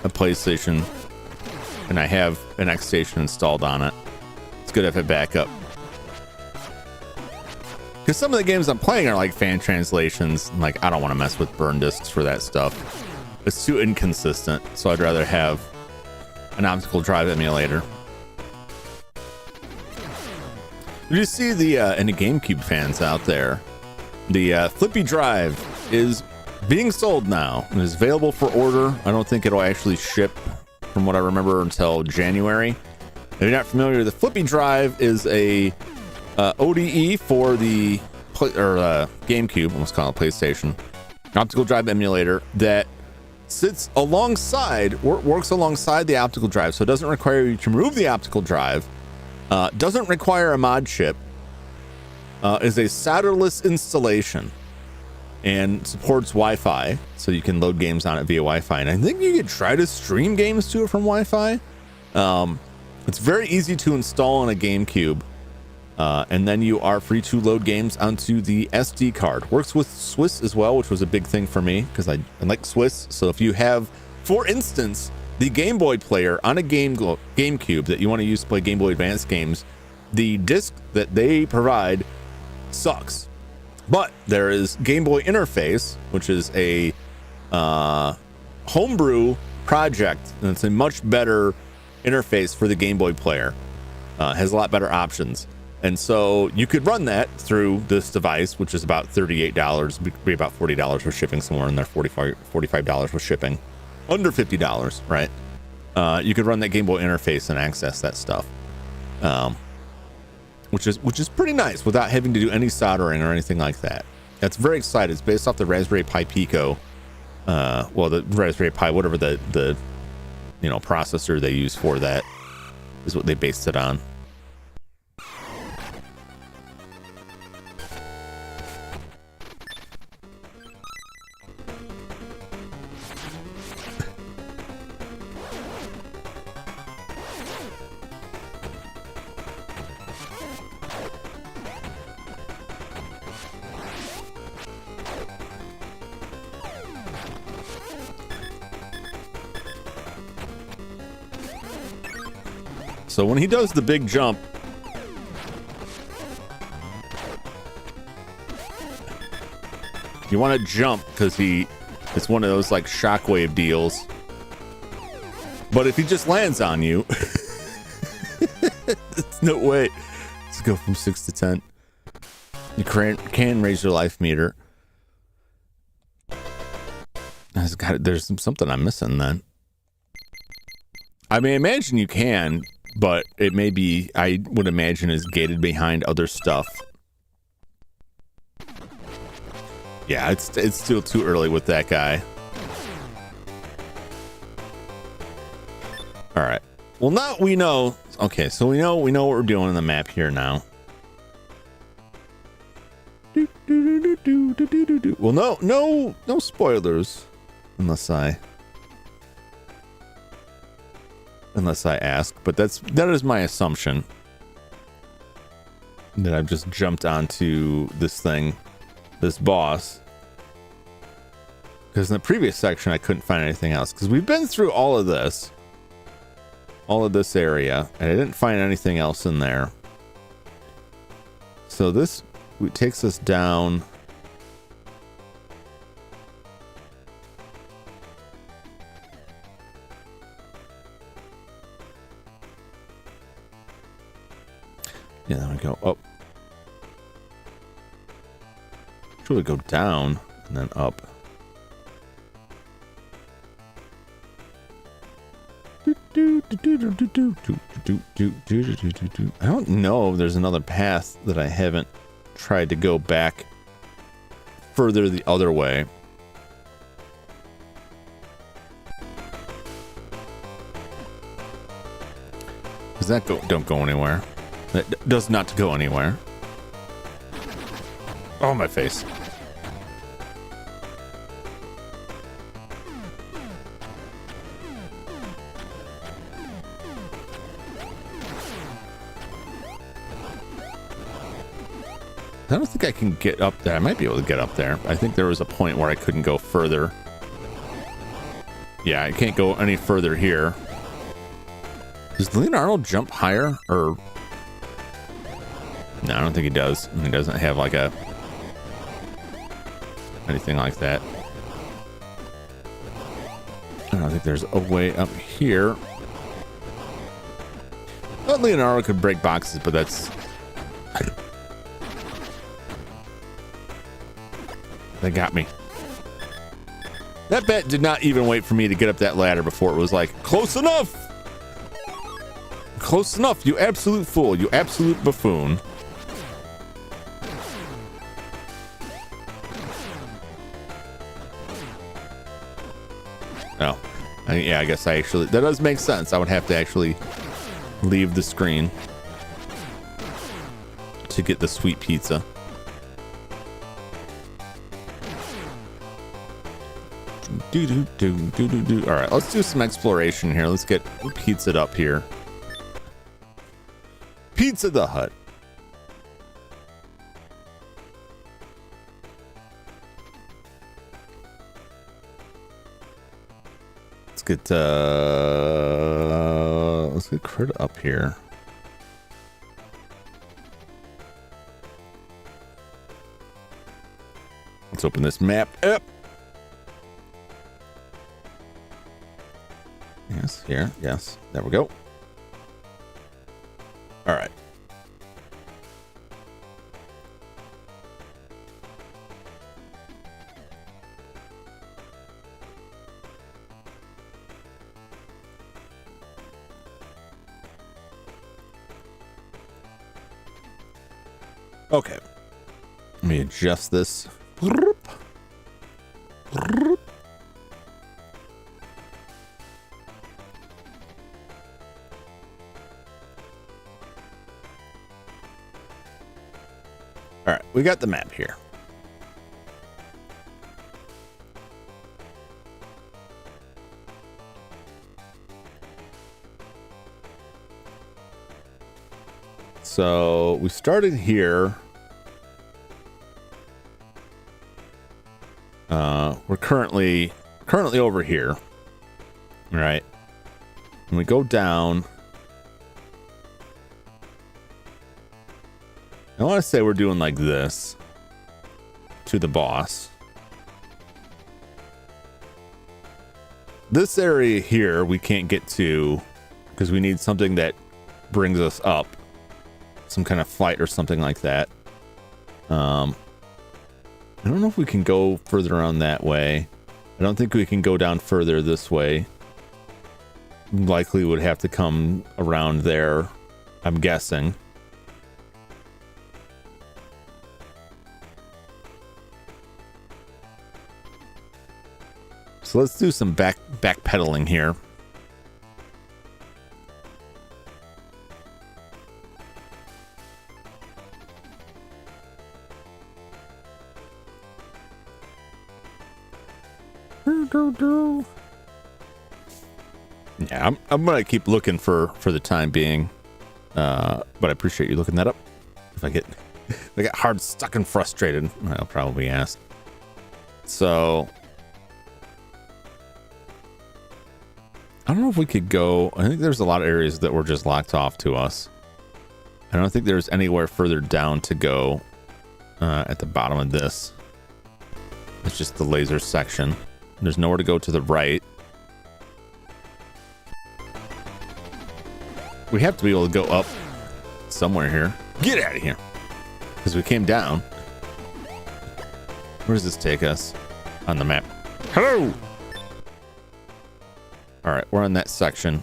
a PlayStation and I have an X Station installed on it. It's good if I back up. Because some of the games I'm playing are like fan translations. Like, I don't want to mess with burn discs for that stuff. It's too inconsistent, so I'd rather have an optical drive emulator. You see the any GameCube fans out there, the Flippy drive is being sold now and is available for order. I don't think it'll actually ship, from what I remember, until January. If you're not familiar, the Flippy drive is a ODE for the GameCube, almost call it PlayStation, optical drive emulator that sits alongside, works alongside the optical drive, so it doesn't require you to remove the optical drive. Doesn't require a mod chip, is a solderless installation, and supports Wi-Fi, so you can load games on it via Wi-Fi. And I think you could try to stream games to it from Wi-Fi. It's very easy to install on a GameCube, and then you are free to load games onto the SD card. Works with Swiss as well, which was a big thing for me because I like Swiss. So if you have, for instance, the Game Boy player on a GameCube that you want to use to play Game Boy Advance games, the disc that they provide sucks. But there is Game Boy Interface, which is a homebrew project, and it's a much better interface for the Game Boy player. Has a lot better options. And so you could run that through this device, which is about $38, be about $40 with shipping, somewhere in there, $45 with shipping. Under $50, right? You could run that Game Boy interface and access that stuff, which is pretty nice without having to do any soldering or anything like that. That's very exciting. It's based off the Raspberry Pi Pico, well, the Raspberry Pi, whatever the processor they use for that is what they based it on. So when he does the big jump, you want to jump because it's one of those like shockwave deals. But if he just lands on you, it's no way. Let's go from 6 to 10. You can raise your life meter. There's something I'm missing then. I mean, imagine you can, but it may be, I would imagine, is gated behind other stuff. Yeah, it's still too early with that guy. All right. Well, now we know. Okay, so we know what we're doing in the map here now. Well, no spoilers, unless I ask, but that is my assumption, that I've just jumped onto this boss, because in the previous section I couldn't find anything else, because we've been through all of this area and I didn't find anything else in there. So this takes us down Yeah, there we go. Oh. Should we go down and then up? I don't know if there's another path that I haven't tried to go back further the other way. Does that don't go anywhere? That does not go anywhere. Oh, my face. I don't think I can get up there. I might be able to get up there. I think there was a point where I couldn't go further. Yeah, I can't go any further here. Does Leonardo jump higher? Or... No, I don't think he does. He doesn't have like a... anything like that. I don't think there's a way up here. Well, Leonardo could break boxes, but that's... They got me. That bet did not even wait for me to get up that ladder before it was like, close enough! Close enough, you absolute fool, you absolute buffoon. Oh, yeah, I guess I actually, that does make sense. I would have to actually leave the screen to get the sweet pizza. All right, let's do some exploration here. Let's get pizzaed up here. Pizza the Hut. Let's get Crit up here. Let's open this map up. Yes, here. Yes. There we go. All right. Okay. Let me adjust this. All right, we got the map here. So we started here. We're currently over here. All right. And we go down. I want to say we're doing like this to the boss. This area here we can't get to because we need something that brings us up. Some kind of flight or something like that. I don't know if we can go further around that way. I don't think we can go down further this way. Likely would have to come around there, I'm guessing. So let's do some backpedaling here. Yeah, I'm gonna keep looking for the time being, but I appreciate you looking that up. If I get hard stuck and frustrated, I'll probably ask. So I don't know if we could go. I think there's a lot of areas that were just locked off to us. I don't think there's anywhere further down to go at the bottom of this. It's just the laser section. There's nowhere to go to the right. We have to be able to go up somewhere here. Get out of here. Because we came down. Where does this take us on the map? Hello. All right, we're on that section.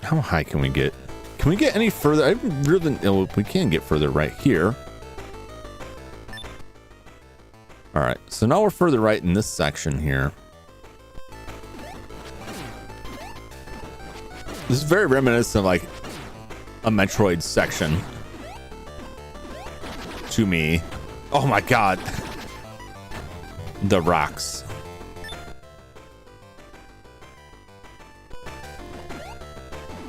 How high can we get? Can we get any further? I really, oh, we can get further right here. All right, so now we're further right in this section here. This is very reminiscent of like a Metroid section to me. Oh my God. The rocks.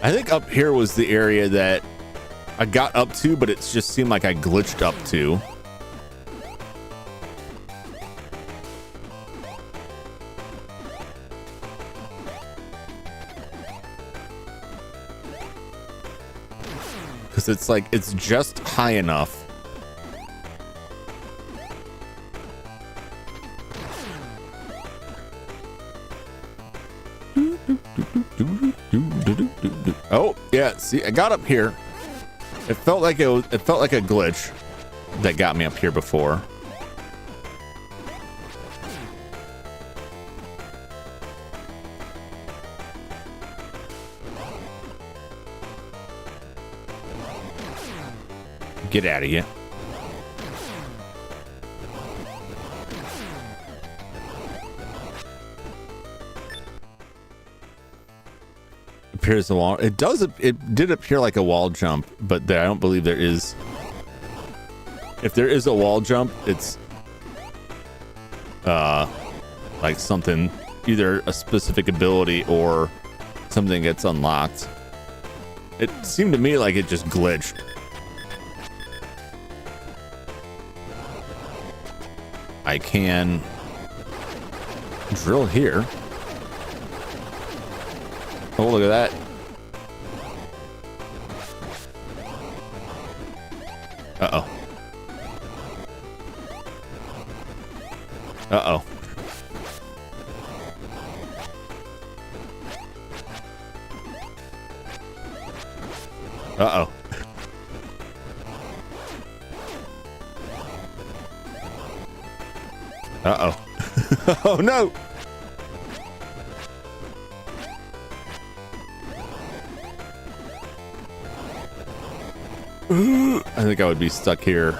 I think up here was the area that I got up to, but it just seemed like I glitched up to. Because it's like, it's just high enough. Oh yeah, see, I got up here. It felt like a glitch that got me up here before. Get out of here. Appears a wall. It does. It did appear like a wall jump, but I don't believe there is. If there is a wall jump, it's like something, either a specific ability or something gets unlocked. It seemed to me like it just glitched. I can drill here. Oh, look at that. Uh-oh. Uh-oh. Uh-oh. Uh-oh. Oh, no. I think I would be stuck here.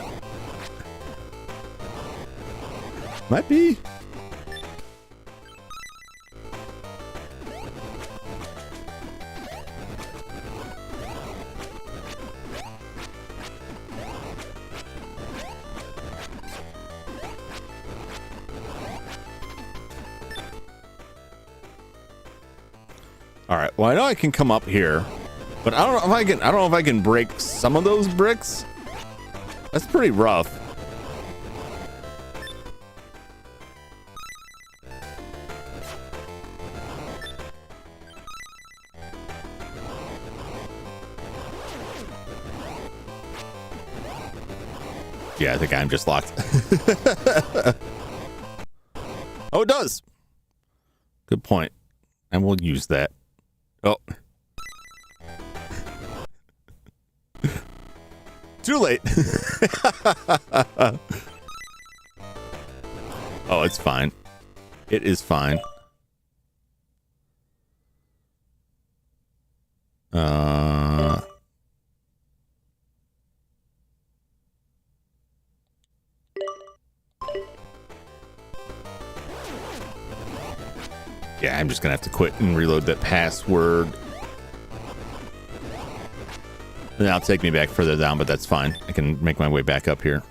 Might be. All right. Well, I know I can come up here, but I don't know if I can. I don't know if I can break some of those bricks. That's pretty rough. Yeah, I think I'm just locked. Oh, it does. Good point. And we'll use that. Oh. Too late. Oh, it's fine. It is fine. Yeah, I'm just gonna have to quit and reload that password. And that'll take me back further down, but that's fine. I can make my way back up here.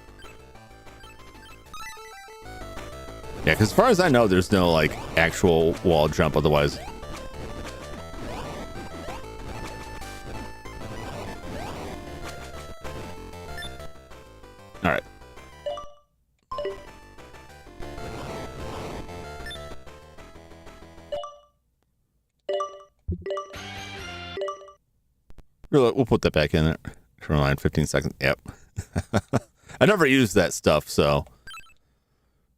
Yeah, because as far as I know, there's no like actual wall jump otherwise. All right. We'll put that back in there. Rewind 15 seconds. Yep. I never use that stuff, so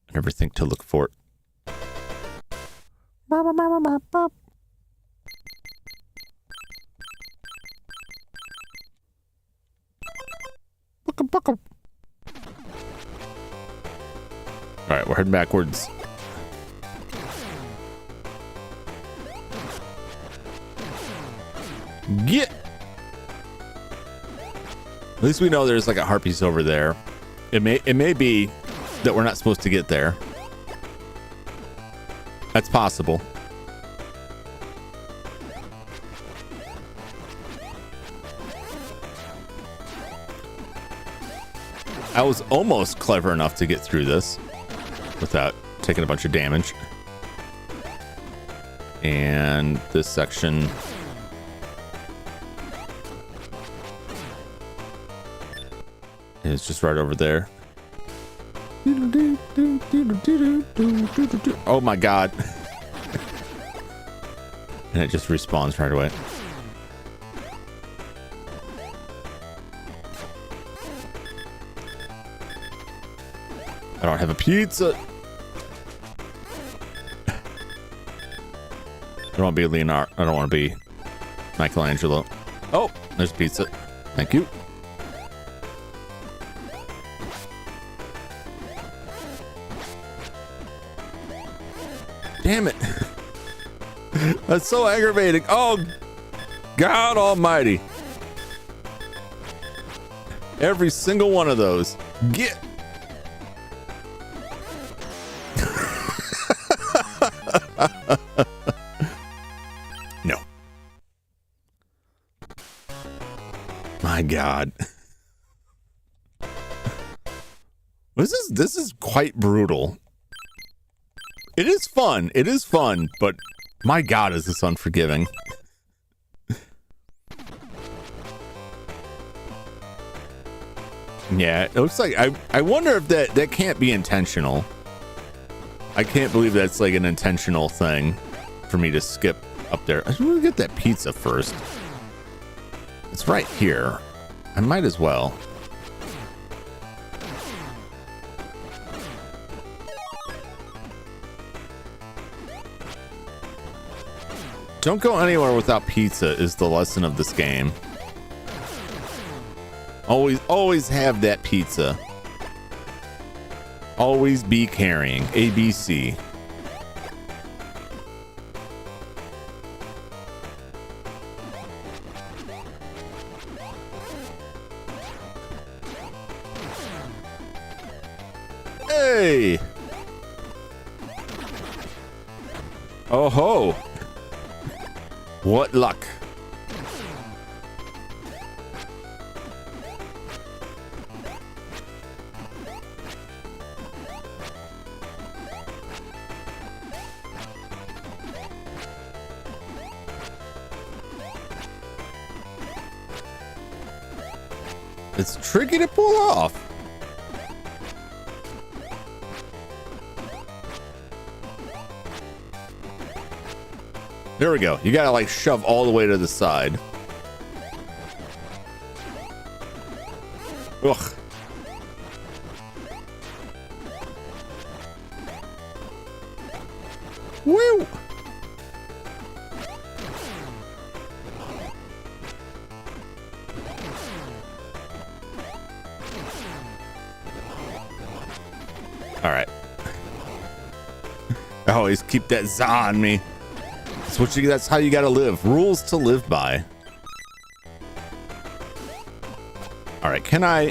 I never think to look for it. All right, we're heading backwards. Get. At least we know there's like a heart piece over there. It may be that we're not supposed to get there. That's possible. I was almost clever enough to get through this without taking a bunch of damage. And this section is just right over there. Oh my god. And it just respawns right away. I don't have a pizza. I don't want to be Leonardo. I don't want to be Michelangelo. Oh, there's pizza. Thank you. Damn it. That's so aggravating. Oh, God almighty. Every single one of those. Get. No. My God. This is quite brutal. It is fun. It is fun, but my God, is this unforgiving. Yeah, it looks like I wonder if that can't be intentional. I can't believe that's like an intentional thing for me to skip up there. I just want to get that pizza first. It's right here. I might as well. Don't go anywhere without pizza is the lesson of this game. Always have that pizza. Always be carrying. ABC. Hey! Oh ho! What luck. It's tricky to pull off. There we go. You gotta like shove all the way to the side. Ugh. Woo! All right. I always keep that za on me. That's how you gotta live. Rules to live by. All right, can I?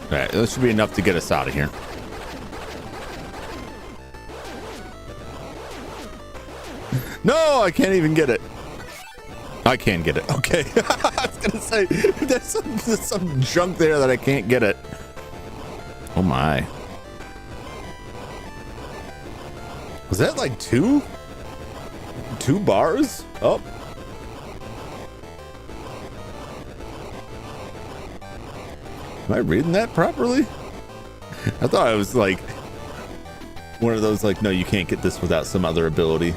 All right, this should be enough to get us out of here. No, I can't even get it. I can't get it. Okay. I was gonna say there's some junk there that I can't get it. Oh my. Was that like two bars? Oh. Am I reading that properly? I thought I was like one of those like, no, you can't get this without some other ability.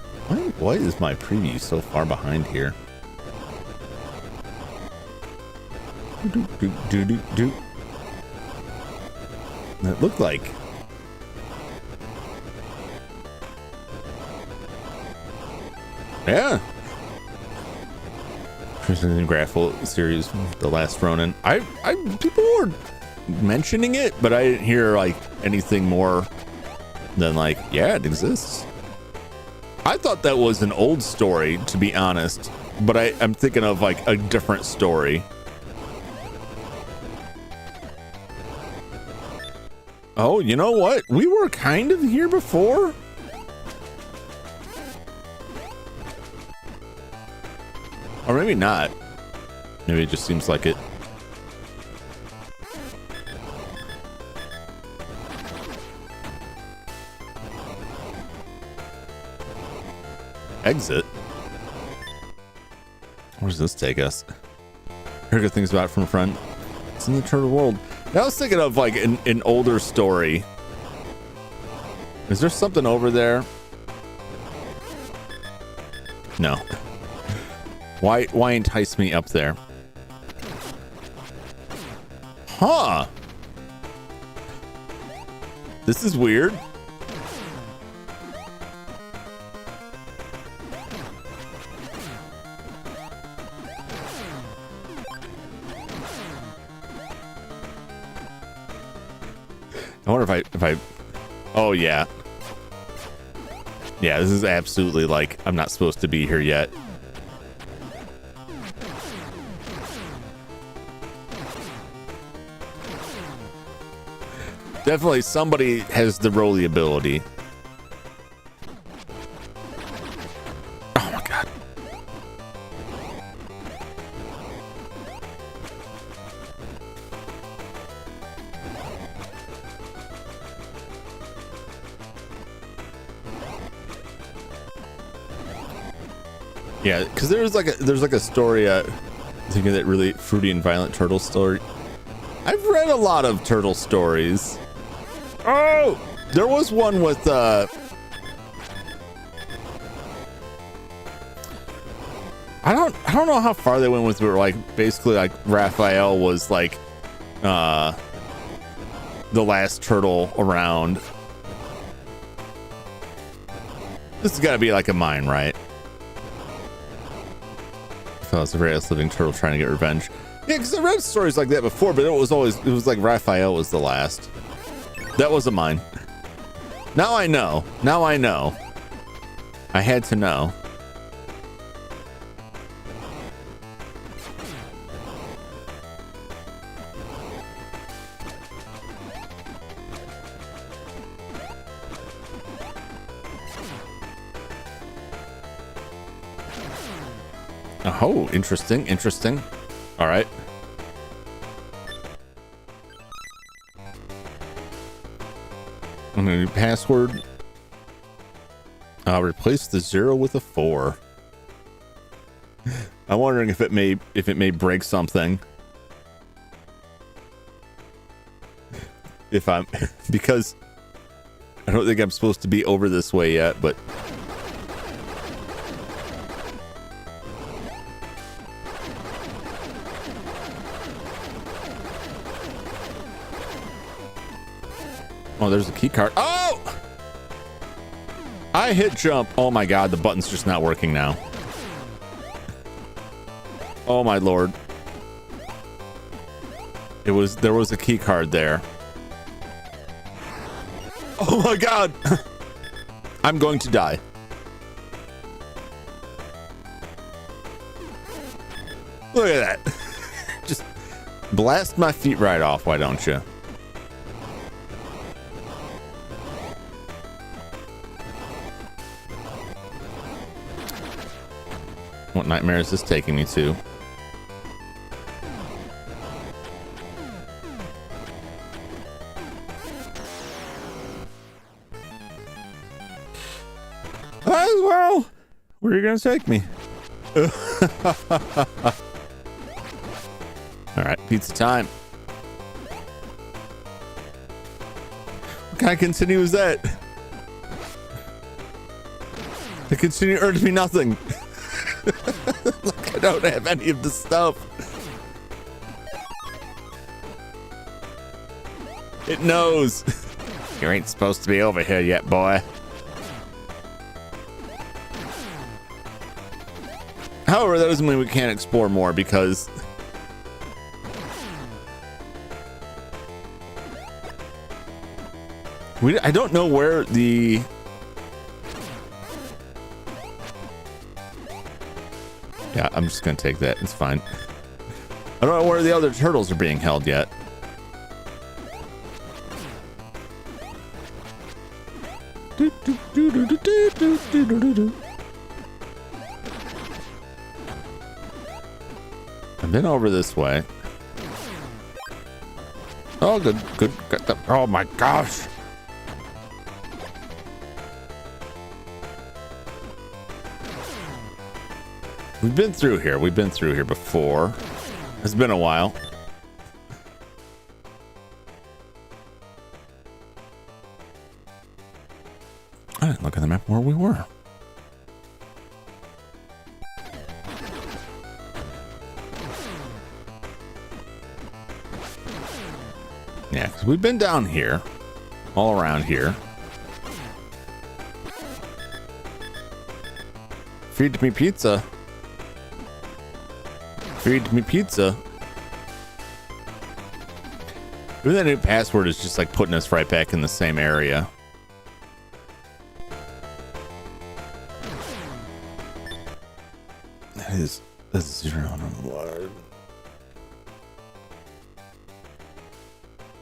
Why is my preview so far behind here? It looked like. Yeah. There's a new graphical series, The Last Ronin. People were mentioning it, but I didn't hear like anything more than like, yeah, it exists. I thought that was an old story, to be honest, but I'm thinking of like a different story. Oh, you know what? We were kind of here before. Or maybe not. Maybe it just seems like it. Exit? Where does this take us? Heard good things about it from a friend. It's in the turtle world. Now I was thinking of like an older story. Is there something over there? No. Why entice me up there? Huh. This is weird. I wonder if I oh yeah. Yeah, this is absolutely like I'm not supposed to be here yet. Definitely somebody has the Rolly ability. Oh my god. Yeah, because there's like a story. Thinking that really fruity and violent turtle story. I've read a lot of turtle stories. Oh, there was one with I don't know how far they went with, but like basically like Raphael was like the last turtle around. This has got to be like a mine, right? I thought it was the rarest living turtle trying to get revenge. Yeah, because I read stories like that before, but it was like Raphael was the last. That wasn't mine. Now I know. Now I know. I had to know. Oh, interesting, interesting. All right. I'm gonna do password. Replace the 0 with a 4. I'm wondering if it may break something. If I'm because I don't think I'm supposed to be over this way yet, but oh, there's a key card. Oh! I hit jump. Oh my god, the button's just not working now. Oh my lord. There was a key card there. Oh my god. I'm going to die. Look at that. Just blast my feet right off, why don't you? What nightmare is this taking me to? Well, where are you gonna take me? All right, pizza time. What kind of continue is that? The continue earned me nothing. Look, I don't have any of the stuff. It knows. You ain't supposed to be over here yet, boy. However, that doesn't mean we can't explore more because I don't know where the yeah, I'm just gonna take that. It's fine. I don't know where the other turtles are being held yet. I've been over this way. Oh, good. Got the, oh my gosh. We've been through here. We've been through here before. It's been a while. I didn't look at the map where we were. Yeah, because we've been down here, all around here. Feed me pizza. Feed me pizza. Maybe that new password is just like putting us right back in the same area. That's 0 on the line.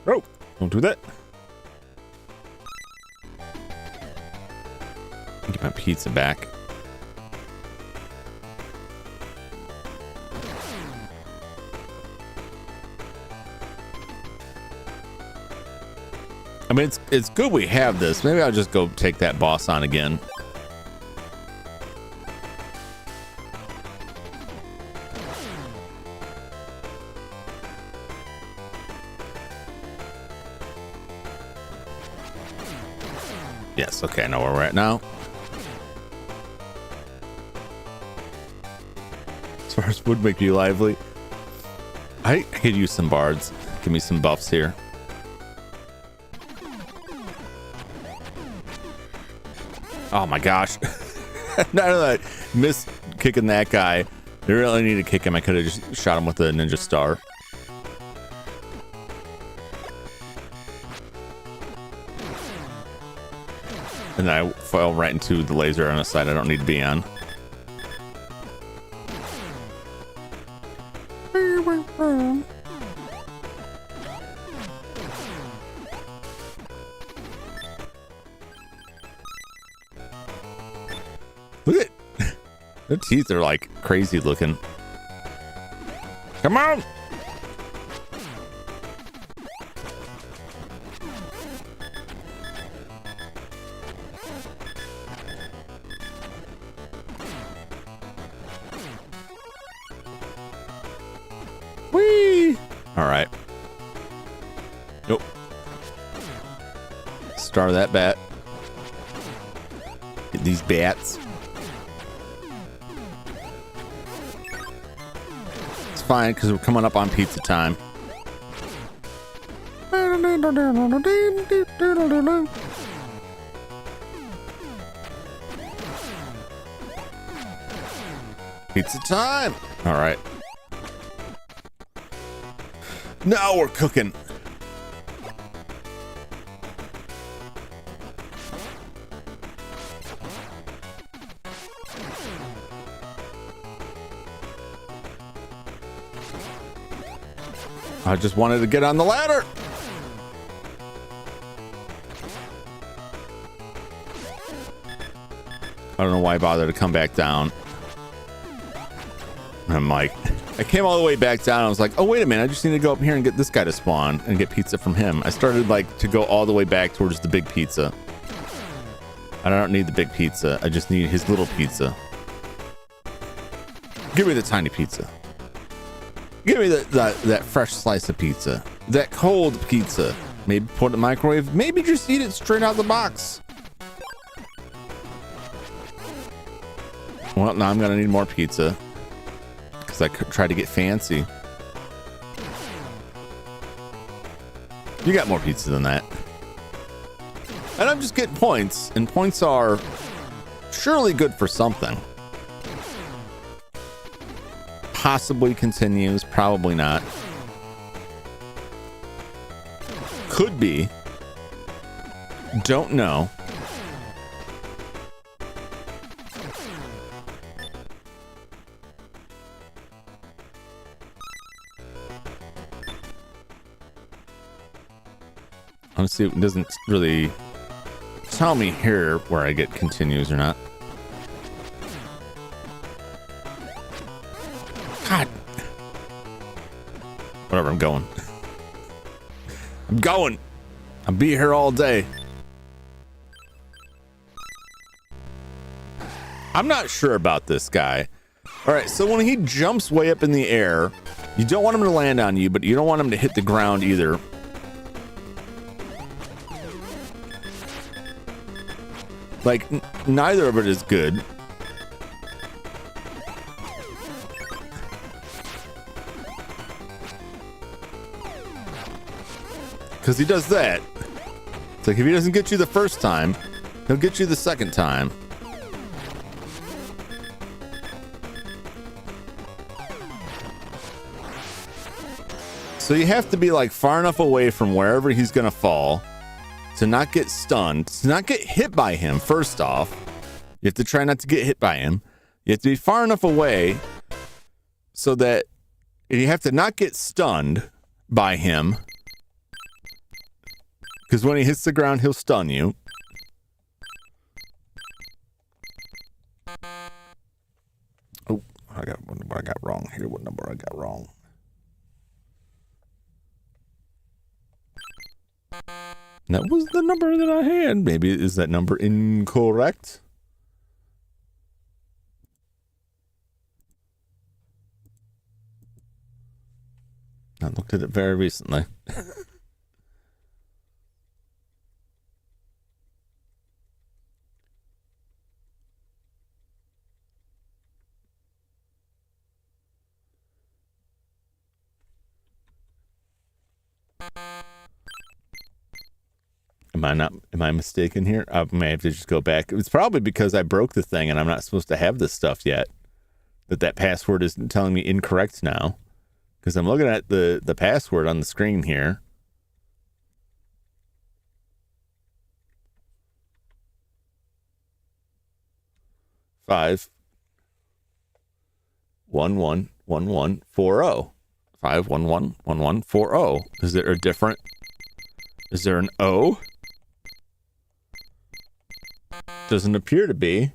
Oh, don't do that. Get my pizza back. I mean, it's good we have this. Maybe I'll just go take that boss on again. Yes, okay, I know where we're at now. As far as would make you lively, I could use some bards. Give me some buffs here. Oh my gosh. Now that I missed kicking that guy, I really need to kick him. I could have just shot him with a ninja star. And then I fell right into the laser on a side I don't need to be on. Look at their teeth are like crazy looking. Come on. Whee! All right. Nope. Star that bat. Get these bats. It's fine because we're coming up on pizza time. Pizza time. All right. Now we're cooking. I just wanted to get on the ladder. I don't know why I bothered to come back down. I'm like, I came all the way back down. I was like, oh, wait a minute. I just need to go up here and get this guy to spawn and get pizza from him. I started like to go all the way back towards the big pizza. I don't need the big pizza. I just need his little pizza. Give me the tiny pizza. Give me that fresh slice of pizza. That cold pizza. Maybe put it in the microwave. Maybe just eat it straight out of the box. Well, now I'm going to need more pizza. Because I could try to get fancy. You got more pizza than that. And I'm just getting points, and points are surely good for something. Possibly continues, probably not. Could be. Don't know. Honestly, it doesn't really tell me here where I get continues or not. God. Whatever, I'm going. I'm going. I'll be here all day. I'm not sure about this guy. All right, so when he jumps way up in the air, you don't want him to land on you, but you don't want him to hit the ground either. Like, neither of it is good. Because he does that. It's like, if he doesn't get you the first time, he'll get you the second time. So you have to be like far enough away from wherever he's gonna fall to not get stunned, to not get hit by him. First off, you have to try not to get hit by him. You have to be far enough away so that you have to not get stunned by him, because when he hits the ground, he'll stun you. Oh, I got what I got wrong here. What number I got wrong? That was the number that I had. Maybe is that number incorrect? I looked at it very recently. Am I mistaken here? I may have to just go back. It's probably because I broke the thing and I'm not supposed to have this stuff yet. That password is telling me incorrect now. Because I'm looking at the password on the screen here. Five 111140. 5111140. Is there a different? Is there an O? Doesn't appear to be.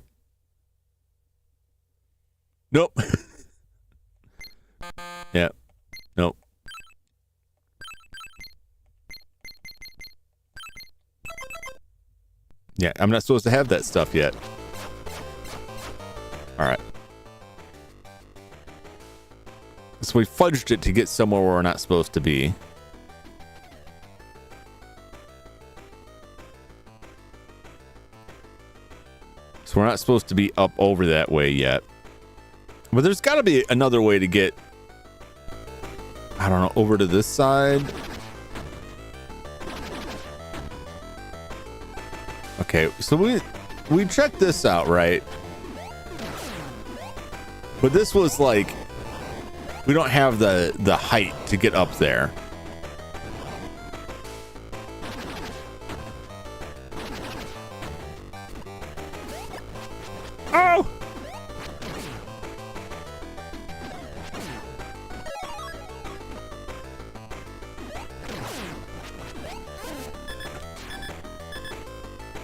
Nope. Yeah. Nope. Yeah, I'm not supposed to have that stuff yet. All right. So we fudged it to get somewhere where we're not supposed to be. So we're not supposed to be up over that way yet. But there's got to be another way to get, I don't know, over to this side. Okay, so we checked this out, right? But this was like, we don't have the height to get up there. Oh!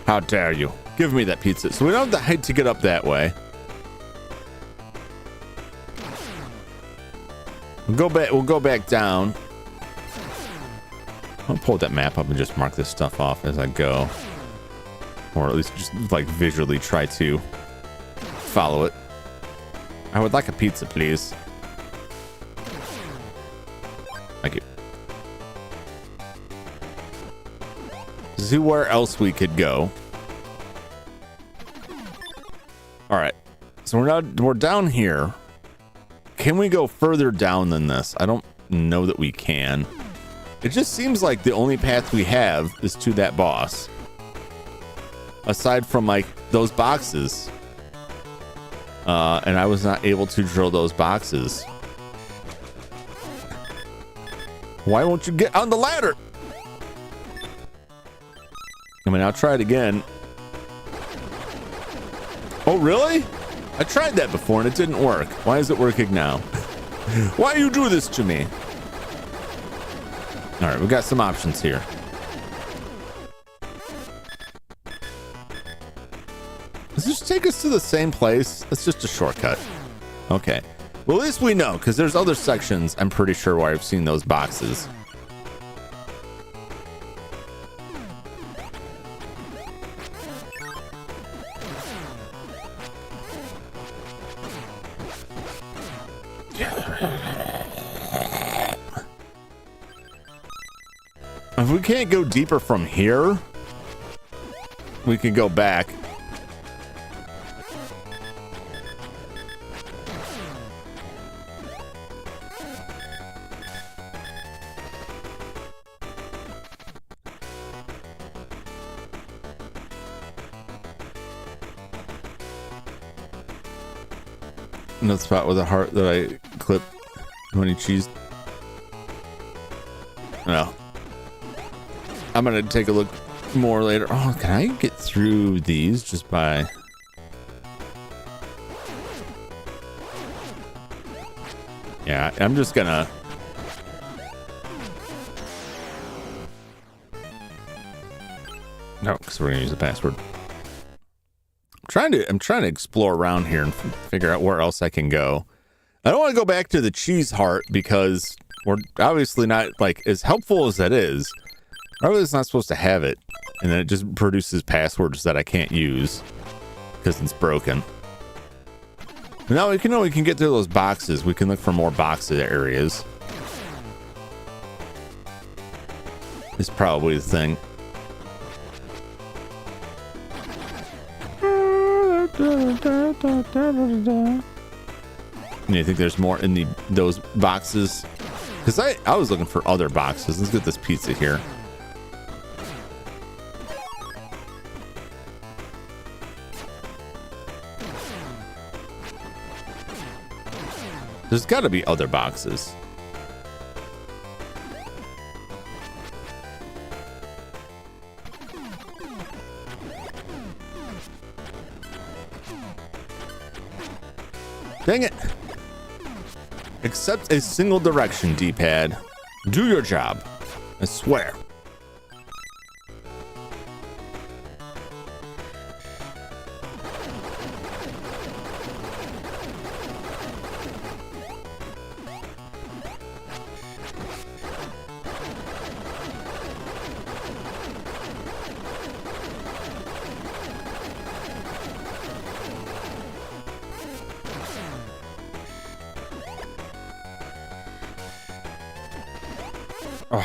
How dare you? Give me that pizza. So we don't have the height to get up that way. We'll go back down. I'll pull that map up and just mark this stuff off as I go. Or at least just like visually try to follow it. I would like a pizza, please. Thank you. See where else we could go. All right. So we're down here. Can we go further down than this? I don't know that we can. It just seems like the only path we have is to that boss. Aside from like those boxes. And I was not able to drill those boxes. Why won't you get on the ladder? I mean, I'll try it again. Oh, really? I tried that before and it didn't work. Why is it working now? Why you do this to me? All right, we got some options here. Does this take us to the same place? It's just a shortcut. Okay. Well, at least we know, because there's other sections, I'm pretty sure, where I've seen those boxes. If we can't go deeper from here, we can go back. In the spot with the heart that I clipped when he cheesed. No. I'm gonna take a look more later. Oh, can I get through these just by... Yeah, I'm just gonna... No, because we're gonna use the password. I'm trying to explore around here and figure out where else I can go. I don't want to go back to the cheese heart because we're obviously not, like, as helpful as that is. Probably it's not supposed to have it, and then it just produces passwords that I can't use because it's broken. But now we can get through those boxes. We can look for more boxes areas. It's probably the thing. And you think there's more in those boxes? Because I was looking for other boxes. Let's get this pizza here. There's got to be other boxes. Dang it. Accept a single direction, D-pad. Do your job. I swear. Oh.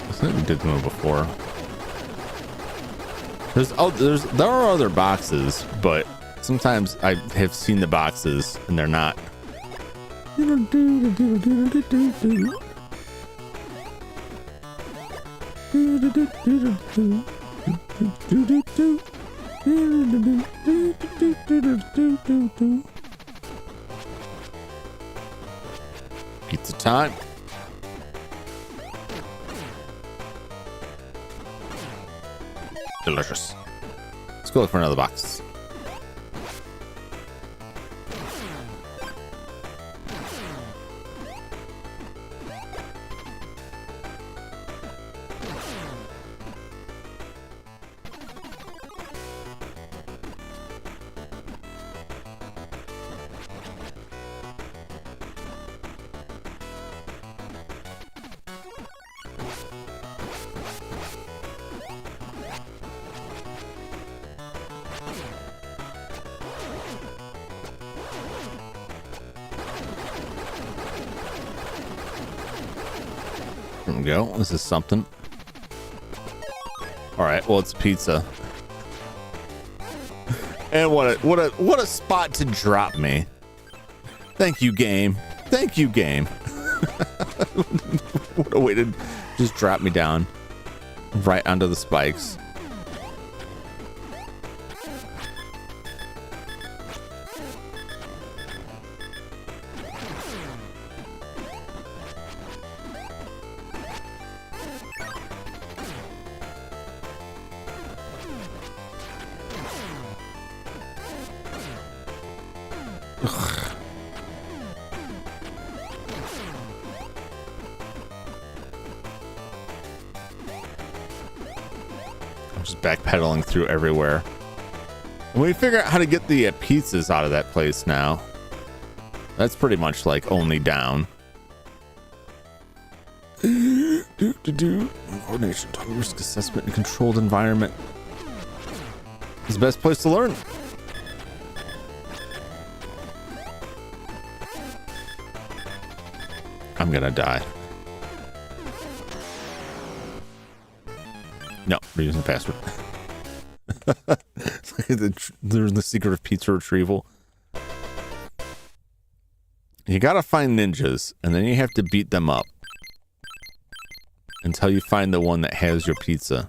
I think we did move before. There are other boxes, but sometimes I have seen the boxes and they're not. Pizza time. Delicious. Let's go look for another box. There we go. This is something. All right, well, it's pizza. And what a spot to drop me. Thank you, game. Thank you, game. What a way to just drop me down right onto the spikes. I'm just backpedaling through everywhere. And we figure out how to get the pizzas out of that place now. That's pretty much like only down. Coordination, total risk assessment, and controlled environment. It's the best place to learn. I'm gonna die. No, we're using the password. There's the secret of pizza retrieval. You gotta find ninjas, and then you have to beat them up until you find the one that has your pizza.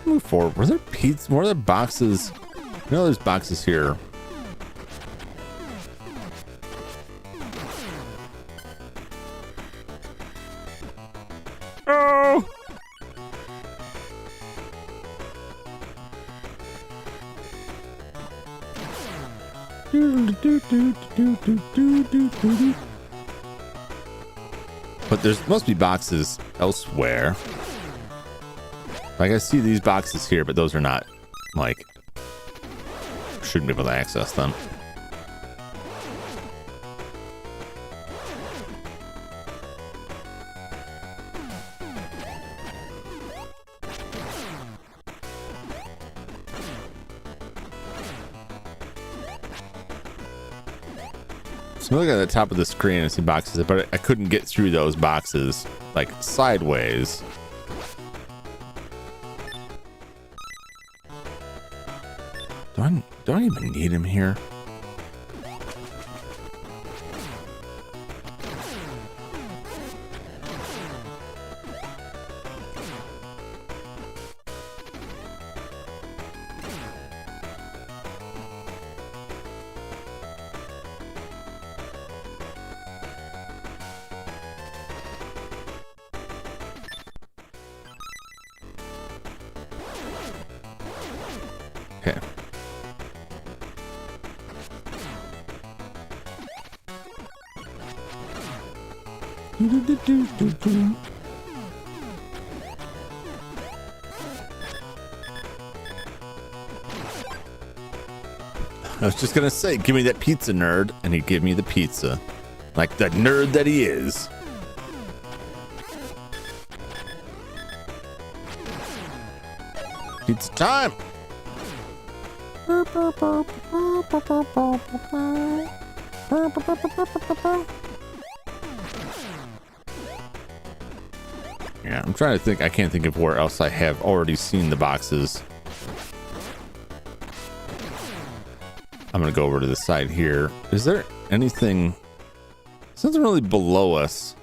Move forward. Were there pizza? Were there boxes? No, there's boxes here. Oh! But there must be boxes elsewhere. Like, I see these boxes here, but those are not, like, shouldn't be able to access them. So I'm looking at the top of the screen and see boxes, but I couldn't get through those boxes, like, sideways. Do I even need him here? Okay. I was just gonna say, give me that pizza, nerd, and he'd give me the pizza. Like the nerd that he is. Pizza time! Yeah, I'm trying to think. I can't think of where else I have already seen the boxes. I'm gonna go over to the side here. Is there anything? There's nothing really below us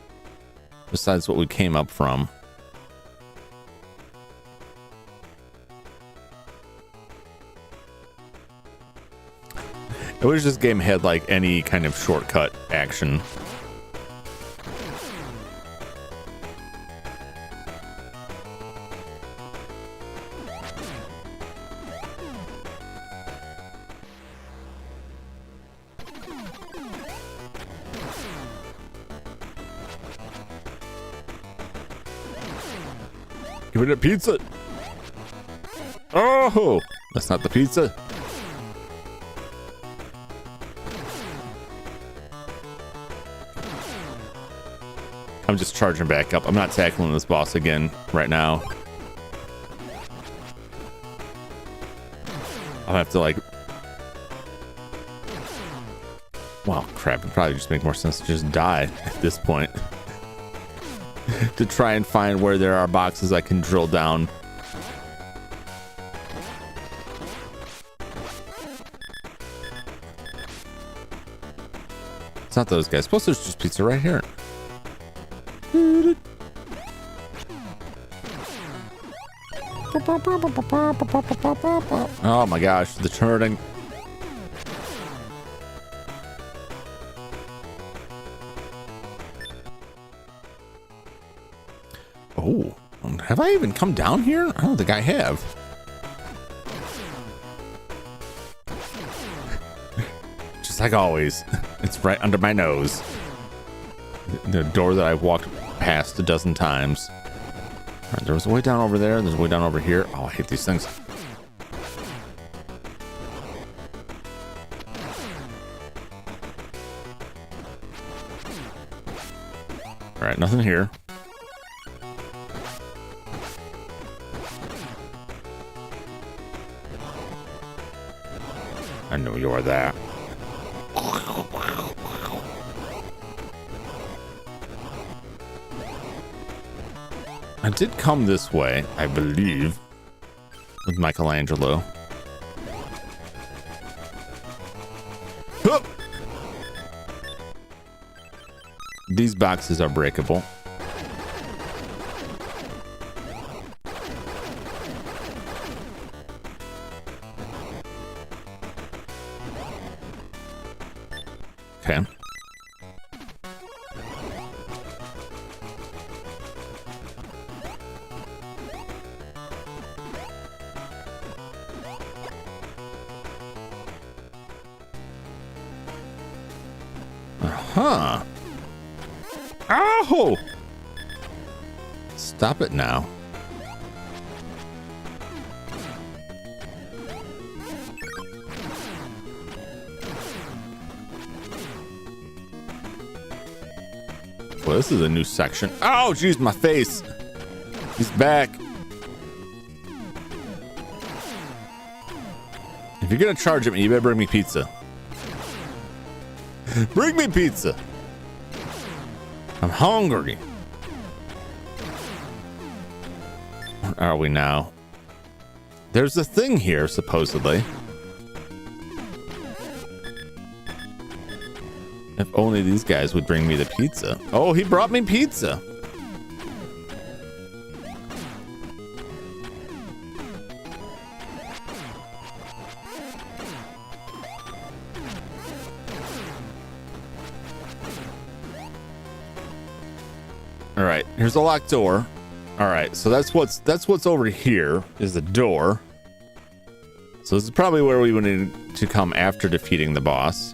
besides what we came up from. I wish this game had like any kind of shortcut action. Give me the pizza. Oh, that's not the pizza. I'm just charging back up. I'm not tackling this boss again right now. I'll have to like, well, crap, it'd probably just make more sense to just die at this point. To try and find where there are boxes I can drill down. It's not those guys. Suppose there's just pizza right here. Oh my gosh, the turning. Oh, have I even come down here? I don't think I have. Just like always, it's right under my nose. The door that I've walked past a dozen times. All right, there was a way down over there. There's a way down over here. Oh, I hate these things. All right, nothing here. I know you are that. I did come this way, I believe, with Michelangelo. Hup! These boxes are breakable. Okay. Huh. Ow! Stop it now. Well, this is a new section. Oh, jeez, my face. He's back. If you're gonna charge at me, you better bring me pizza. Bring me pizza. I'm hungry. Where are we now? There's a thing here, supposedly. If only these guys would bring me the pizza. Oh, he brought me pizza. All right, here's a locked door. All right, so that's what's over here is the door. So this is probably where we would need to come after defeating the boss.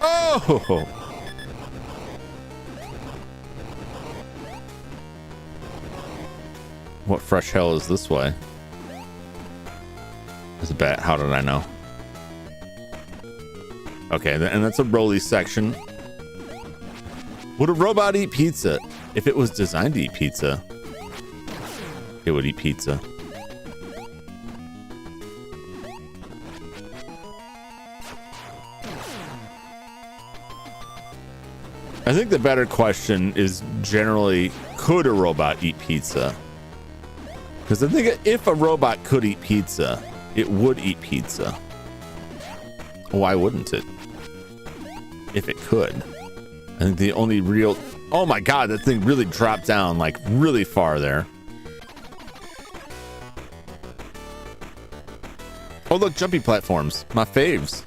Oh! What fresh hell is this way? There's a bat. How did I know? Okay, and that's a rolly section. Would a robot eat pizza? If it was designed to eat pizza, it would eat pizza. I think the better question is generally, could a robot eat pizza? Because I think if a robot could eat pizza, it would eat pizza. Why wouldn't it? If it could. I think the only real... Oh my god, that thing really dropped down like really far there. Oh look, jumpy platforms. My faves.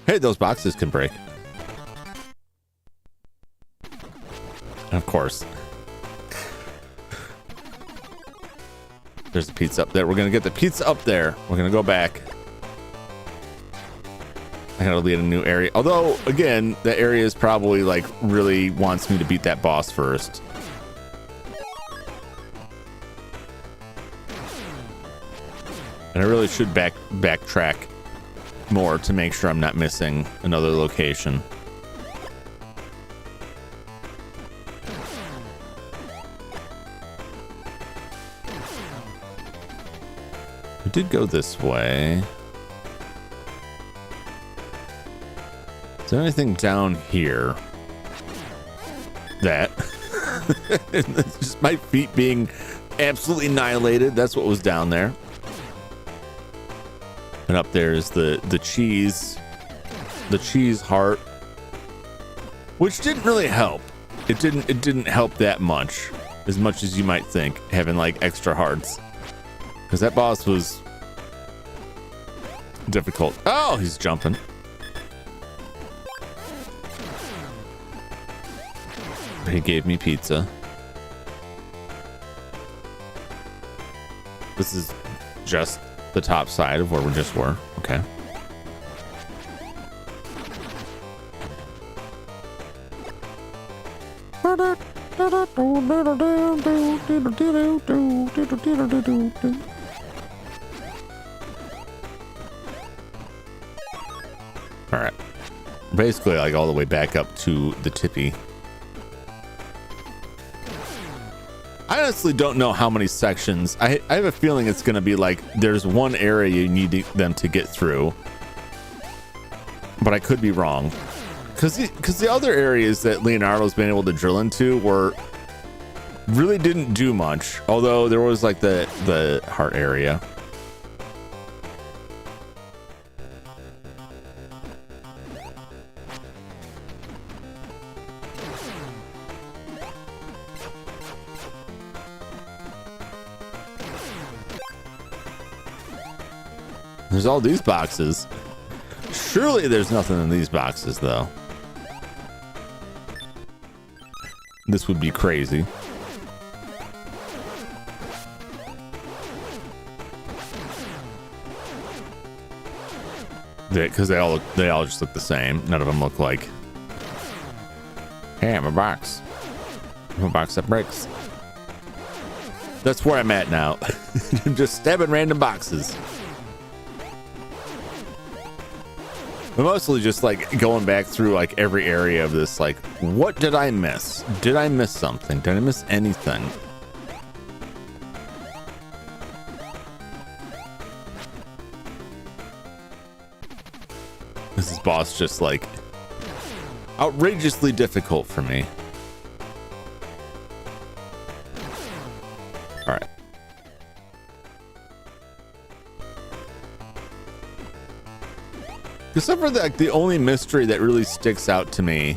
Hey, those boxes can break. Of course. There's the pizza up there. We're gonna get the pizza up there. We're gonna go back. I gotta lead a new area. Although, again, that area is probably like really wants me to beat that boss first. And I really should backtrack more to make sure I'm not missing another location. We did go this way. Is there anything down here? That. It's just my feet being absolutely annihilated. That's what was down there. And up there is the cheese heart, which didn't really help. It didn't help that much as you might think, having like extra hearts, because that boss was difficult. Oh, he's jumping. He gave me pizza. This is just the top side of where we just were. Okay. All right. Basically, like all the way back up to the tippy. I honestly don't know how many sections. I have a feeling it's going to be like there's one area you need them to get through, but I could be wrong, because the other areas that Leonardo's been able to drill into really didn't do much. Although there was like the heart area. There's all these boxes. Surely there's nothing in these boxes, though. This would be crazy. Because they all just look the same. None of them look like, hey, I'm a box. I'm a box that breaks. That's where I'm at now. I'm just stabbing random boxes. But mostly just like going back through like every area of this, like, what did I miss? Did I miss something? Did I miss anything? This is boss just like outrageously difficult for me. All right. Except for the only mystery that really sticks out to me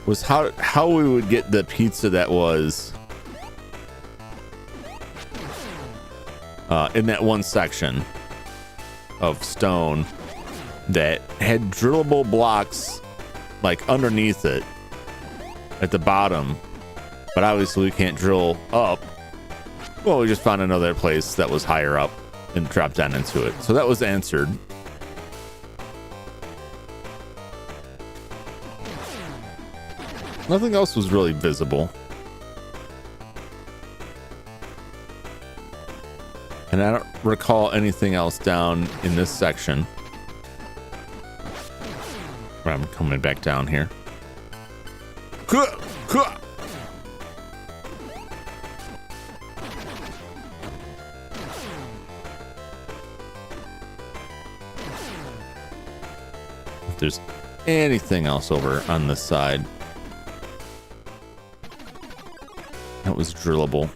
was how we would get the pizza that was in that one section of stone that had drillable blocks like underneath it at the bottom, but obviously we can't drill up. Well, we just found another place that was higher up and dropped down into it, so that was answered. Nothing else was really visible. And I don't recall anything else down in this section. I'm coming back down here. If there's anything else over on this side that was drillable.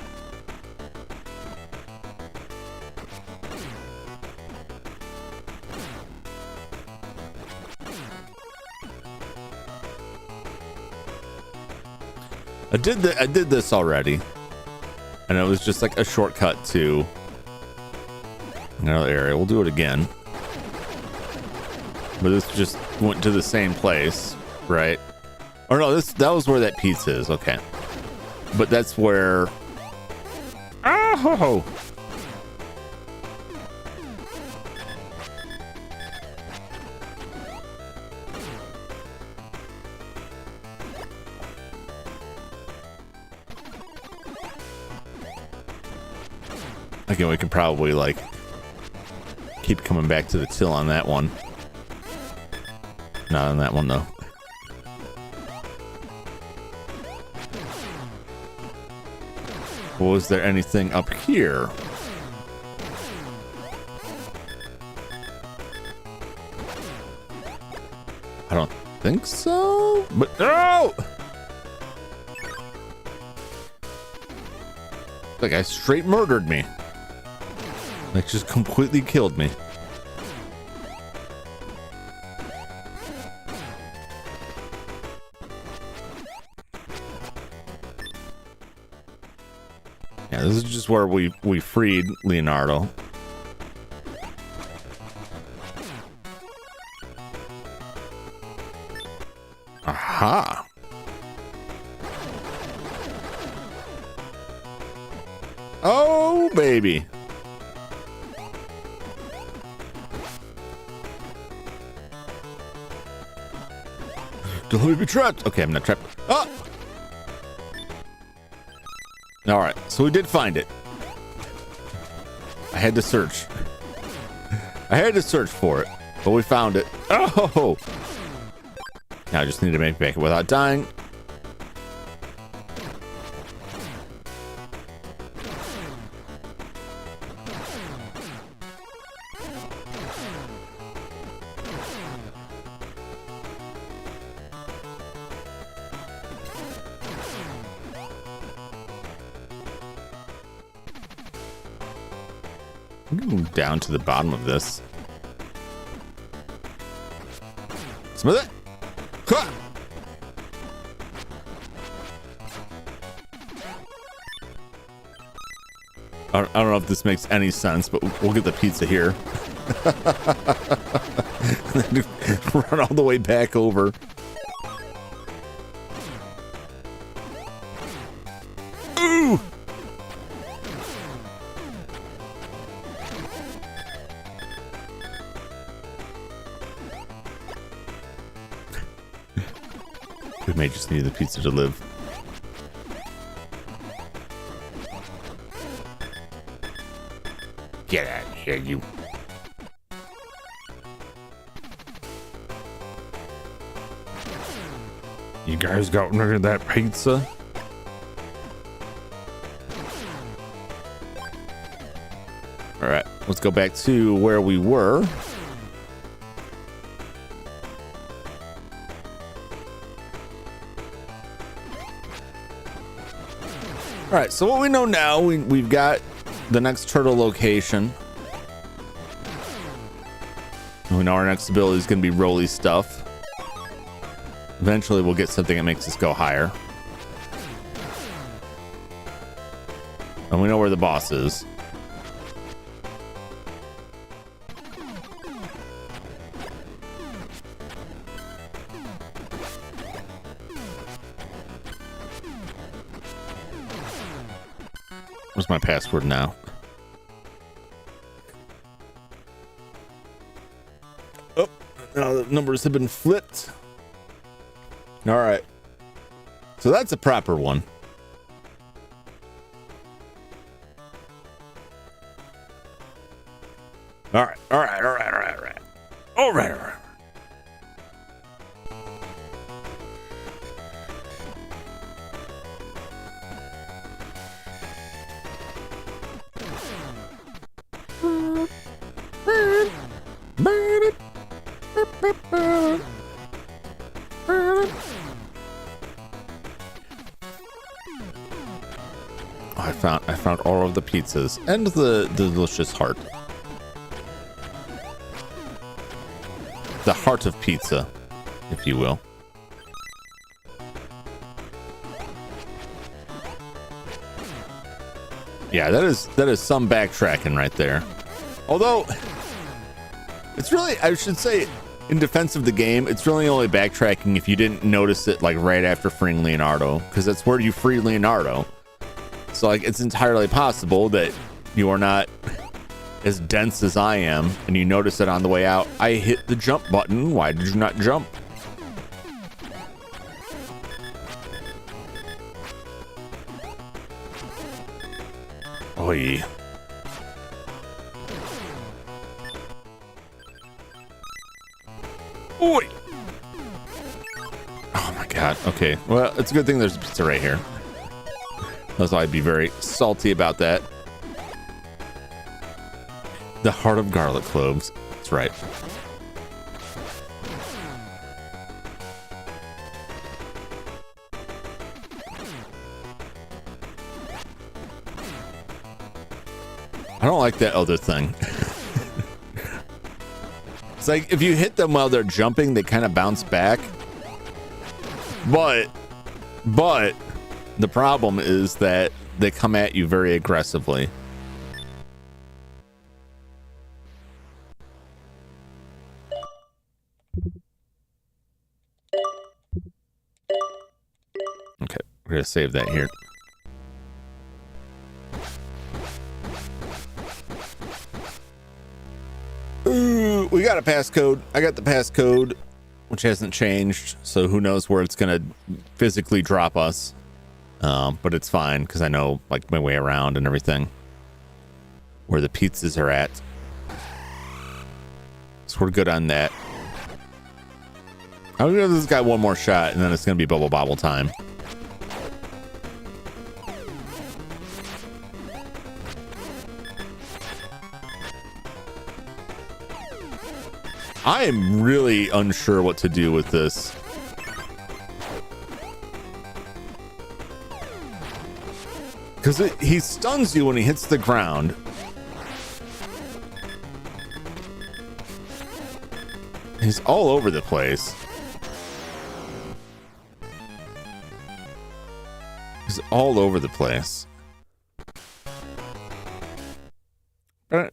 I did this already, and it was just like a shortcut to another area. We'll do it again, but this just went to the same place, right? Or no, that was where that pizza is. Okay, but that's where. Oh. thinking we can probably like keep coming back to the till on that one. Not on that one though. Was there anything up here? I don't think so, but no! The guy straight murdered me. Like, just completely killed me. Yeah, this is just where we freed Leonardo. Aha. Oh, baby. Don't let me be trapped. Okay, I'm not trapped. Ah! All right, so we did find it. I had to search. I had to search for it, but we found it. Oh! Now I just need to make it back without dying. Move down to the bottom of this. Smooth it. Ha! I don't know if this makes any sense, but we'll get the pizza here. Run all the way back over. Ooh! We may just need the pizza to live. Get out of here, you. You guys got rid of that pizza? All right, let's go back to where we were. All right, so what we know now, we've got the next turtle location. We know our next ability is going to be roly stuff. Eventually, we'll get something that makes us go higher. And we know where the boss is. What's my password now? Oh, now the numbers have been flipped. All right. So that's a proper one. All right. All right. All right. All right. All right. All right. All right. I found all of the pizzas and the delicious heart. The heart of pizza, if you will. Yeah, that is some backtracking right there. Although it's really, I should say, in defense of the game, it's really only backtracking if you didn't notice it like right after freeing Leonardo, because that's where you free Leonardo. So like it's entirely possible that you are not as dense as I am and you notice it on the way out. I hit the jump button. Why did you not jump? Oy. Oi! Oh my god. Okay. Well, it's a good thing there's a pizza right here. That's why I'd be very salty about that. The heart of garlic cloves. That's right. I don't like that other thing. It's like if you hit them while they're jumping, they kind of bounce back. But the problem is that they come at you very aggressively. Okay, we're gonna save that here. Ooh, we got a passcode. I got the passcode, which hasn't changed, so who knows where it's gonna physically drop us. But it's fine because I know like my way around and everything. Where the pizzas are at. So we're good on that. I'm gonna give this guy one more shot and then it's gonna be bubble bobble time. I am really unsure what to do with this. Because he stuns you when he hits the ground. He's all over the place. He's all over the place. All right.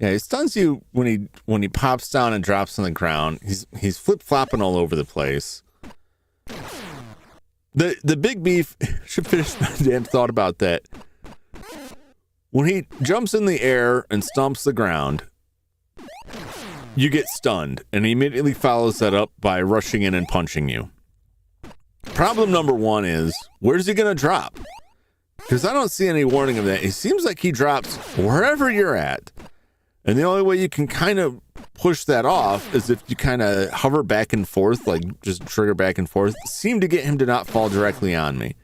Yeah, he stuns you when he pops down and drops on the ground. He's flip-flopping all over the place. The big beef should finish my damn thought about that. When he jumps in the air and stomps the ground, you get stunned, and he immediately follows that up by rushing in and punching you. Problem number one is, where's he gonna drop? Because I don't see any warning of that. It seems like he drops wherever you're at. And the only way you can kind of push that off is if you kind of hover back and forth, like just trigger back and forth. Seem to get him to not fall directly on me.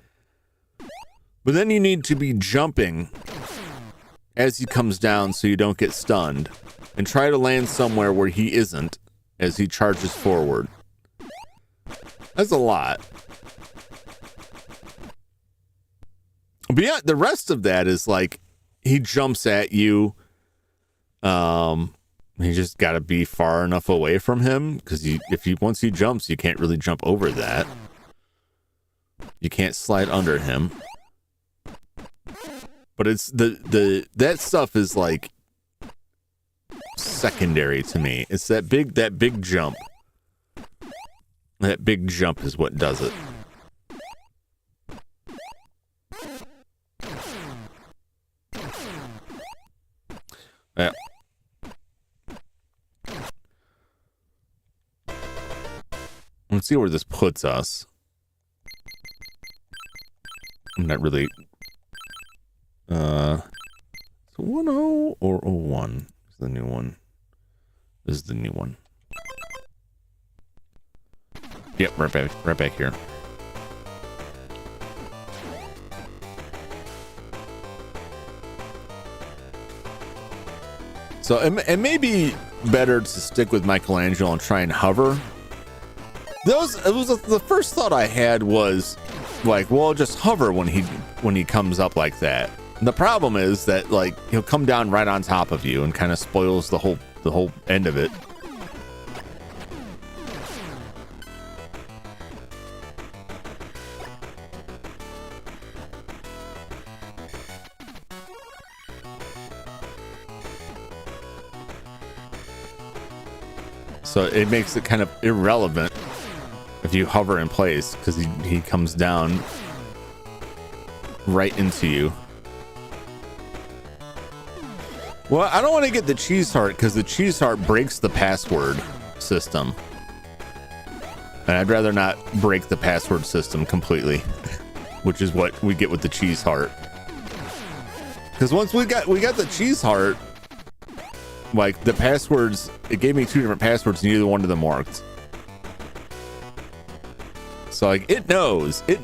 But then you need to be jumping as he comes down so you don't get stunned. And try to land somewhere where he isn't as he charges forward. That's a lot. But yeah, the rest of that is like he jumps at you. You just got to be far enough away from him because once he jumps, you can't really jump over that. You can't slide under him. But it's that stuff is like secondary to me. It's that big jump. That big jump is what does it. Yeah. Let's see where this puts us. I'm not really. So 10 or 01 is the new one. This is the new one. Yep, right back here. So it may be better to stick with Michelangelo and try and hover. The first thought I had was like, well, just hover when he comes up like that. And the problem is that like he'll come down right on top of you and kind of spoils the whole end of it. So it makes it kind of irrelevant if you hover in place because he comes down right into you. Well, I don't want to get the cheese heart because the cheese heart breaks the password system. And I'd rather not break the password system completely, which is what we get with the cheese heart. Because once we got the cheese heart, like the passwords, it gave me 2 different passwords, neither one of them worked. So like it knows you're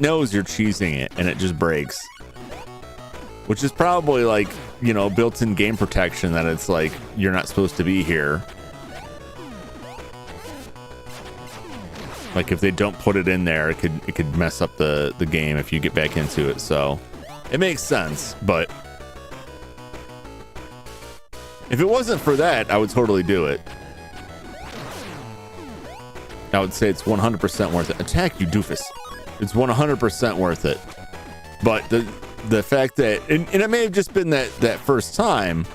cheesing it, and it just breaks. Which is probably like, you know, built-in game protection, that it's like you're not supposed to be here. Like if they don't put it in there, it could mess up the game if you get back into it. So it makes sense, but if it wasn't for that, I would totally do it. I would say it's 100% worth it. Attack, you doofus. It's 100% worth it. But the fact that, and it may have just been that first time,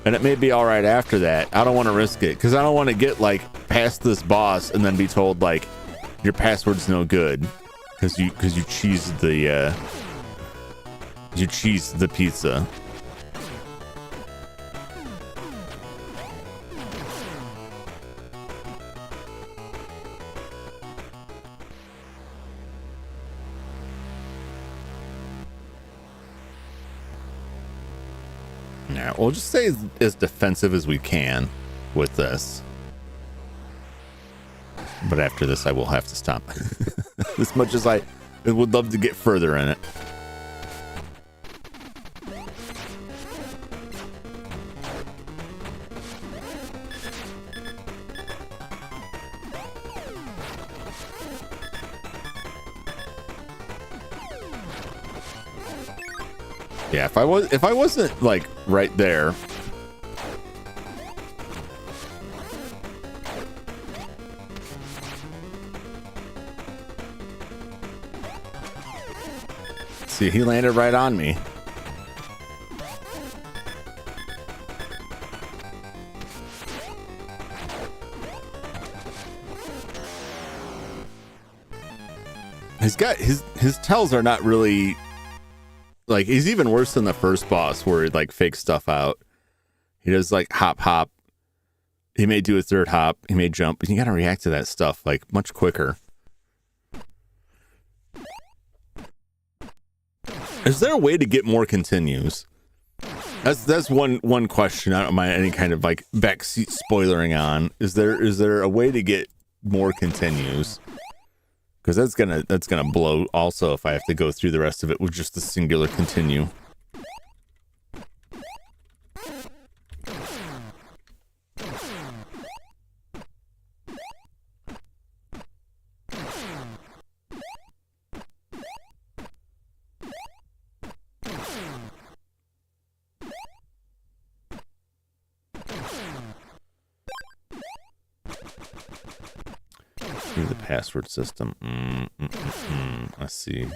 and it may be all right after that. I don't want to risk it, because I don't want to get like past this boss and then be told like your password's no good because you cheesed the pizza. Yeah, we'll just stay as defensive as we can with this. But after this, I will have to stop. As much as I would love to get further in it. Yeah, if I wasn't like right there. See, he landed right on me. He's got his tells are not really like, he's even worse than the first boss where he like fakes stuff out. He does like hop. He may do a third hop. He may jump, but you gotta react to that stuff like much quicker. Is there a way to get more continues? That's one question I don't mind any kind of like backseat spoilering on. Is there a way to get more continues? Because that's gonna blow also if I have to go through the rest of it with just a singular continue. The password system. I see.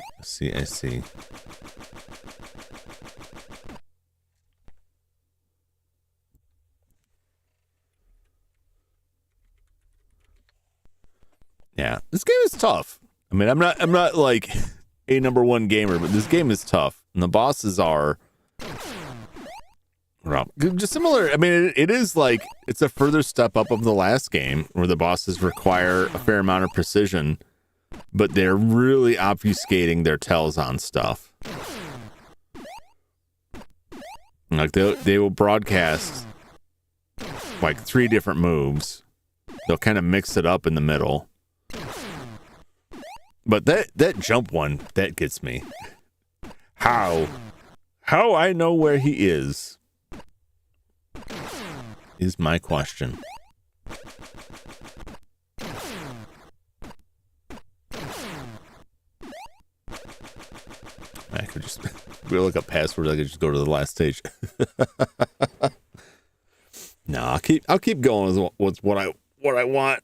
Yeah, this game is tough. I mean, I'm not like a #1 gamer, but this game is tough, and the bosses are just similar. I mean, it is like it's a further step up of the last game where the bosses require a fair amount of precision, but they're really obfuscating their tells on stuff. Like they will broadcast like 3 different moves. They'll kind of mix it up in the middle. But that jump one, that gets me. How I know where he is my question. I could just look up passwords. I could just go to the last stage. No, I'll keep going with what I want.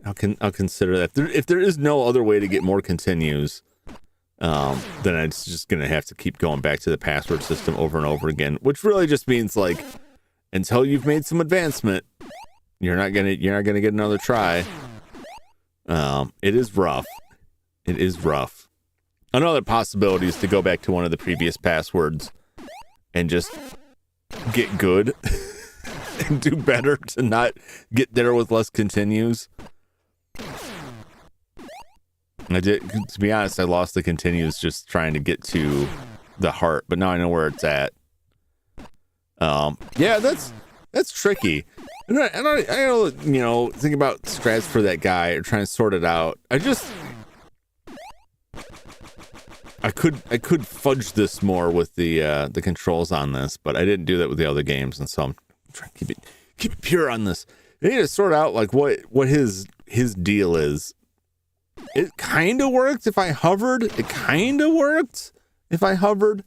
I'll consider that. If there is no other way to get more continues, then it's just gonna have to keep going back to the password system over and over again, which really just means like until you've made some advancement, you're not gonna get another try. It is rough. It is rough. Another possibility is to go back to one of the previous passwords and just get good and do better to not get there with less continues. To be honest, I lost the continues just trying to get to the heart, but now I know where it's at. Yeah, That's tricky. And I don't, you know, think about strats for that guy or trying to sort it out. I could fudge this more with the controls on this, but I didn't do that with the other games, and so I'm trying to keep it pure on this. I need to sort out like what his deal is. It kind of worked if I hovered. It kind of worked if I hovered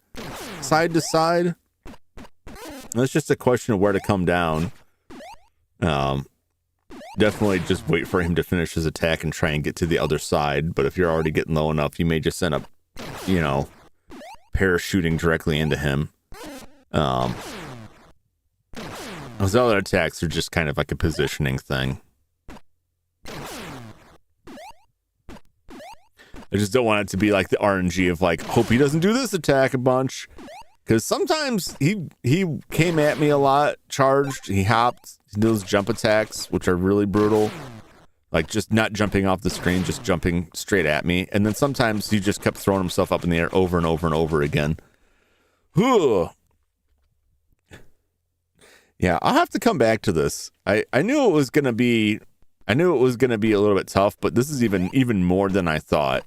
side to side. It's just a question of where to come down. Definitely just wait for him to finish his attack and try and get to the other side. But if you're already getting low enough, you may just end up, you know, parachuting directly into him. Those other attacks are just kind of like a positioning thing. I just don't want it to be like the RNG of like, hope he doesn't do this attack a bunch. Because sometimes he came at me a lot, charged, he hopped, he did those jump attacks, which are really brutal. Like just not jumping off the screen, just jumping straight at me. And then sometimes he just kept throwing himself up in the air over and over and over again. Whew. Yeah, I'll have to come back to this. I knew it was gonna be a little bit tough, but this is even more than I thought.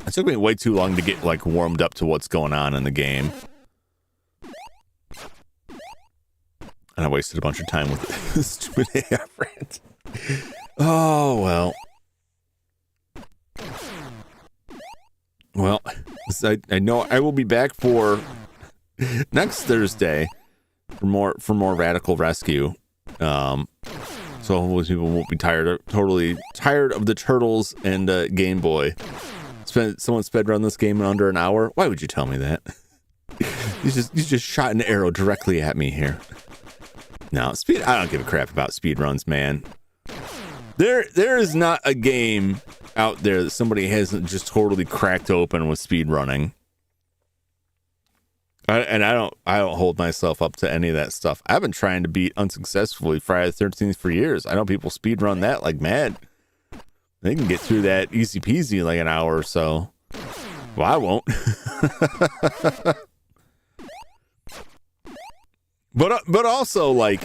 It took me way too long to get like warmed up to what's going on in the game. And I wasted a bunch of time with this stupid AI rant. Oh, well. Well, I know I will be back for next Thursday for more Radical Rescue. So hopefully people won't be totally tired of the Turtles and Game Boy. Someone sped run this game in under an hour. Why would you tell me that? You just shot an arrow directly at me here. No, I don't give a crap about speed runs, man. There is not a game out there that somebody hasn't just totally cracked open with speed running. I don't hold myself up to any of that stuff. I've been trying to beat unsuccessfully Friday the 13th for years. I know people speed run that like mad. They can get through that easy peasy in like an hour or so. Well, I won't. But also like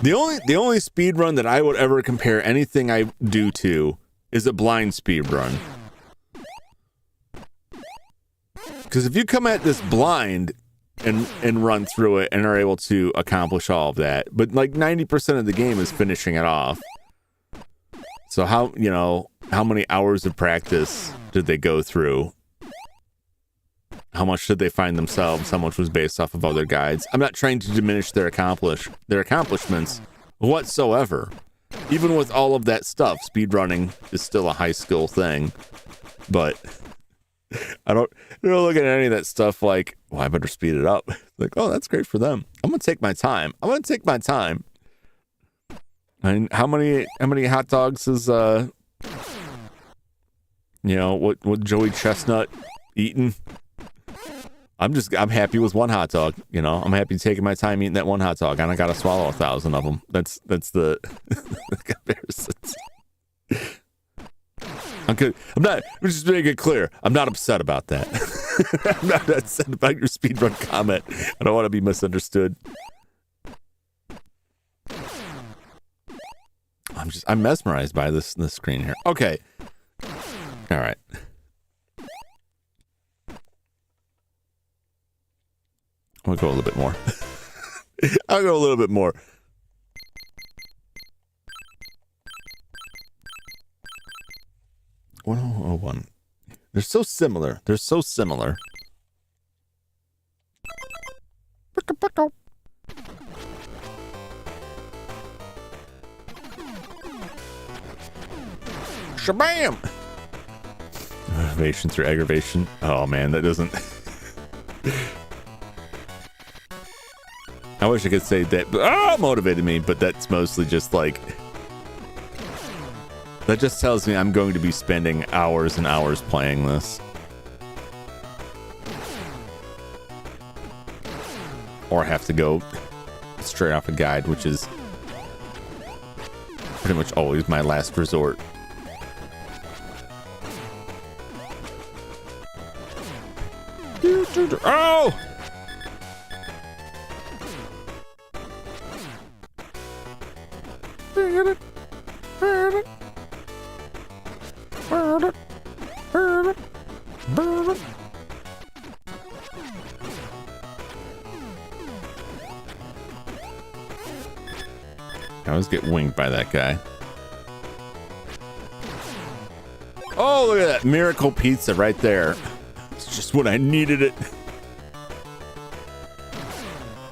the only speed run that I would ever compare anything I do to is a blind speed run. Because if you come at this blind and run through it and are able to accomplish all of that, but like 90% of the game is finishing it off. So how many hours of practice did they go through? How much did they find themselves? How much was based off of other guides? I'm not trying to diminish their accomplishments whatsoever. Even with all of that stuff, speedrunning is still a high skill thing. But I don't look at any of that stuff like, well, I better speed it up. Like, oh, that's great for them. I'm gonna take my time. And how many hot dogs is what Joey Chestnut eating? I'm happy with one hot dog. I'm happy taking my time eating that one hot dog, and I gotta swallow 1,000 of them. That's the comparisons. I'm just to make it clear, I'm not upset about that. I'm not upset about your speedrun comment. I don't want to be misunderstood. I'm mesmerized by this screen here. Okay. All right. I'm gonna go a little bit more. I'll go a little bit more. $101. They're so similar. Shabam! Motivation through aggravation. Oh man, that doesn't. I wish I could say that motivated me, but that's mostly just like, that just tells me I'm going to be spending hours and hours playing this. Or have to go straight off a guide, which is pretty much always my last resort. Oh! I always get winged by that guy. Oh, look at that miracle pizza right there. It's just when I needed it.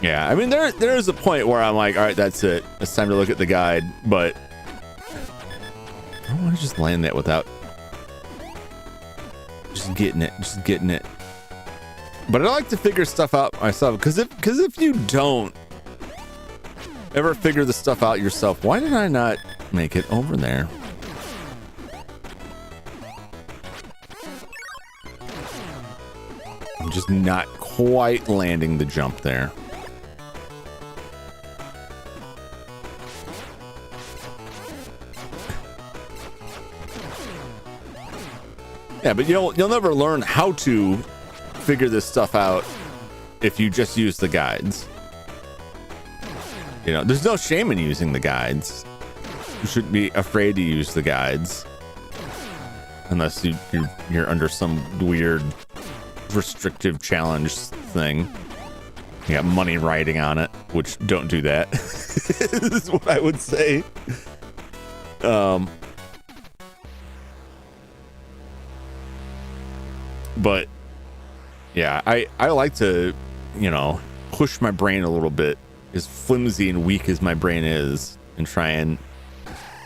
Yeah, I mean, there's a point where I'm like, all right, that's it. It's time to look at the guide, but I don't want to just land that without just getting it. But I like to figure stuff out myself, because if you don't ever figure the stuff out yourself, why did I not make it over there? I'm just not quite landing the jump there. Yeah, but you'll never learn how to figure this stuff out if you just use the guides. You know, there's no shame in using the guides. You shouldn't be afraid to use the guides, unless you're under some weird restrictive challenge thing. You got money riding on it, which don't do that. Is what I would say. But yeah, I like to, you know, push my brain a little bit, as flimsy and weak as my brain is, and try and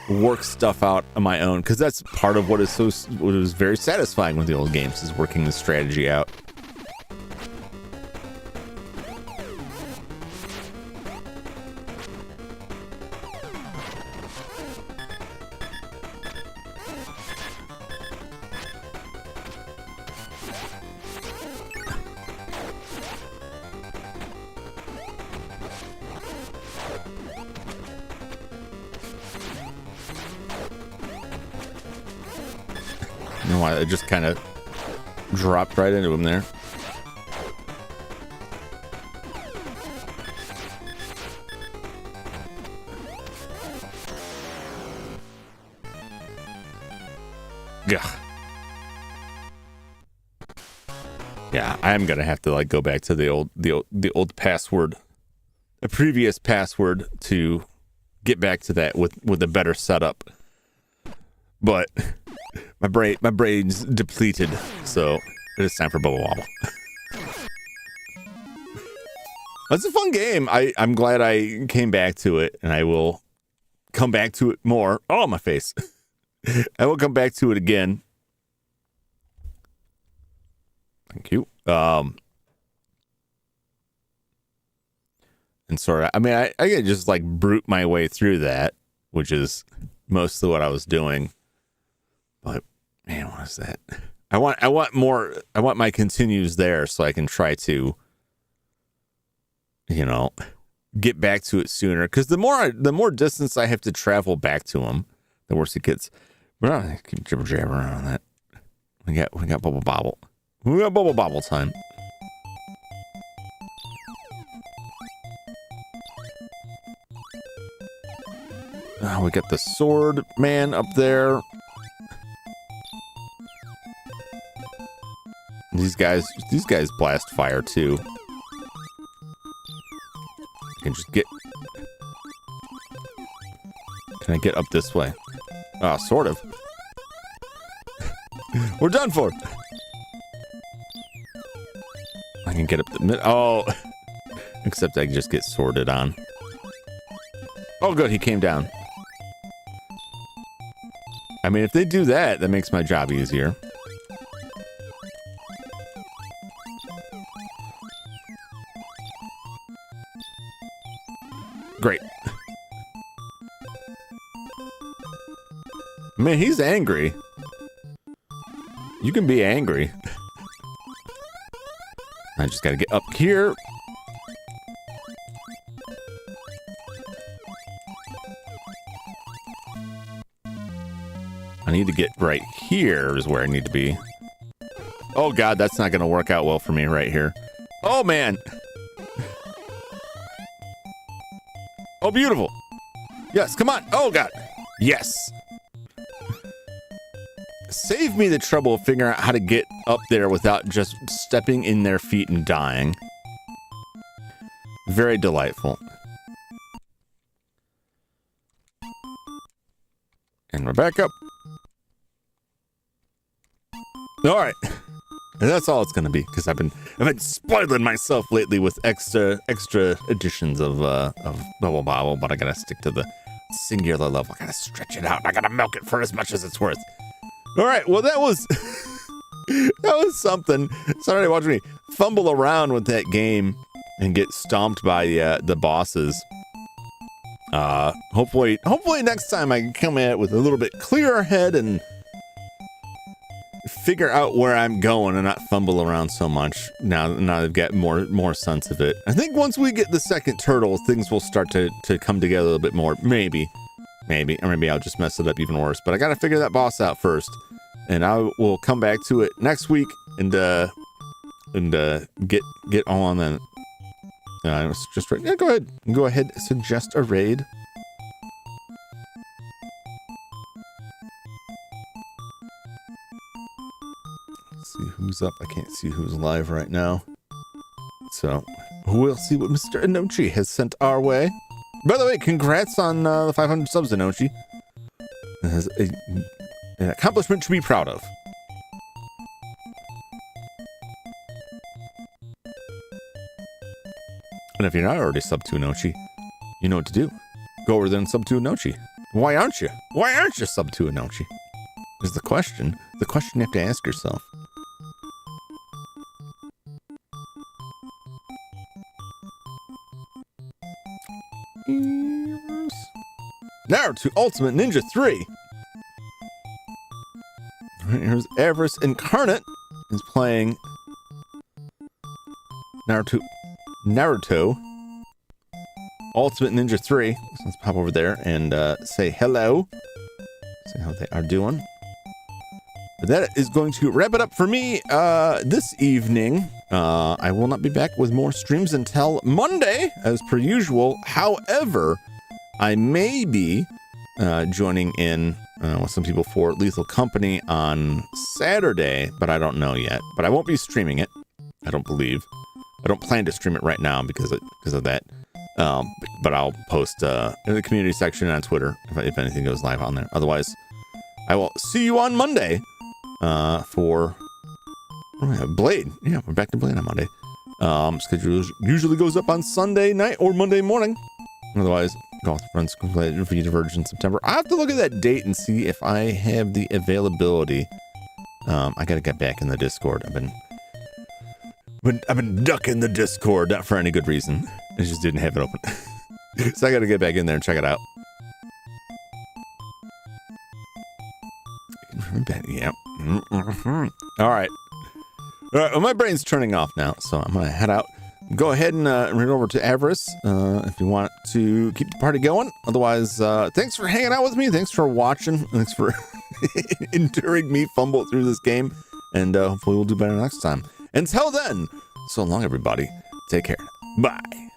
work stuff out on my own, because that's part of what is very satisfying with the old games, is working the strategy out. You know why I just kind of dropped right into him there. Yeah, I am gonna have to like go back to the old password, a previous password, to get back to that with a better setup. But my brain's depleted, so it is time for Bubble Wobble. That's a fun game. I'm glad I came back to it, and I will come back to it more. Oh, my face. I will come back to it again. Thank you. And sort of, I mean, I could just like brute my way through that, which is mostly what I was doing. But man, what is that? I want more. I want my continues there so I can try to, you know, get back to it sooner. Because the more distance I have to travel back to them, the worse it gets. But I keep jibber jabbering on that. We got Bubble Bobble. We got Bubble Bobble time. Oh, we got the sword man up there. These guys blast fire too. I can just get. Can I get up this way? Oh, sort of. We're done for. I can get up the mid. Oh, except I just get sorted on. Oh, good, he came down. I mean, if they do that, that makes my job easier. Great. Man, he's angry. You can be angry. I just gotta get up here. I need to get right here is where I need to be. Oh god, that's not gonna work out well for me right here. Oh man. Oh, beautiful. Yes, come on. Oh, God. Yes. Save me the trouble of figuring out how to get up there without just stepping in their feet and dying. Very delightful. And we're back up. All right. And that's all it's going to be, because I've been spoiling myself lately with extra editions of Bubble Bobble, but I got to stick to the singular level. I got to stretch it out. I got to milk it for as much as it's worth. All right, well, that was something. Sorry to watch me fumble around with that game and get stomped by the bosses. Hopefully next time I can come at it with a little bit clearer head and figure out where I'm going and not fumble around so much. Now I've got more sense of it. I think once we get the second turtle, things will start to come together a little bit more. Maybe, or maybe I'll just mess it up even worse. But I got to figure that boss out first, and I will come back to it next week and get on then. Just right. Yeah, go ahead. Suggest a raid. Let's see who's up. I can't see who's live right now. So we'll see what Mr. Inochi has sent our way. By the way, congrats on the 500 subs, Inochi. It has an accomplishment to be proud of. And if you're not already sub to Inochi, you know what to do. Go over there and sub to Inochi. Why aren't you? Why aren't you sub to Inochi? Is the question. The question you have to ask yourself. Naruto Ultimate Ninja 3. Here's Avarice Incarnate is playing Naruto Ultimate Ninja 3. So let's pop over there and say hello. See how they are doing. But that is going to wrap it up for me this evening. I will not be back with more streams until Monday, as per usual. However, I may be joining in with some people for Lethal Company on Saturday, but I don't know yet. But I won't be streaming it, I don't believe. I don't plan to stream it right now because of that. But I'll post in the community section on Twitter if anything goes live on there. Otherwise, I will see you on Monday for Blade. Yeah, we're back to Blade on Monday. Schedule usually goes up on Sunday night or Monday morning. Otherwise, Golf Friends completed for Diverge in September. I have to look at that date and see if I have the availability. I gotta get back in the Discord. I've been ducking the Discord, not for any good reason. I just didn't have it open. So I gotta get back in there and check it out. Yeah. All right. Well, my brain's turning off now, so I'm gonna head out. Go ahead and run over to Avarice if you want to keep the party going. Otherwise, thanks for hanging out with me. Thanks for watching. Thanks for enduring me fumble through this game. And hopefully we'll do better next time. Until then, so long, everybody. Take care. Bye.